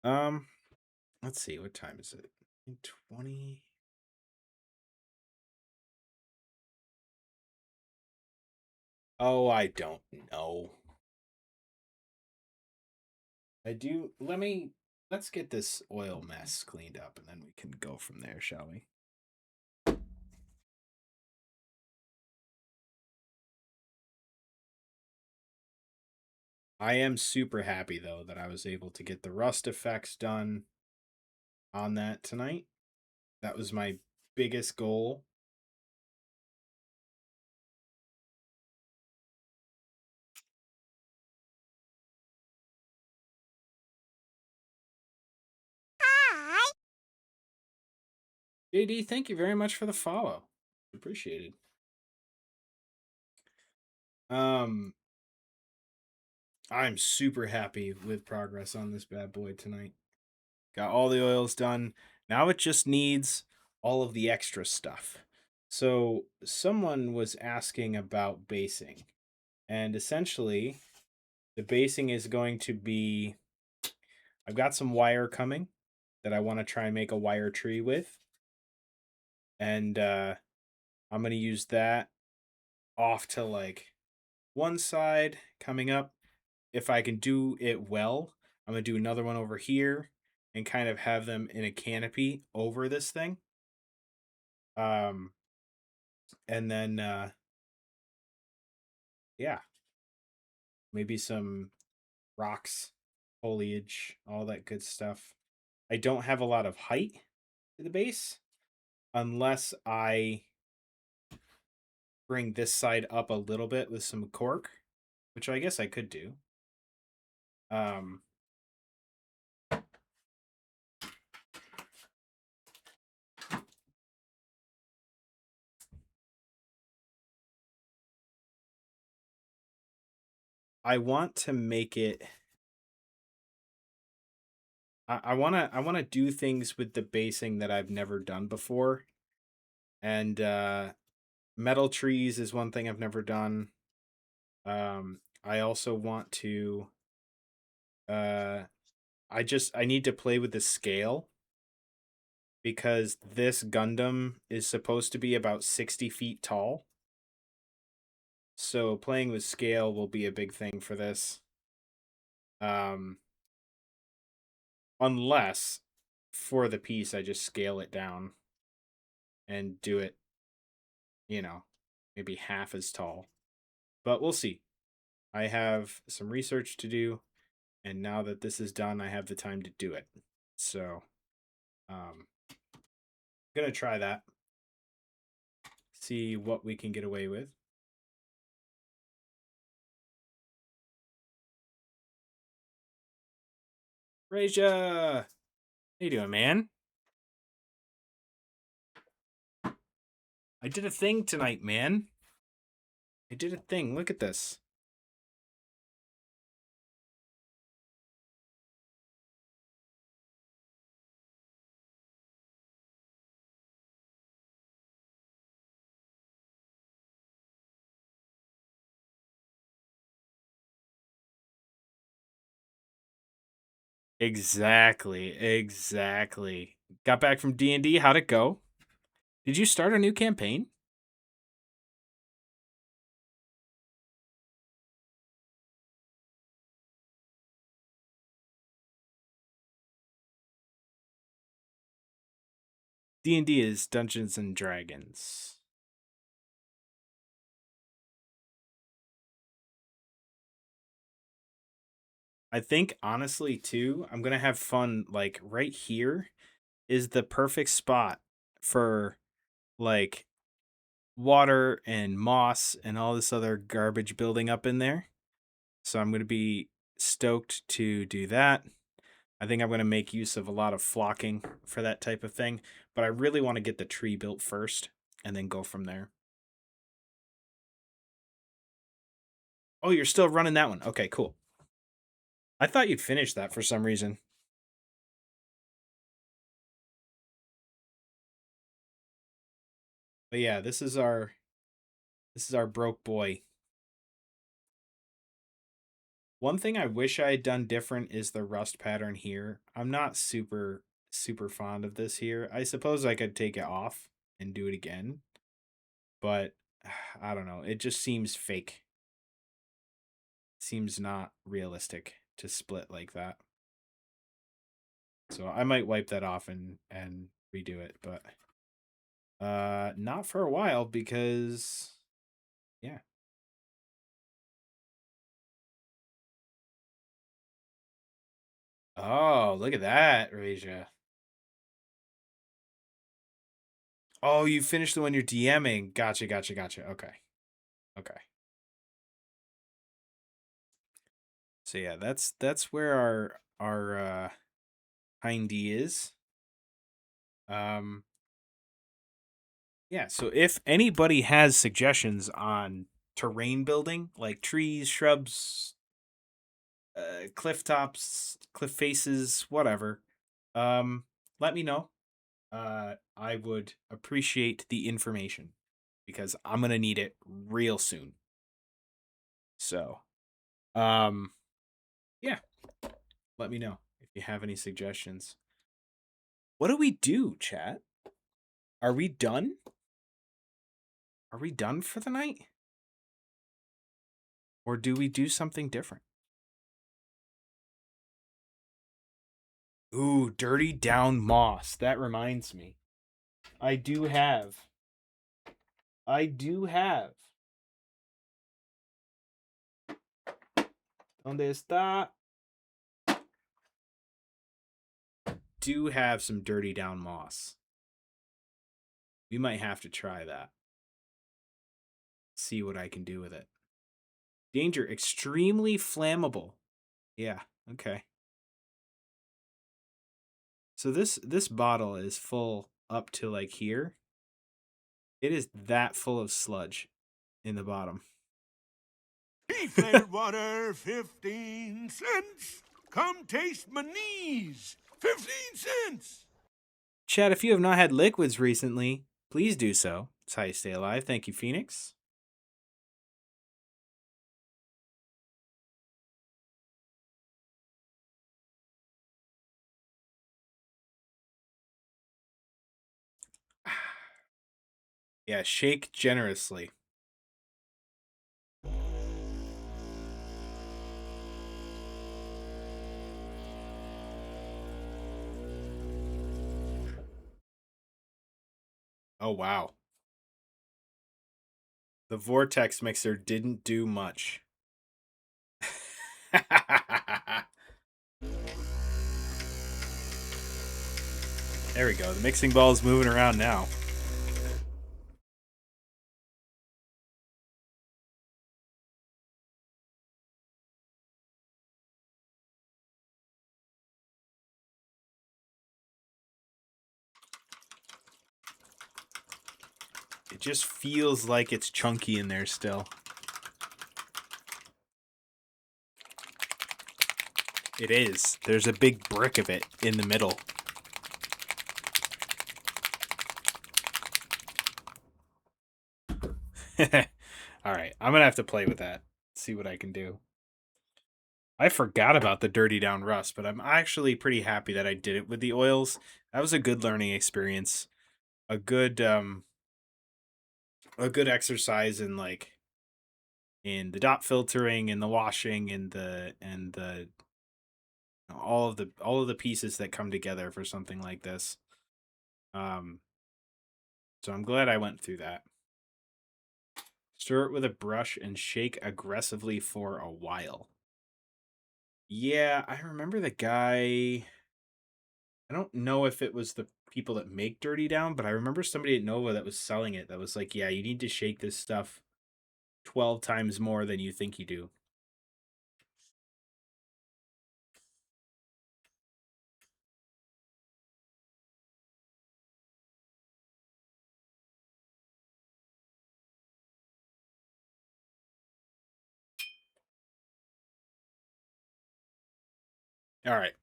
Let's see, what time is it? 20. Oh, I don't know. Let's get this oil mess cleaned up and then we can go from there, shall we? I am super happy though that I was able to get the rust effects done on that tonight. That was my biggest goal. Hi. JD, thank you very much for the follow. Appreciated. I'm super happy with progress on this bad boy tonight. Got all the oils done. Now it just needs all of the extra stuff. So someone was asking about basing. And essentially, the basing is going to be, I've got some wire coming that I want to try and make a wire tree with. And I'm going to use that off to like one side coming up. If I can do it well, I'm going to do another one over here and kind of have them in a canopy over this thing. And then yeah, maybe some rocks, foliage, all that good stuff. I don't have a lot of height to the base unless I bring this side up a little bit with some cork, which I guess I could do. I want to make it. I wanna do things with the basing that I've never done before, and metal trees is one thing I've never done. I also want to. I need to play with the scale because this Gundam is supposed to be about 60 feet tall. So playing with scale will be a big thing for this. Unless for the piece I just scale it down and do it, maybe half as tall. But we'll see. I have some research to do, and now that this is done, I have the time to do it. So, I'm gonna try that. See what we can get away with. Raja, how you doing, man? I did a thing tonight, man. I did a thing. Look at this. Exactly. Got back from D&D. How'd it go? Did you start a new campaign? D&D is Dungeons and Dragons. I think honestly too, I'm going to have fun like right here is the perfect spot for like water and moss and all this other garbage building up in there. So I'm going to be stoked to do that. I think I'm going to make use of a lot of flocking for that type of thing, but I really want to get the tree built first and then go from there. Oh, you're still running that one. Okay, cool. I thought you'd finish that for some reason. But yeah, this is our broke boy. One thing I wish I had done different is the rust pattern here. I'm not super fond of this here. I suppose I could take it off and do it again. But I don't know. It just seems fake. Seems not realistic to split like that. So I might wipe that off and redo it, but not for a while because yeah. Oh, look at that, Raja. Oh, you finished the one you're DMing. Gotcha. Okay. So yeah, that's where our hindy is. Yeah, so if anybody has suggestions on terrain building, like trees, shrubs, cliff tops, cliff faces, whatever, let me know. I would appreciate the information because I'm gonna need it real soon. So, yeah, let me know if you have any suggestions. What do we do, chat? Are we done? Are we done for the night? Or do we do something different? Ooh, dirty down moss. That reminds me. I do have. ¿Dónde está? Do have some dirty down moss. We might have to try that. See what I can do with it. Danger, extremely flammable. Yeah, okay. So this bottle is full up to like here. It is that full of sludge in the bottom. Flavored water, 15 cents. Come taste my knees, 15 cents. Chad, if you have not had liquids recently, please do so. It's how you stay alive. Thank you, Phoenix. Yeah, shake generously. Oh, wow. The vortex mixer didn't do much. There we go. The mixing ball is moving around now. It just feels like it's chunky in there still. It is. There's a big brick of it in the middle. All right, I'm gonna have to play with that. See what I can do. I forgot about the dirty down rust, but I'm actually pretty happy that I did it with the oils. That was a good learning experience. A good exercise in like in the dot filtering and the washing and the all of the pieces that come together for something like this. So I'm glad I went through that. Stir it with a brush and shake aggressively for a while. Yeah, I remember the guy. I don't know if it was the people that make Dirty Down, but I remember somebody at Nova that was selling it that was like, yeah, you need to shake this stuff 12 times more than you think you do. All right.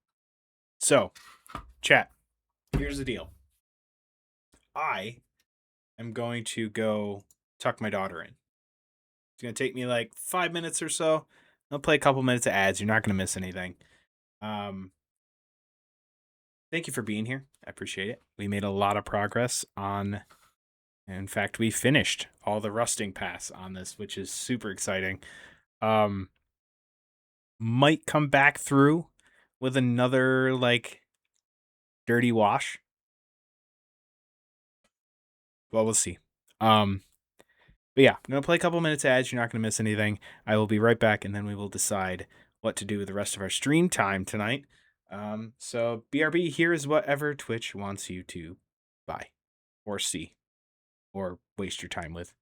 So, chat, here's the deal. I am going to go tuck my daughter in. It's going to take me like 5 minutes or so. I'll play a couple minutes of ads. You're not going to miss anything. Thank you for being here. I appreciate it. We made a lot of progress on. In fact, we finished all the rusting pass on this, which is super exciting. Might come back through with another like dirty wash. Well, we'll see. But yeah, I'm gonna play a couple minutes of ads. You're not gonna miss anything. I will be right back, and then we will decide what to do with the rest of our stream time tonight. So BRB, here is whatever Twitch wants you to buy or see. or waste your time with.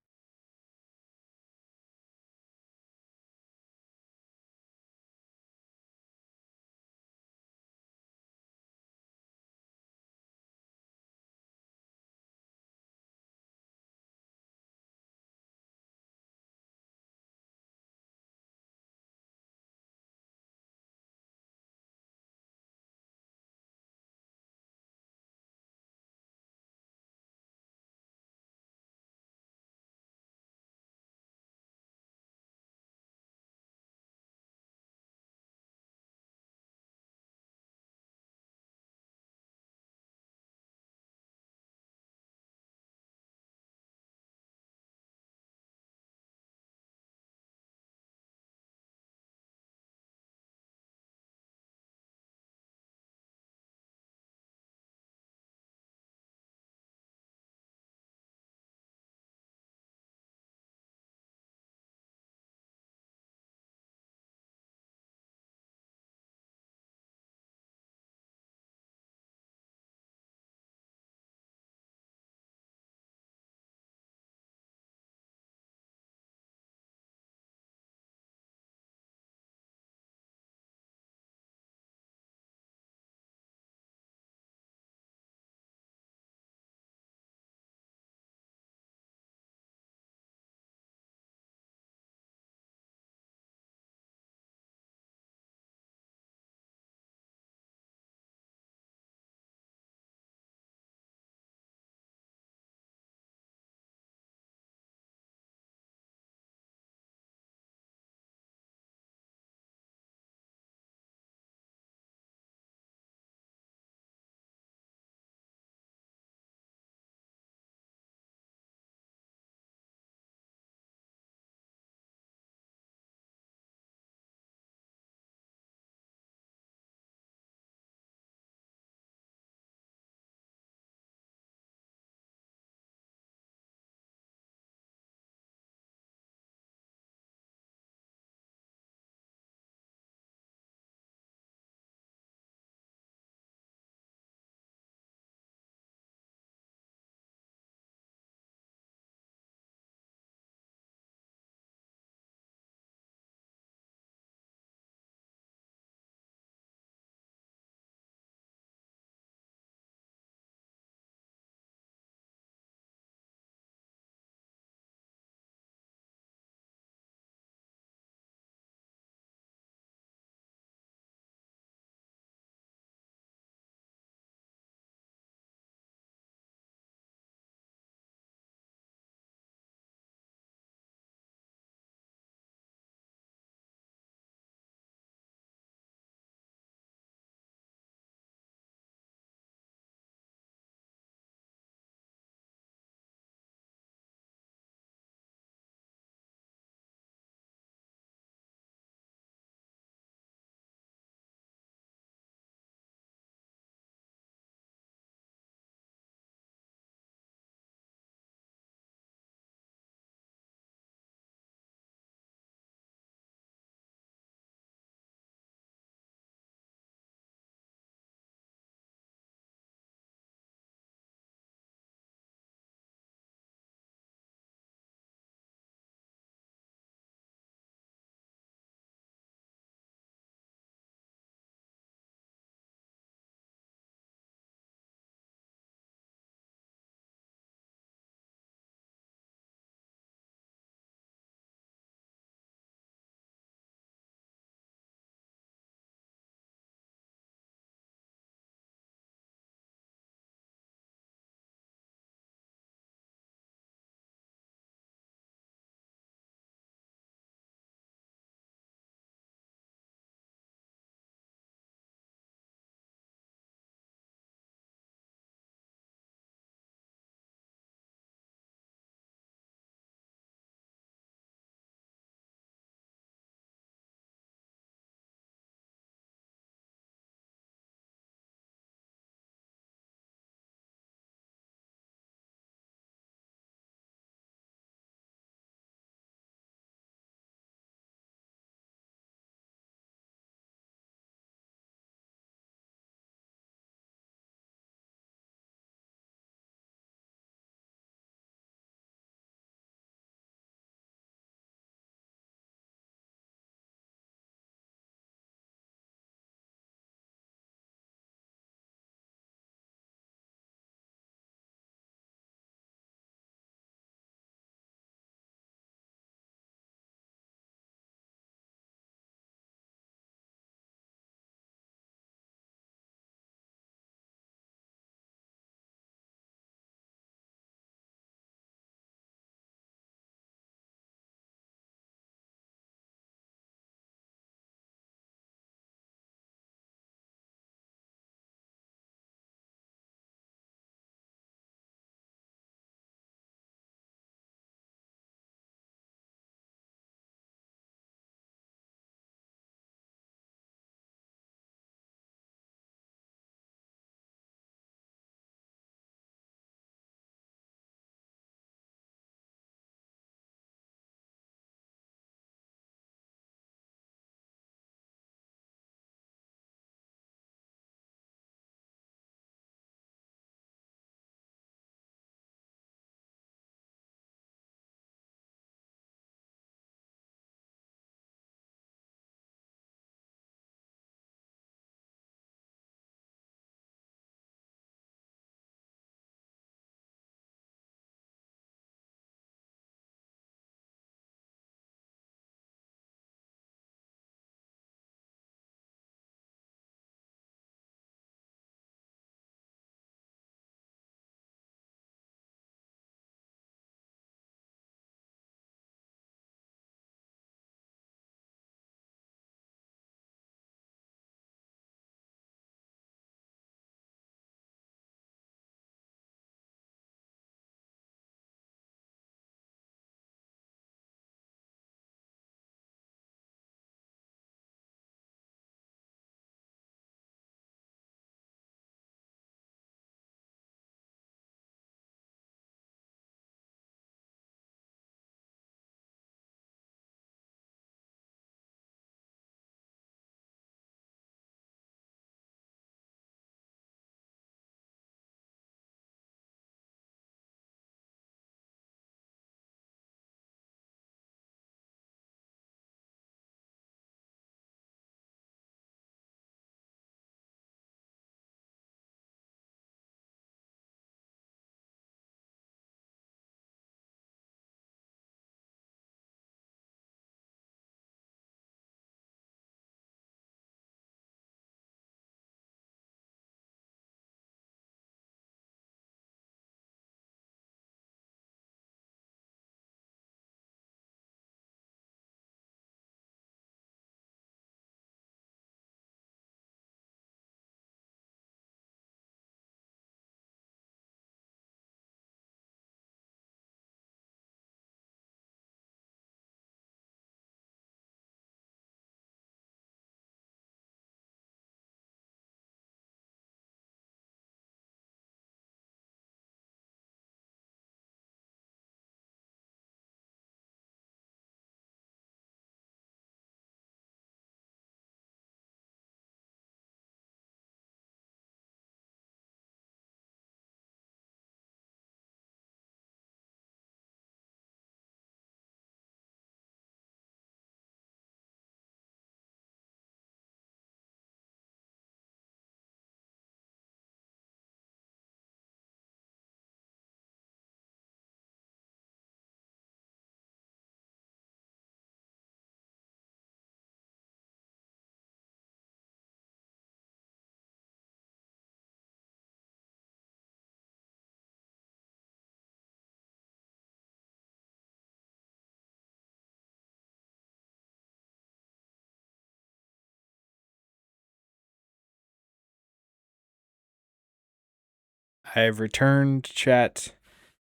I have returned, chat,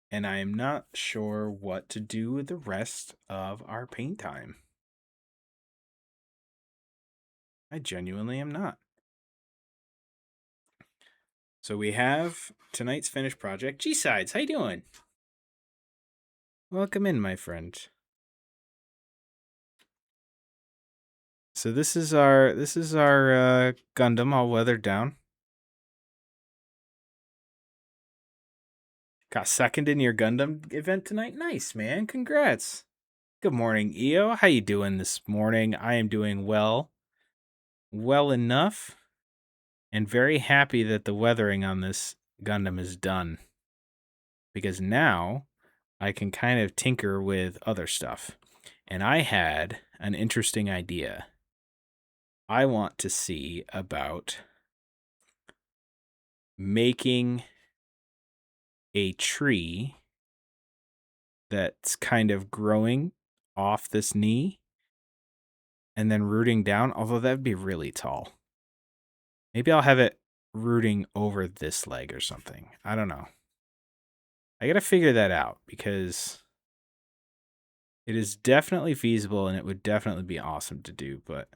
and I am not sure what to do with the rest of our paint time. I genuinely am not. So we have tonight's finished project. G-Sides, how you doing? Welcome in, my friend. So this is our Gundam all weathered down. Got second in your Gundam event tonight. Nice, man. Congrats. Good morning, EO. How you doing this morning? I am doing well. Well enough. And very happy that the weathering on this Gundam is done. Because now I can kind of tinker with other stuff. And I had an interesting idea. I want to see about making a tree that's kind of growing off this knee and then rooting down, although that'd be really tall. Maybe I'll have it rooting over this leg or something. I don't know. I gotta figure that out because it is definitely feasible and it would definitely be awesome to do, but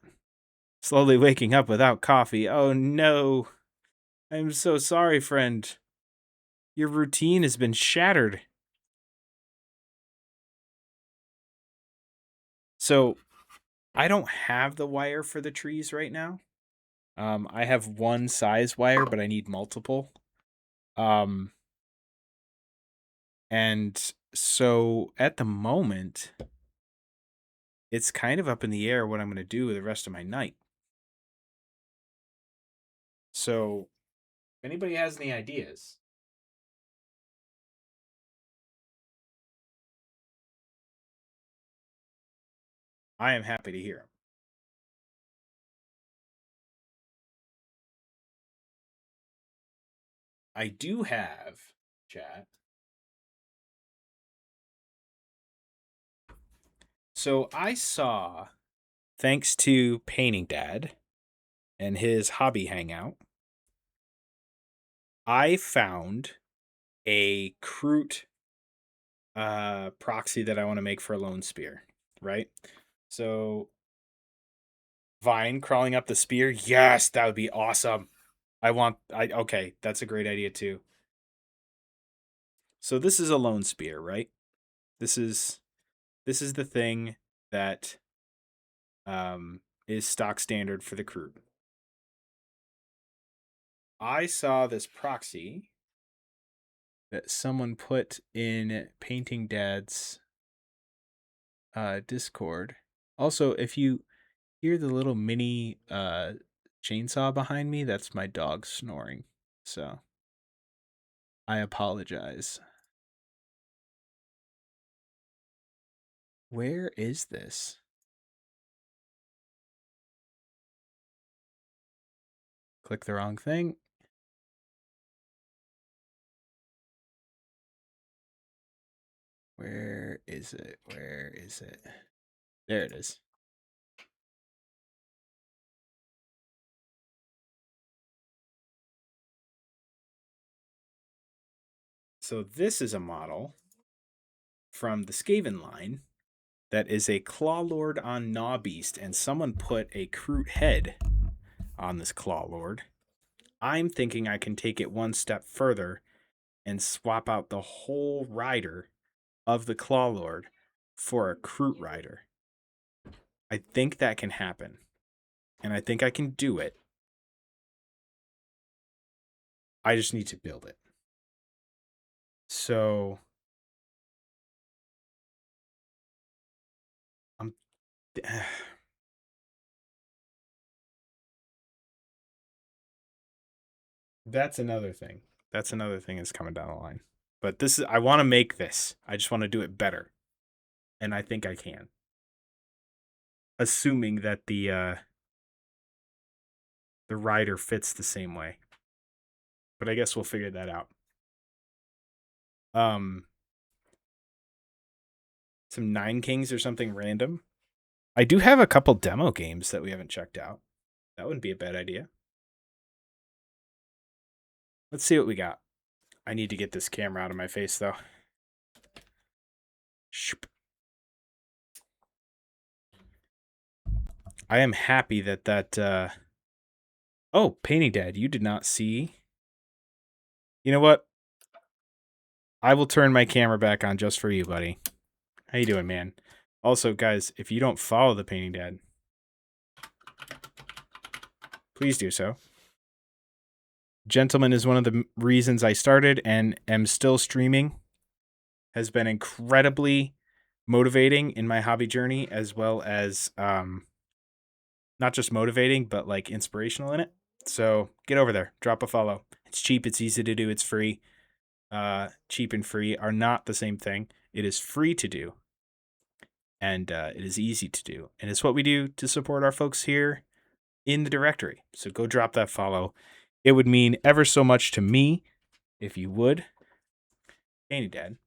slowly waking up without coffee. Oh no. I'm so sorry, friend. Your routine has been shattered. So, I don't have the wire for the trees right now. I have one size wire, but I need multiple. And so at the moment, it's kind of up in the air what I'm going to do with the rest of my night. So, if anybody has any ideas, I am happy to hear them. I do have, chat. So I saw, thanks to Painting Dad and his hobby hangout, I found a Kroot proxy that I want to make for a lone spear, right? So Vine crawling up the spear, yes, that would be awesome. Okay, that's a great idea too. So this is a lone spear, right? This is the thing that is stock standard for the Kroot. I saw this proxy that someone put in Painting Dad's Discord. Also, if you hear the little mini chainsaw behind me, that's my dog snoring. So I apologize. Where is this? Click the wrong thing. Where is it? Where is it? There it is. So this is a model from the Skaven line that is a Claw Lord on Gnaw Beast, and someone put a Kroot head on this Claw Lord. I'm thinking I can take it one step further and swap out the whole rider of the Claw Lord for a Kroot rider. I think that can happen, and I think I can do it. I just need to build it. So that's another thing. That's another thing that's coming down the line. But this is, I want to make this. I just want to do it better. And I think I can. Assuming that the rider fits the same way. But I guess we'll figure that out. Some Nine Kings or something random. I do have a couple demo games that we haven't checked out. That wouldn't be a bad idea. Let's see what we got. I need to get this camera out of my face, though. Shoop. I am happy that Oh, Painting Dad, you did not see. You know what? I will turn my camera back on just for you, buddy. How you doing, man? Also, guys, if you don't follow the Painting Dad, please do so. Gentleman is one of the reasons I started and am still streaming. Has been incredibly motivating in my hobby journey, as well as not just motivating, but like inspirational in it. So get over there, drop a follow. It's cheap, it's easy to do, it's free. Cheap and free are not the same thing. It is free to do, and it is easy to do, and it's what we do to support our folks here in the directory. So go drop that follow. It would mean ever so much to me if you would. Painting Dad,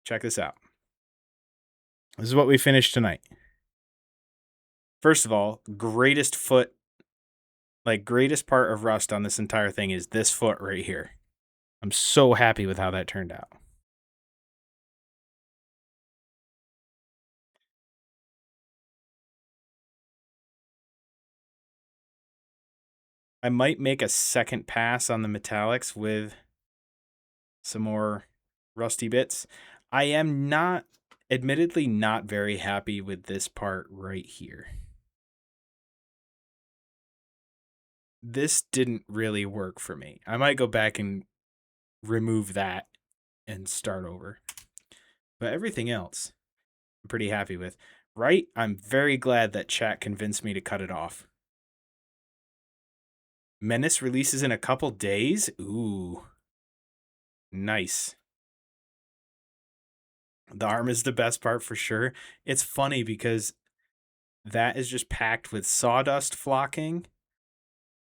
check this out. This is what we finished tonight. First of all, greatest part of rust on this entire thing is this foot right here. I'm so happy with how that turned out. I might make a second pass on the metallics with some more rusty bits. I am admittedly not very happy with this part right here. This didn't really work for me. I might go back and remove that and start over. But everything else, I'm pretty happy with. Right? I'm very glad that chat convinced me to cut it off. Menace releases in a couple days? Ooh. Nice. The arm is the best part for sure. It's funny because that is just packed with sawdust flocking,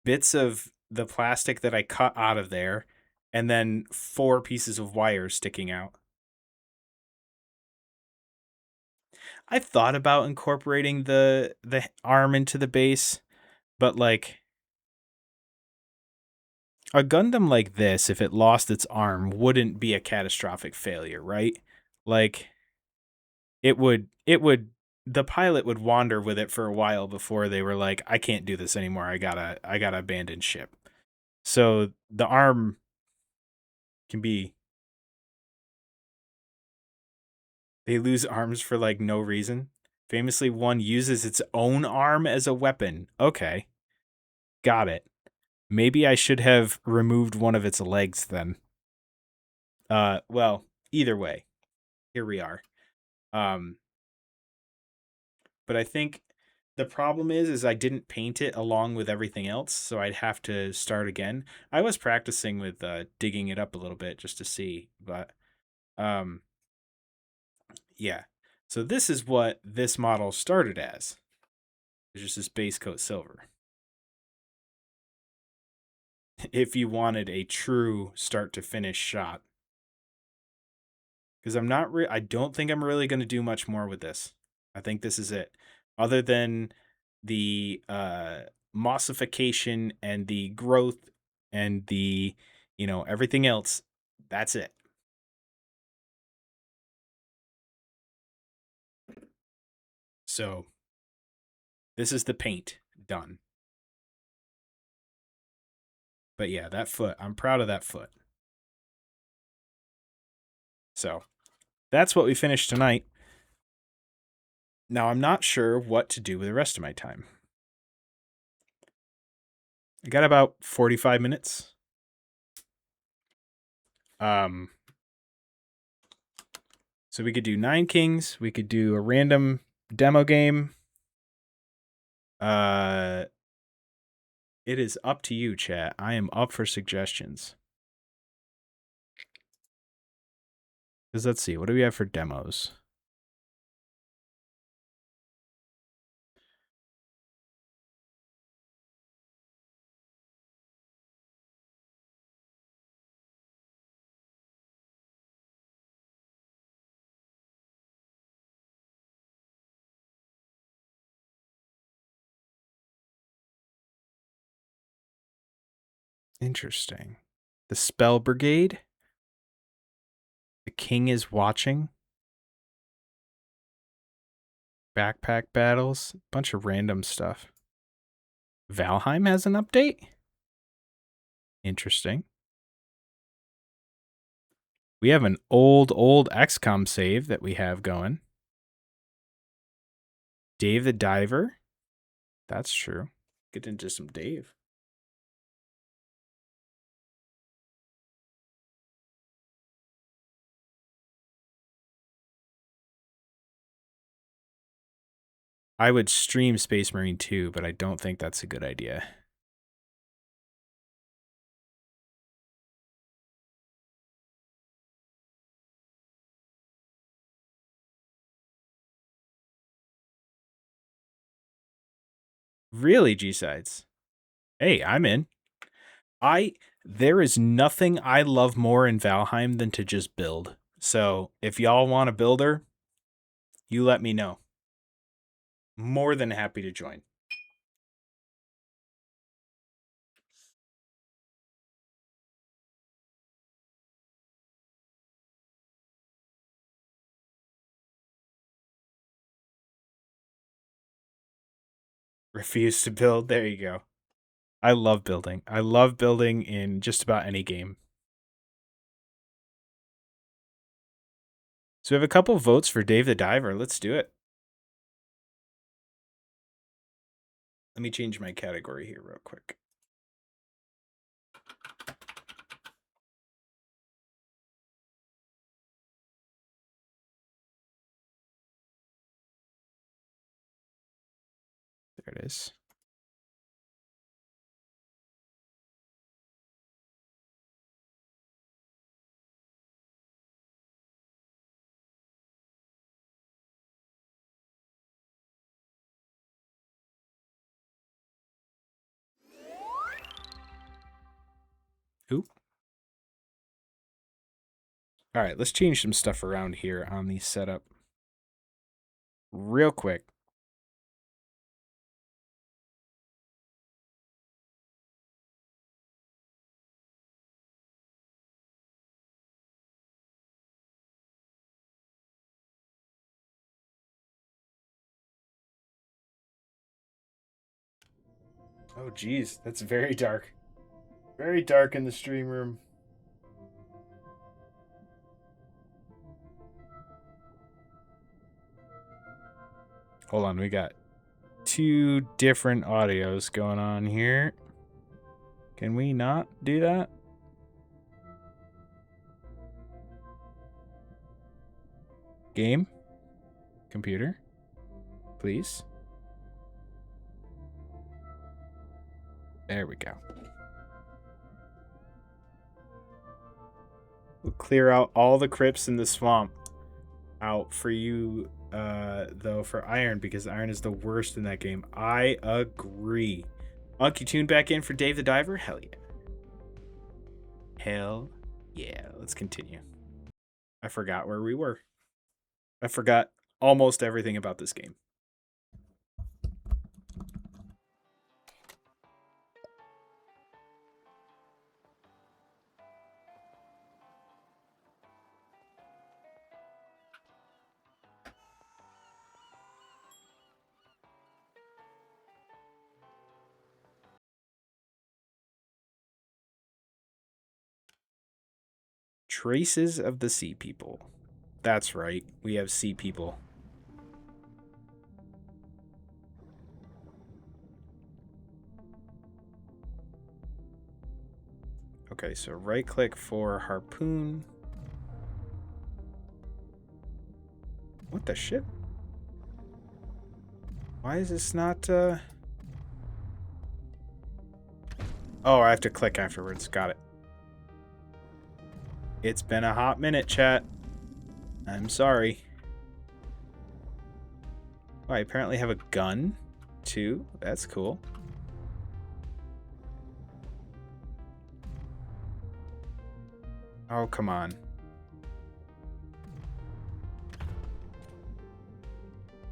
bits of the plastic that I cut out of there, and then 4 pieces of wire sticking out. I thought about incorporating the arm into the base, but like a Gundam like this, if it lost its arm, wouldn't be a catastrophic failure, right? Like it would the pilot would wander with it for a while before they were like, I can't do this anymore. I gotta abandon ship. So the arm can be, they lose arms for like no reason. Famously, one uses its own arm as a weapon. Okay. Got it. Maybe I should have removed one of its legs then. Well, either way, here we are. But I think the problem is I didn't paint it along with everything else, so I'd have to start again. I was practicing with digging it up a little bit just to see, but yeah. So this is what this model started as. It's just this base coat silver. If you wanted a true start to finish shot. Because I don't think I'm really going to do much more with this. I think this is it. Other than the mossification and the growth and the, everything else, that's it. So this is the paint done. But yeah, that foot, I'm proud of that foot. So that's what we finished tonight. Now I'm not sure what to do with the rest of my time. I got about 45 minutes. So we could do 9 Kings. We could do a random demo game. It is up to you, chat. I am up for suggestions. Because let's see, what do we have for demos? Interesting. The Spell Brigade. The King is watching. Backpack battles. Bunch of random stuff. Valheim has an update? Interesting. We have an old XCOM save that we have going. Dave the Diver. That's true. Get into some Dave. I would stream Space Marine 2, but I don't think that's a good idea. Really, G-Sides? Hey, I'm in. There is nothing I love more in Valheim than to just build. So if y'all want a builder, you let me know. More than happy to join. Refuse to build. There you go. I love building. I love building in just about any game. So we have a couple votes for Dave the Diver. Let's do it. Let me change my category here real quick. There it is. Who? All right, let's change some stuff around here on the setup real quick. Oh, geez, that's very dark. Very dark in the stream room. Hold on, we got 2 different audios going on here. Can we not do that? Game? Computer? Please? There we go. We'll clear out all the crypts in the swamp out for you, though, for Iron, because Iron is the worst in that game. I agree. Monkey Tune back in for Dave the Diver? Hell yeah. Hell yeah. Let's continue. I forgot where we were. I forgot almost everything about this game. Traces of the Sea People. That's right. We have Sea People. Okay, so right click for Harpoon. What the shit? Why is this not, Oh, I have to click afterwards. Got it. It's been a hot minute, chat. I'm sorry. Oh, I apparently have a gun, too. That's cool. Oh, come on.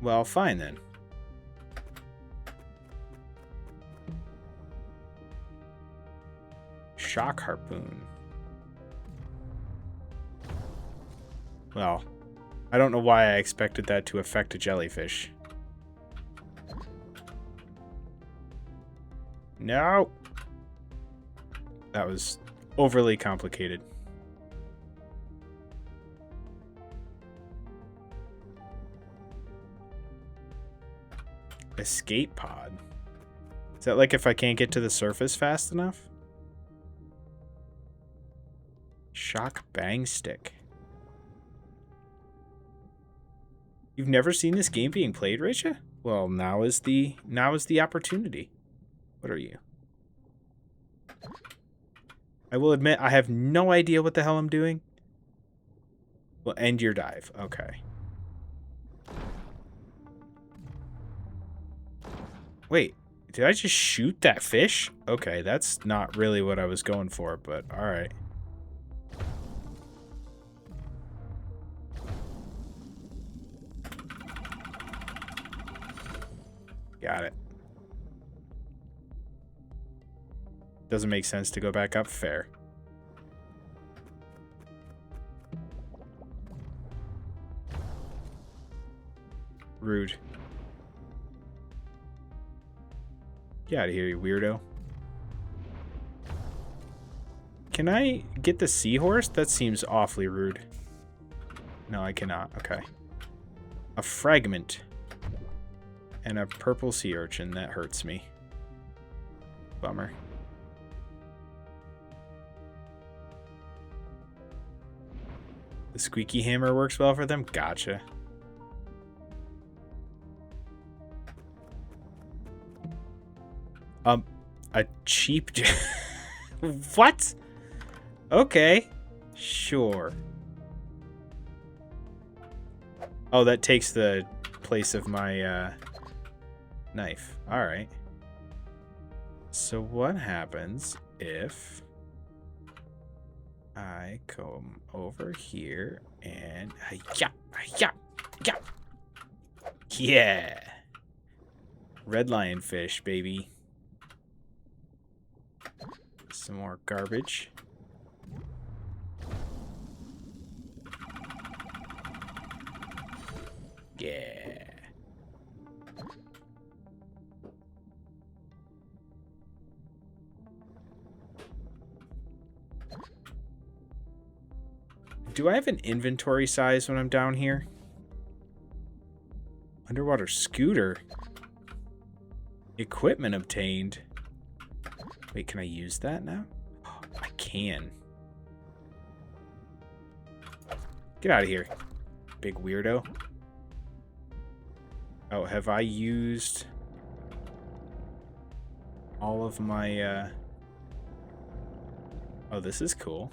Well, fine then. Shock harpoon. Well, I don't know why I expected that to affect a jellyfish. No! That was overly complicated. Escape pod. Is that like if I can't get to the surface fast enough? Shock bang stick. You've never seen this game being played, Rachel? Well, now is the opportunity. What are you? I will admit I have no idea what the hell I'm doing. Well, end your dive. Okay. Wait, did I just shoot that fish? Okay, that's not really what I was going for, but alright. Got it. Doesn't make sense to go back up. Fair. Rude. Get out of here, you weirdo. Can I get the seahorse? That seems awfully rude. No, I cannot. Okay. A fragment. And a purple sea urchin. That hurts me. Bummer. The squeaky hammer works well for them? Gotcha. A cheap... What? Okay. Sure. Oh, that takes the place of my, knife. Alright. So what happens if I come over here and... Yeah! Red lionfish, baby. Some more garbage. Yeah. Do I have an inventory size when I'm down here? Underwater scooter. Equipment obtained. Wait, can I use that now? Oh, I can. Get out of here, big weirdo. Oh, have I used all of my, Oh, this is cool.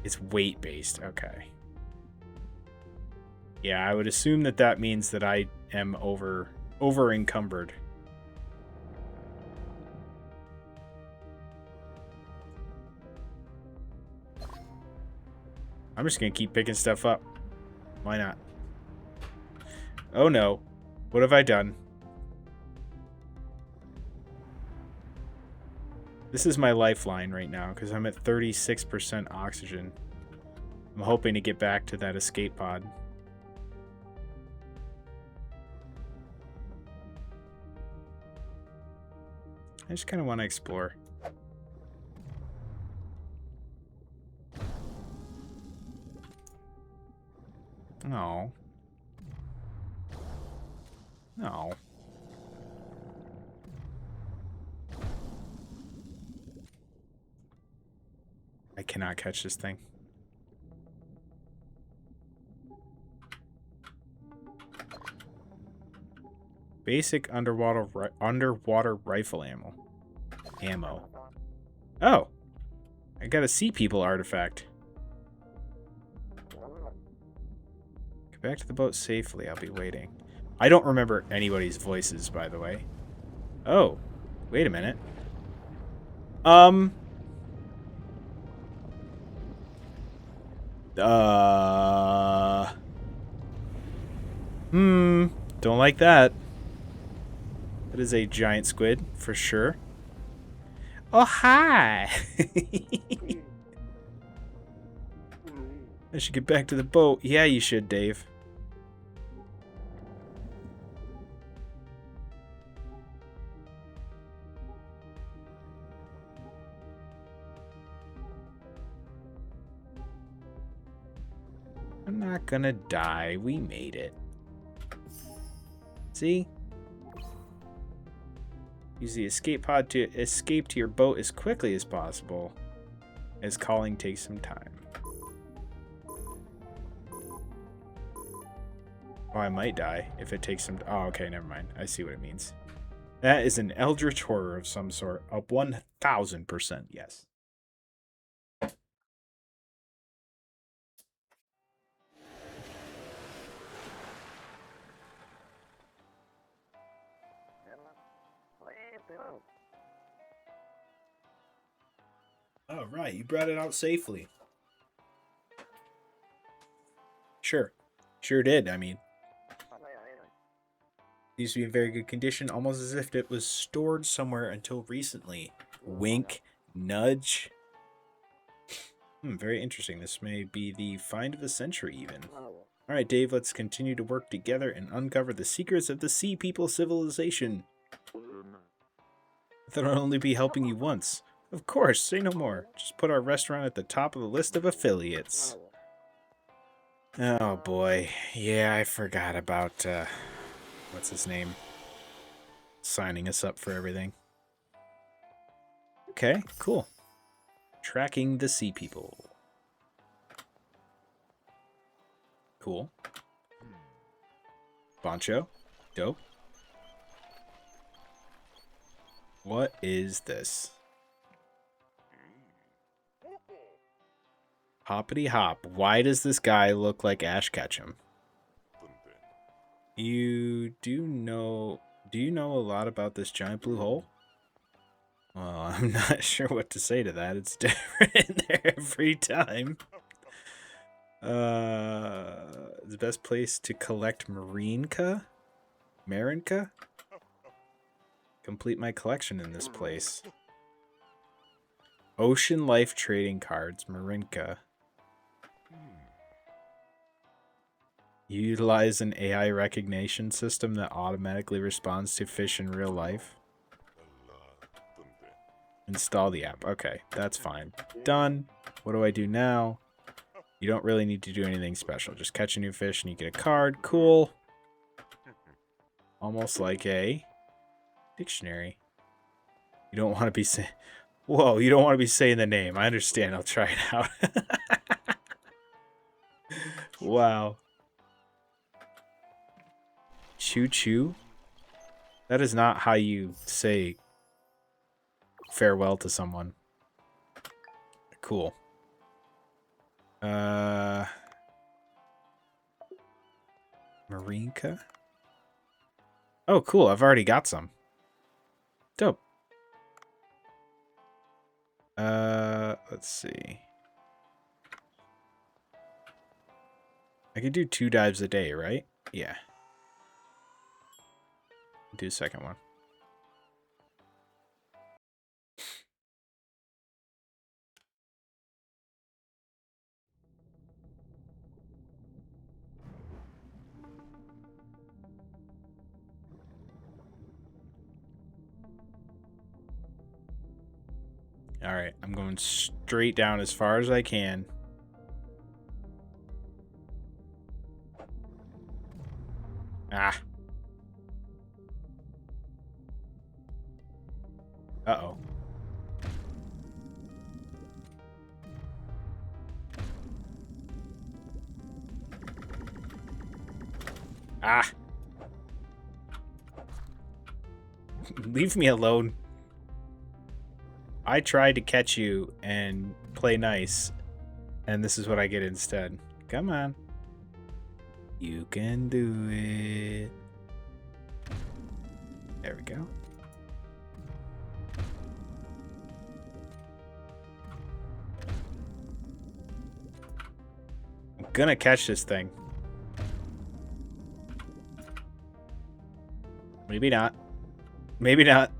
It's weight-based. Okay. Yeah, I would assume that that means that I am over-encumbered. I'm just gonna keep picking stuff up. Why not? Oh no. What have I done? This is my lifeline right now because I'm at 36% oxygen. I'm hoping to get back to that escape pod. I just kind of want to explore. No. No. I cannot catch this thing. Basic underwater rifle ammo. Oh, I got a sea people artifact. Get back to the boat safely. I'll be waiting. I don't remember anybody's voices, by the way. Oh, wait a minute. Don't like that. That is a giant squid, for sure. Oh, hi! I should get back to the boat. Yeah, you should, Dave. I'm not gonna die. We made it. See? Use the escape pod to escape to your boat as quickly as possible, as calling takes some time. Oh, I might die if it takes some... Oh, okay, never mind. I see what it means. That is an eldritch horror of some sort. Up 1,000%, yes. Oh, right. You brought it out safely. Sure. Sure did, I mean. Seems to be in very good condition, almost as if it was stored somewhere until recently. Wink. Nudge. Very interesting. This may be the find of the century, even. Alright, Dave, let's continue to work together and uncover the secrets of the Sea People civilization. I thought I'd only be helping you once. Of course, say no more. Just put our restaurant at the top of the list of affiliates. Oh boy. Yeah, I forgot about, what's his name? Signing us up for everything. Okay, cool. Tracking the Sea People. Cool. Boncho. Dope. What is this? Hoppity hop. Why does this guy look like Ash Ketchum? You do know a lot about this giant blue hole? Well, I'm not sure what to say to that. It's different in there every time. The best place to collect Marinka? Complete my collection in this place. Ocean Life Trading Cards, Marinka. You utilize an AI recognition system that automatically responds to fish in real life. Install the app. Okay, that's fine. Done. What do I do now? You don't really need to do anything special. Just catch a new fish and you get a card. Cool. Almost like a dictionary. You don't want to be saying... Whoa, you don't want to be saying the name. I understand. I'll try it out. Wow. Choo choo? That is not how you say farewell to someone. Cool. Marinka? Oh, cool. I've already got some. Dope. Let's see. I could do 2 dives a day, right? Yeah. Do a second one. Alright, I'm going straight down as far as I can. Ah. Uh-oh. Ah. Leave me alone. I tried to catch you and play nice, and this is what I get instead. Come on. You can do it. There we go. I'm gonna catch this thing. Maybe not. Maybe not.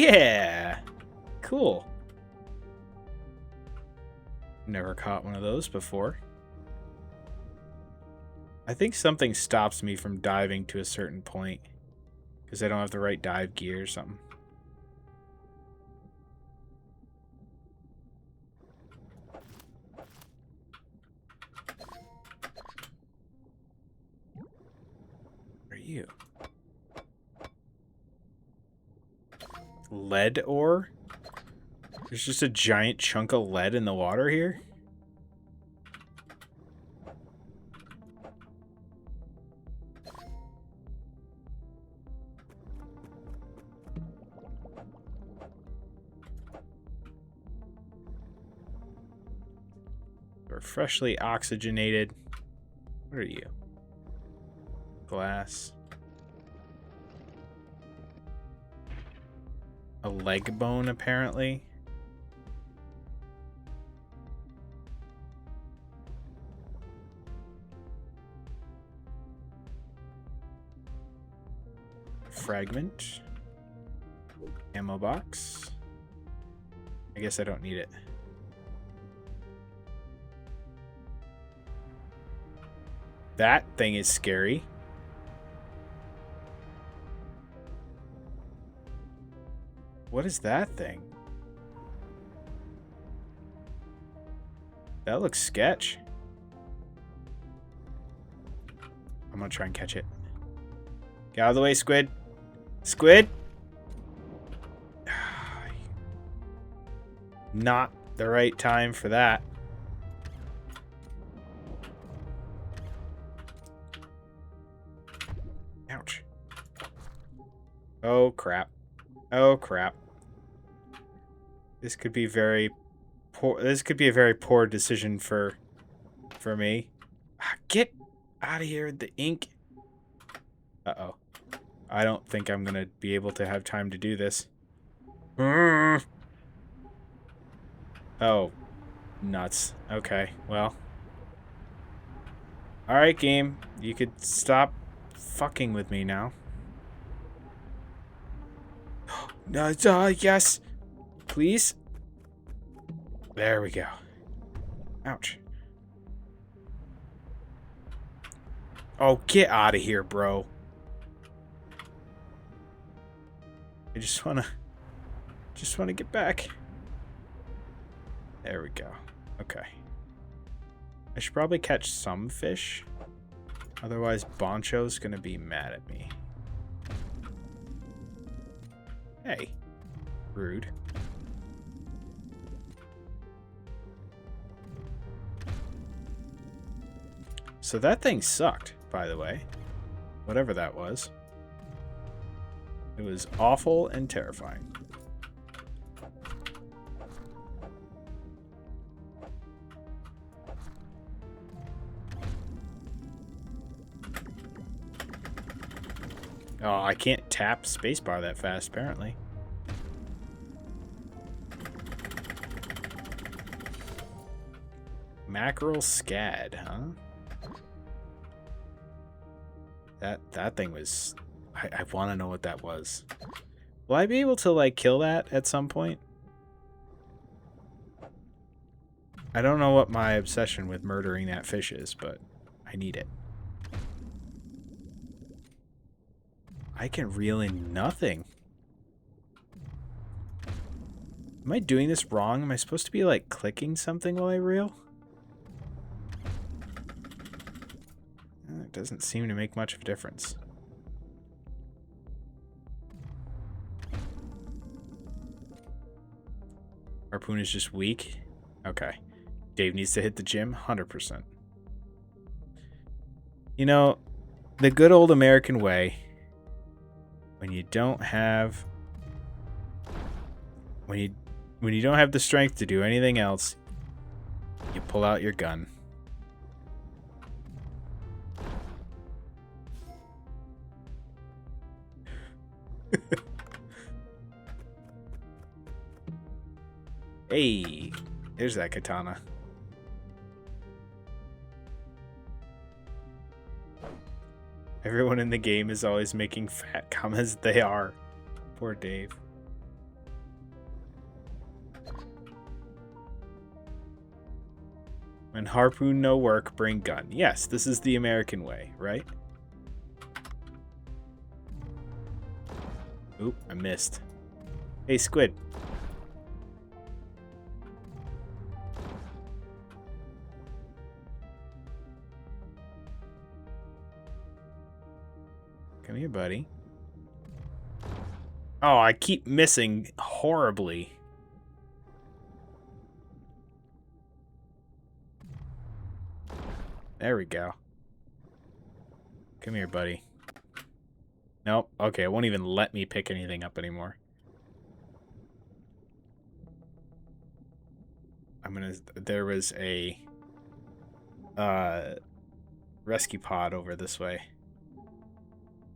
Yeah. Cool. Never caught one of those before. I think something stops me from diving to a certain point because I don't have the right dive gear or something. Where are you? Lead ore? There's just a giant chunk of lead in the water here? We're freshly oxygenated. What are you? Glass. A leg bone, apparently. Fragment. Ammo box. I guess I don't need it. That thing is scary. What is that thing? That looks sketch. I'm gonna try and catch it. Get out of the way, squid. Squid! Not the right time for that. Ouch. Oh, crap. Oh, crap. This could be very poor. This could be a very poor decision for me. Get out of here, the ink. Uh-oh. I don't think I'm going to be able to have time to do this. Oh, nuts. Okay, well. Alright, game. You could stop fucking with me now. No, yes. Please. There we go. Ouch. Oh, get out of here, bro. I just wanna get back. There we go. Okay. I should probably catch some fish. Otherwise, Boncho's gonna be mad at me. Hey. Rude. So that thing sucked, by the way. Whatever that was. It was awful and terrifying. Oh, I can't tap spacebar that fast, apparently. Mackerel scad, huh? That thing was... I want to know what that was. Will I be able to, like, kill that at some point? I don't know what my obsession with murdering that fish is, but I need it. I can reel in nothing. Am I doing this wrong? Am I supposed to be, like, clicking something while I reel? It doesn't seem to make much of a difference. Harpoon is just weak? Okay. Dave needs to hit the gym? 100%. You know, the good old American way, when you don't have... When you don't have the strength to do anything else, you pull out your gun. Hey, there's that katana. Everyone in the game is always making fat comments. They are. Poor Dave. When harpoon no work, bring gun. Yes, this is the American way, right? Oop, I missed. Hey, squid. Come here, buddy. Oh, I keep missing horribly. There we go. Come here, buddy. Nope. Okay, it won't even let me pick anything up anymore. There was a rescue pod over this way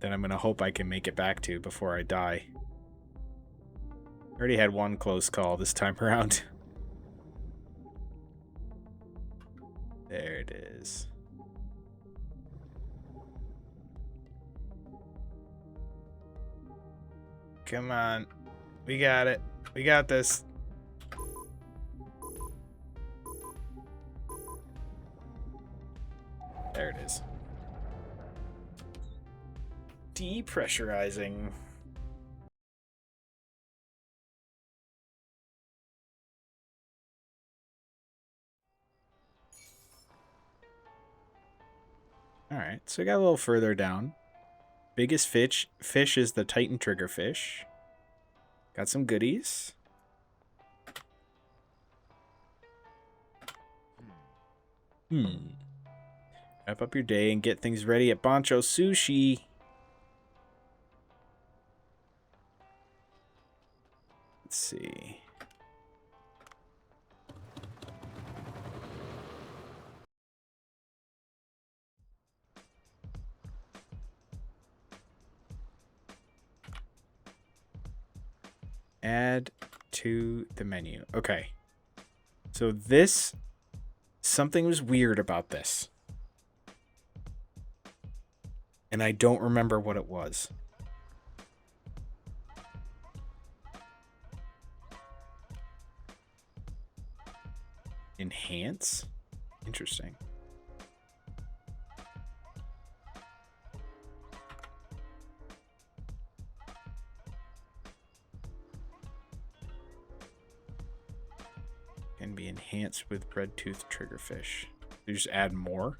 that I'm gonna hope I can make it back to before I die. I already had one close call this time around. There it is. Come on. We got it. We got this. There it is. Depressurizing. Alright, so we got a little further down. Biggest fish is the Titan triggerfish. Got some goodies. Wrap up your day and get things ready at Bancho Sushi. Let's see. Add to the menu. Okay. So this, something was weird about this. And I don't remember what it was. Enhance? Interesting. Can be enhanced with red tooth triggerfish. You just add more?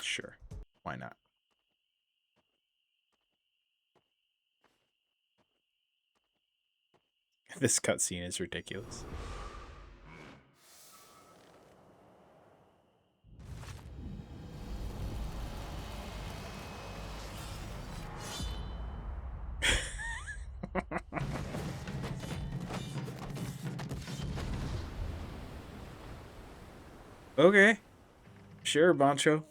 Sure. Why not? This cutscene is ridiculous. Okay. Sure, Bancho.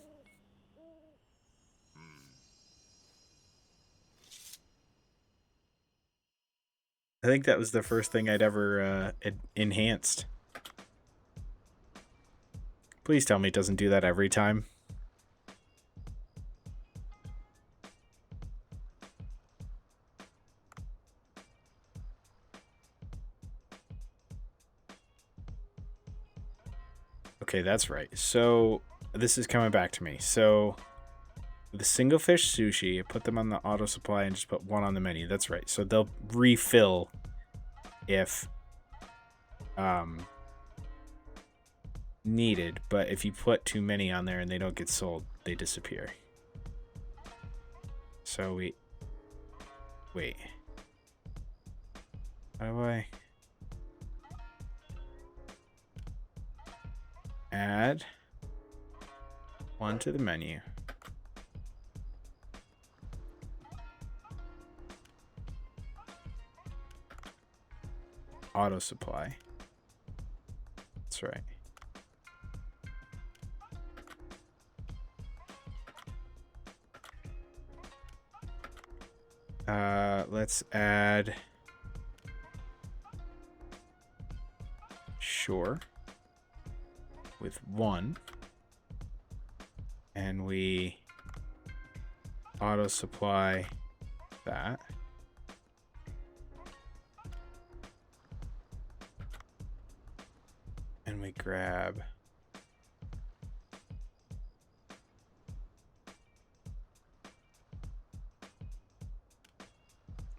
I think that was the first thing I'd ever enhanced. Please tell me it doesn't do that every time. Okay, that's right. So this is coming back to me. So with a single fish sushi, I put them on the auto supply and just put one on the menu. That's right. So they'll refill if needed, but if you put too many on there and they don't get sold, they disappear. So wait. How do I add one to the menu? Auto supply. That's right. Let's add sure with one, and we auto supply that. And we grab...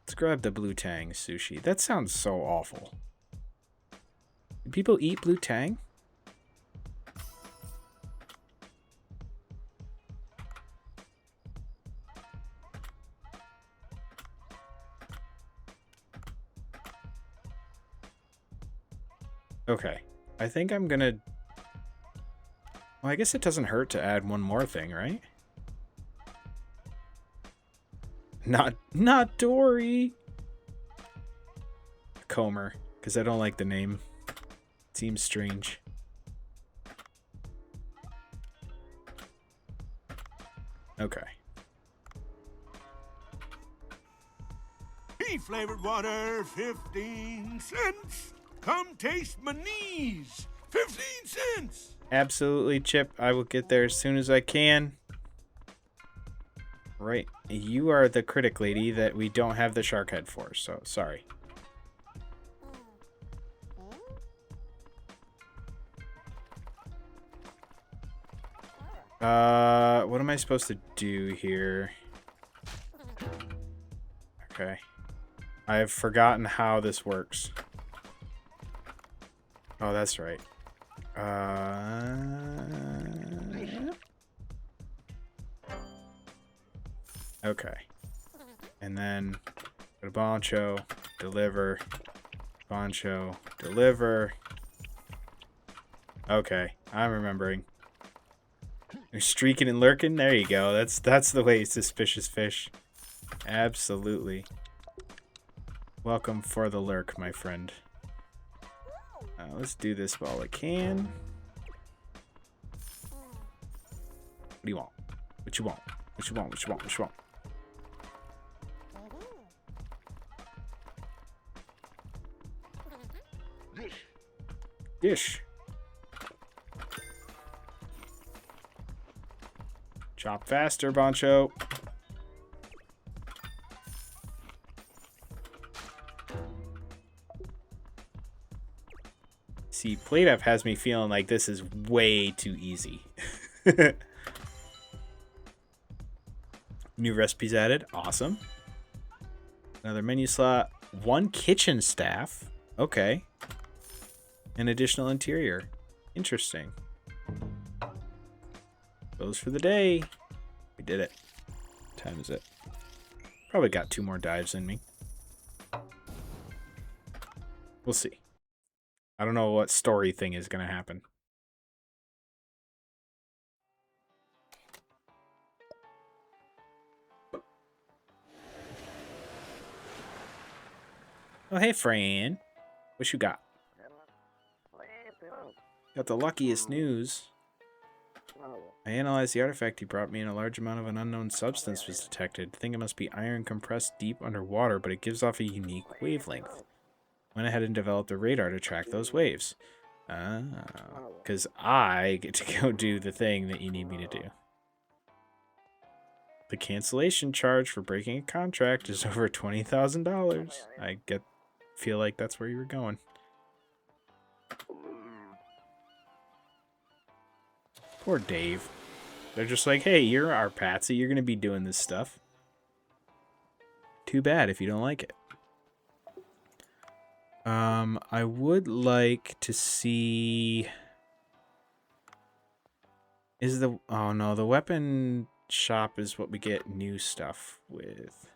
Let's grab the blue tang sushi. That sounds so awful. Do people eat blue tang? Okay. I think I'm gonna... Well, I guess it doesn't hurt to add one more thing, right? Not Dory! Comer, because I don't like the name. It seems strange. Okay. Pea flavored water, 15 cents. Come taste my knees, 15 cents. Absolutely, Chip. I will get there as soon as I can. Right. You are the critic lady that we don't have the shark head for, so sorry. What am I supposed to do here? Okay. I have forgotten how this works. Oh, that's right. Okay. And then go to Boncho, deliver, Boncho, deliver. Okay, I'm remembering. You're streaking and lurking? There you go. That's the way, suspicious fish. Absolutely. Welcome for the lurk, my friend. Let's do this while I can. What do you want? What you want? What you want? What you want? What you want? Dish. Chop faster, Boncho. See, Plate Up has me feeling like this is way too easy. New recipes added. Awesome. Another menu slot. 1 kitchen staff. Okay. An additional interior. Interesting. Close for the day. We did it. What time is it? Probably got 2 more dives in me. We'll see. I don't know what story thing is going to happen. Oh, hey, Fran. What you got? Got the luckiest news. I analyzed the artifact he brought me, and a large amount of an unknown substance was detected. I think it must be iron compressed deep underwater, but it gives off a unique wavelength. Went ahead and developed a radar to track those waves. Because I get to go do the thing that you need me to do. The cancellation charge for breaking a contract is over $20,000. Feel like that's where you were going. Poor Dave. They're just like, hey, you're our patsy. You're going to be doing this stuff. Too bad if you don't like it. I would like to see... Oh no, the weapon shop is what we get new stuff with.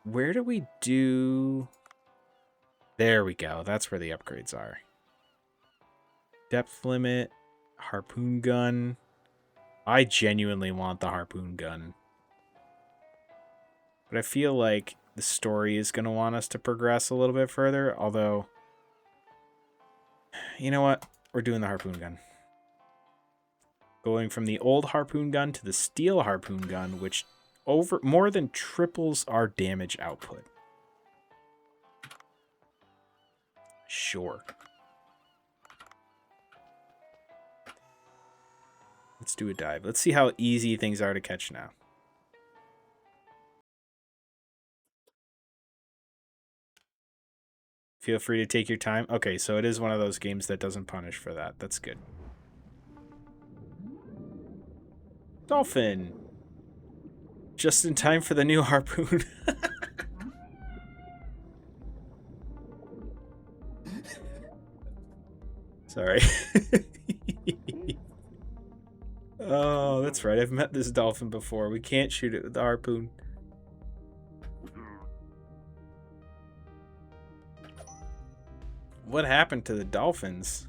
Where do we do... There we go. That's where the upgrades are. Depth limit, harpoon gun. I genuinely want the harpoon gun. But I feel like the story is going to want us to progress a little bit further. Although, you know what? We're doing the harpoon gun. Going from the old harpoon gun to the steel harpoon gun, which more than triples our damage output. Sure. Let's do a dive. Let's see how easy things are to catch now. Feel free to take your time. Okay, so it is one of those games that doesn't punish for that. That's good. Dolphin. Just in time for the new harpoon. Sorry. Oh, that's right. I've met this dolphin before. We can't shoot it with the harpoon. What happened to the dolphins?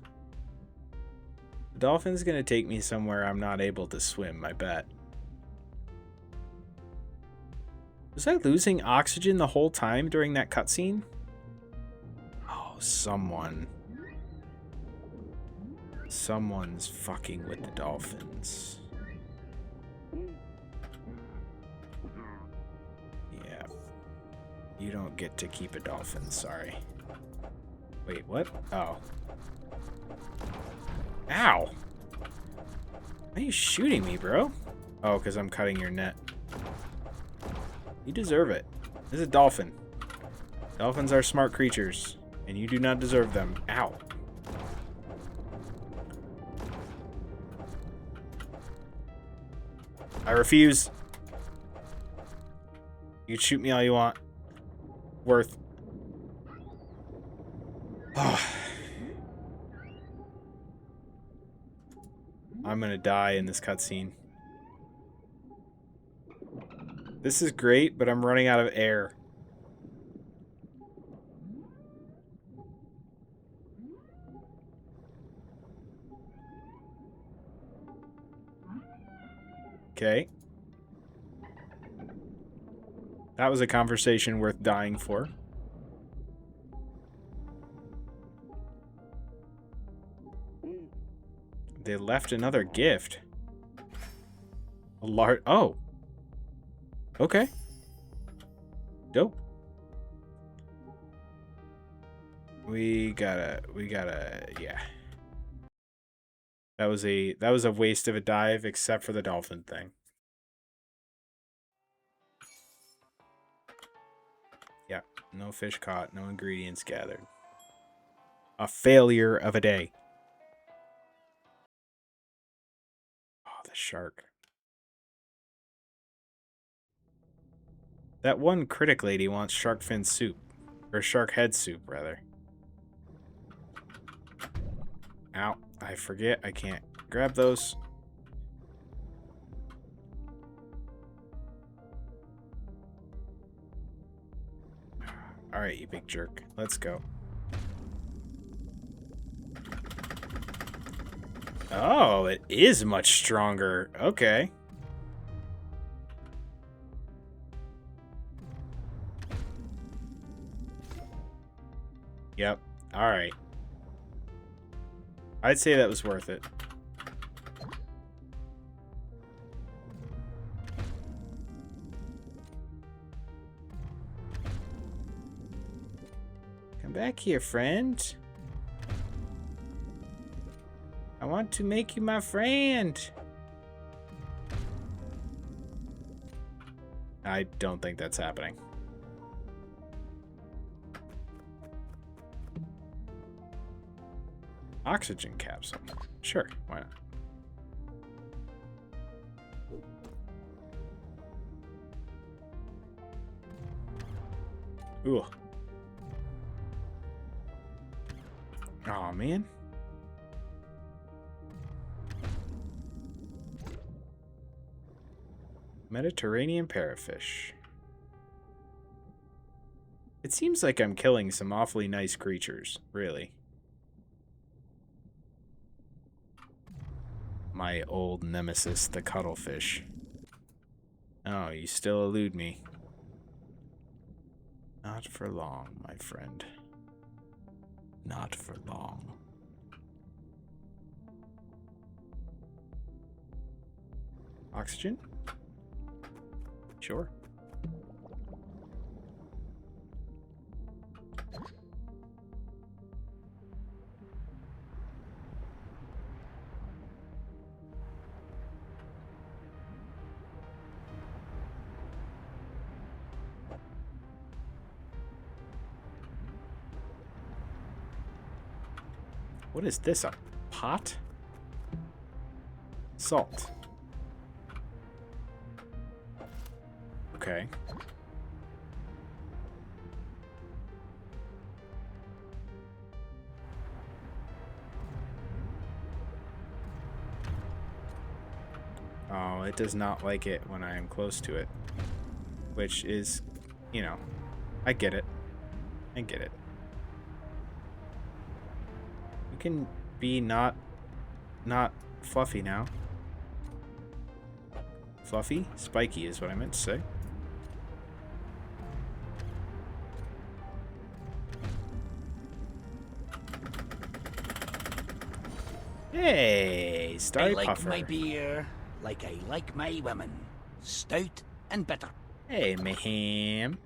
The dolphin's gonna take me somewhere I'm not able to swim, I bet. Was I losing oxygen the whole time during that cutscene? Oh, Someone's fucking with the dolphins. Yeah. You don't get to keep a dolphin, sorry. Wait, what? Oh. Ow! Why are you shooting me, bro? Oh, because I'm cutting your net. You deserve it. This is a dolphin. Dolphins are smart creatures, and you do not deserve them. Ow. I refuse. You can shoot me all you want. Worth. I'm gonna die in this cutscene. This is great, but I'm running out of air. Okay. That was a conversation worth dying for. They left another gift. A large... Oh. Okay. Dope. We gotta, yeah. That was a waste of a dive, except for the dolphin thing. Yeah, no fish caught, no ingredients gathered. A failure of a day. Oh, the shark. That one critic lady wants shark fin soup. Or shark head soup, rather. Ow. I forget. I can't grab those. Alright, you big jerk. Let's go. Oh, it is much stronger. Okay. Yep. Alright. I'd say that was worth it. Come back here, friend. I want to make you my friend. I don't think that's happening. Oxygen capsule. Sure, why not? Ooh. Aw, man. Mediterranean parrotfish. It seems like I'm killing some awfully nice creatures, really. My old nemesis, the cuttlefish. Oh, you still elude me. Not for long, my friend. Not for long. Oxygen? Sure. What is this? A pot? Salt. Okay. Oh, it does not like it when I am close to it. Which is, you know, I get it. I get it. You can be not fluffy now. Fluffy? Spiky is what I meant to say. Hey, Starry I like Puffer. my beer like I like my women. Stout and bitter. Hey, Mayhem.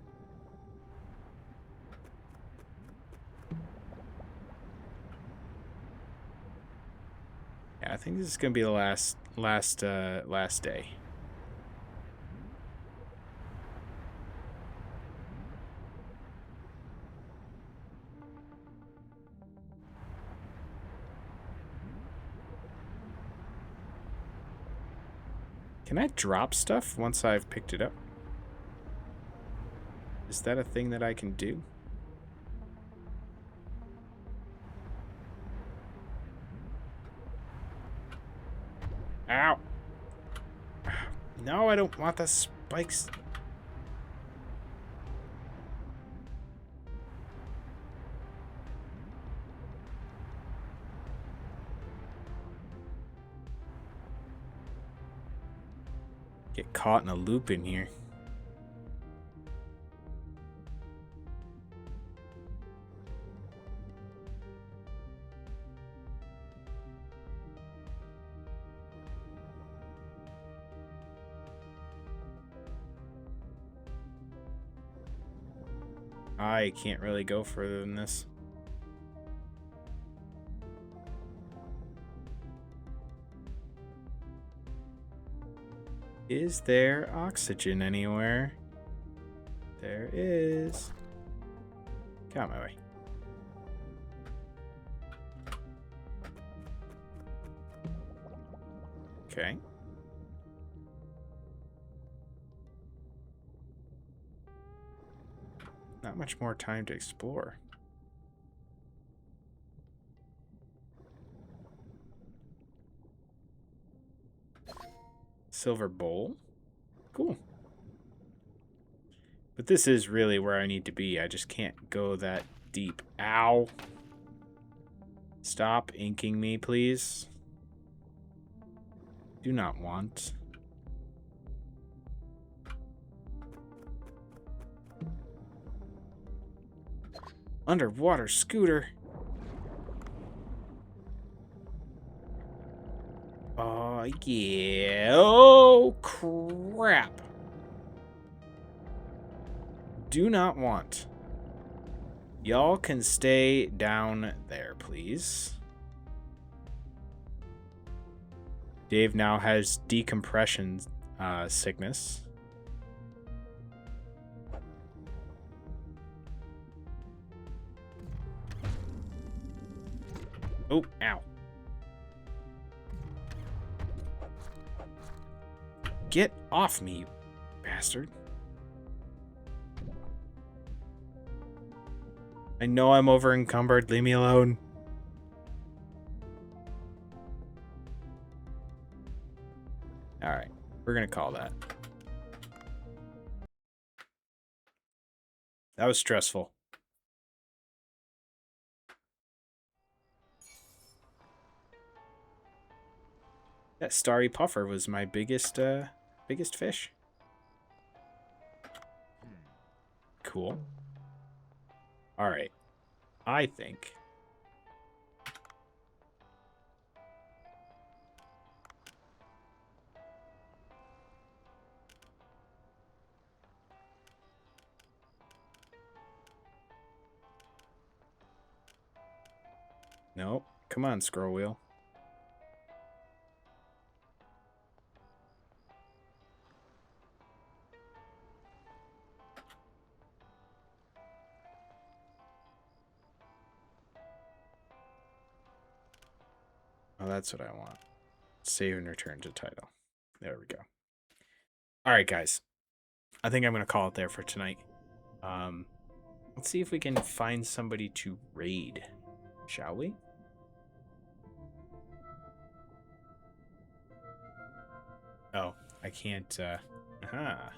Yeah, I think this is gonna be the last day. Can I drop stuff once I've picked it up? Is that a thing that I can do? Ow! No, I don't want the spikes. Get caught in a loop in here. I can't really go further than this. Is there oxygen anywhere? There is. Get out of my way. Okay. Not much more time to explore. Silver bowl? Cool. But this is really where I need to be. I just can't go that deep. Ow. Stop inking me, please. Do not want. Underwater scooter. Oh, yeah. Oh, crap. Do not want. Y'all can stay down there, please. Dave now has decompression sickness. Oh, ow. Get off me, you bastard. I know I'm over encumbered. Leave me alone. Alright, we're gonna call that. That was stressful. That starry puffer was my biggest fish. Cool. Alright. I think. Nope. Come on, scroll wheel. Oh, that's what I want. Save and return to title. There we go. All right, guys. I think I'm going to call it there for tonight. Let's see if we can find somebody to raid. Shall we? Oh, I can't, aha.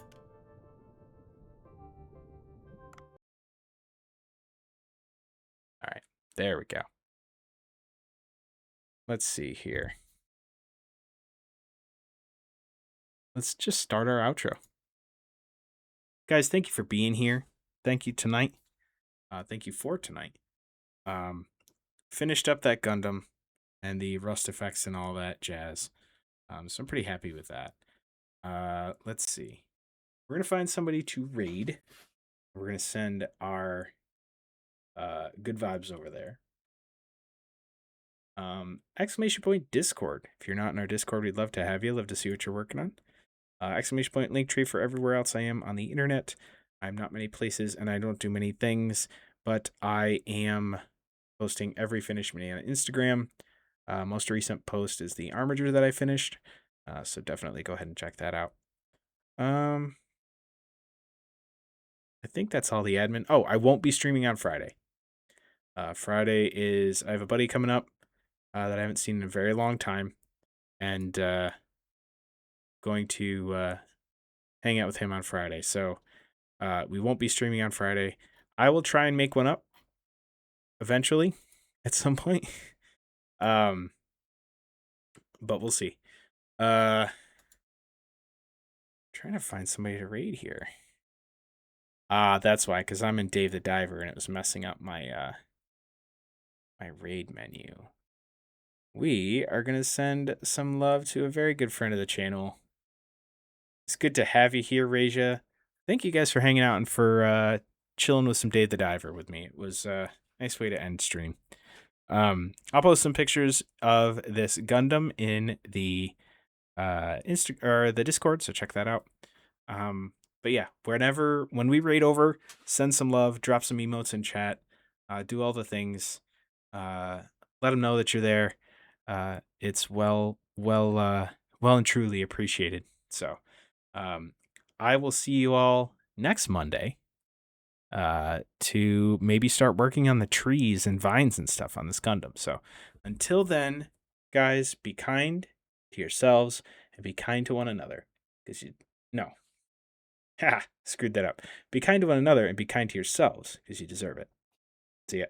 All right, there we go. Let's see here. Let's just start our outro. Guys, thank you for being here. Thank you tonight. Thank you for tonight. Finished up that Gundam and the rust effects and all that jazz. So I'm pretty happy with that. Let's see. We're going to find somebody to raid. We're going to send our good vibes over there. Exclamation point Discord. If you're not in our Discord, we'd love to have you. Love to see what you're working on. Exclamation point Linktree for everywhere else I am on the internet. I'm not many places and I don't do many things, but I am posting every finished mini on Instagram. Most recent post is the Armiger that I finished. So definitely go ahead and check that out. I think that's all the admin. Oh, I won't be streaming on Friday. Friday is, I have a buddy coming up that I haven't seen in a very long time. And going to hang out with him on Friday. So we won't be streaming on Friday. I will try and make one up eventually at some point. But we'll see. Trying to find somebody to raid here. That's why, because I'm in Dave the Diver and it was messing up my my raid menu. We are gonna send some love to a very good friend of the channel. It's good to have you here, Raja. Thank you guys for hanging out and for chilling with some Dave the Diver with me. It was a nice way to end stream. I'll post some pictures of this Gundam in the the Discord, so check that out. But yeah, when we raid over, send some love, drop some emotes in chat, do all the things. Let them know that you're there. It's well and truly appreciated. So, I will see you all next Monday. To maybe start working on the trees and vines and stuff on this Gundam. So, until then, guys, be kind to yourselves and be kind to one another. Screwed that up. Be kind to one another and be kind to yourselves because you deserve it. See ya.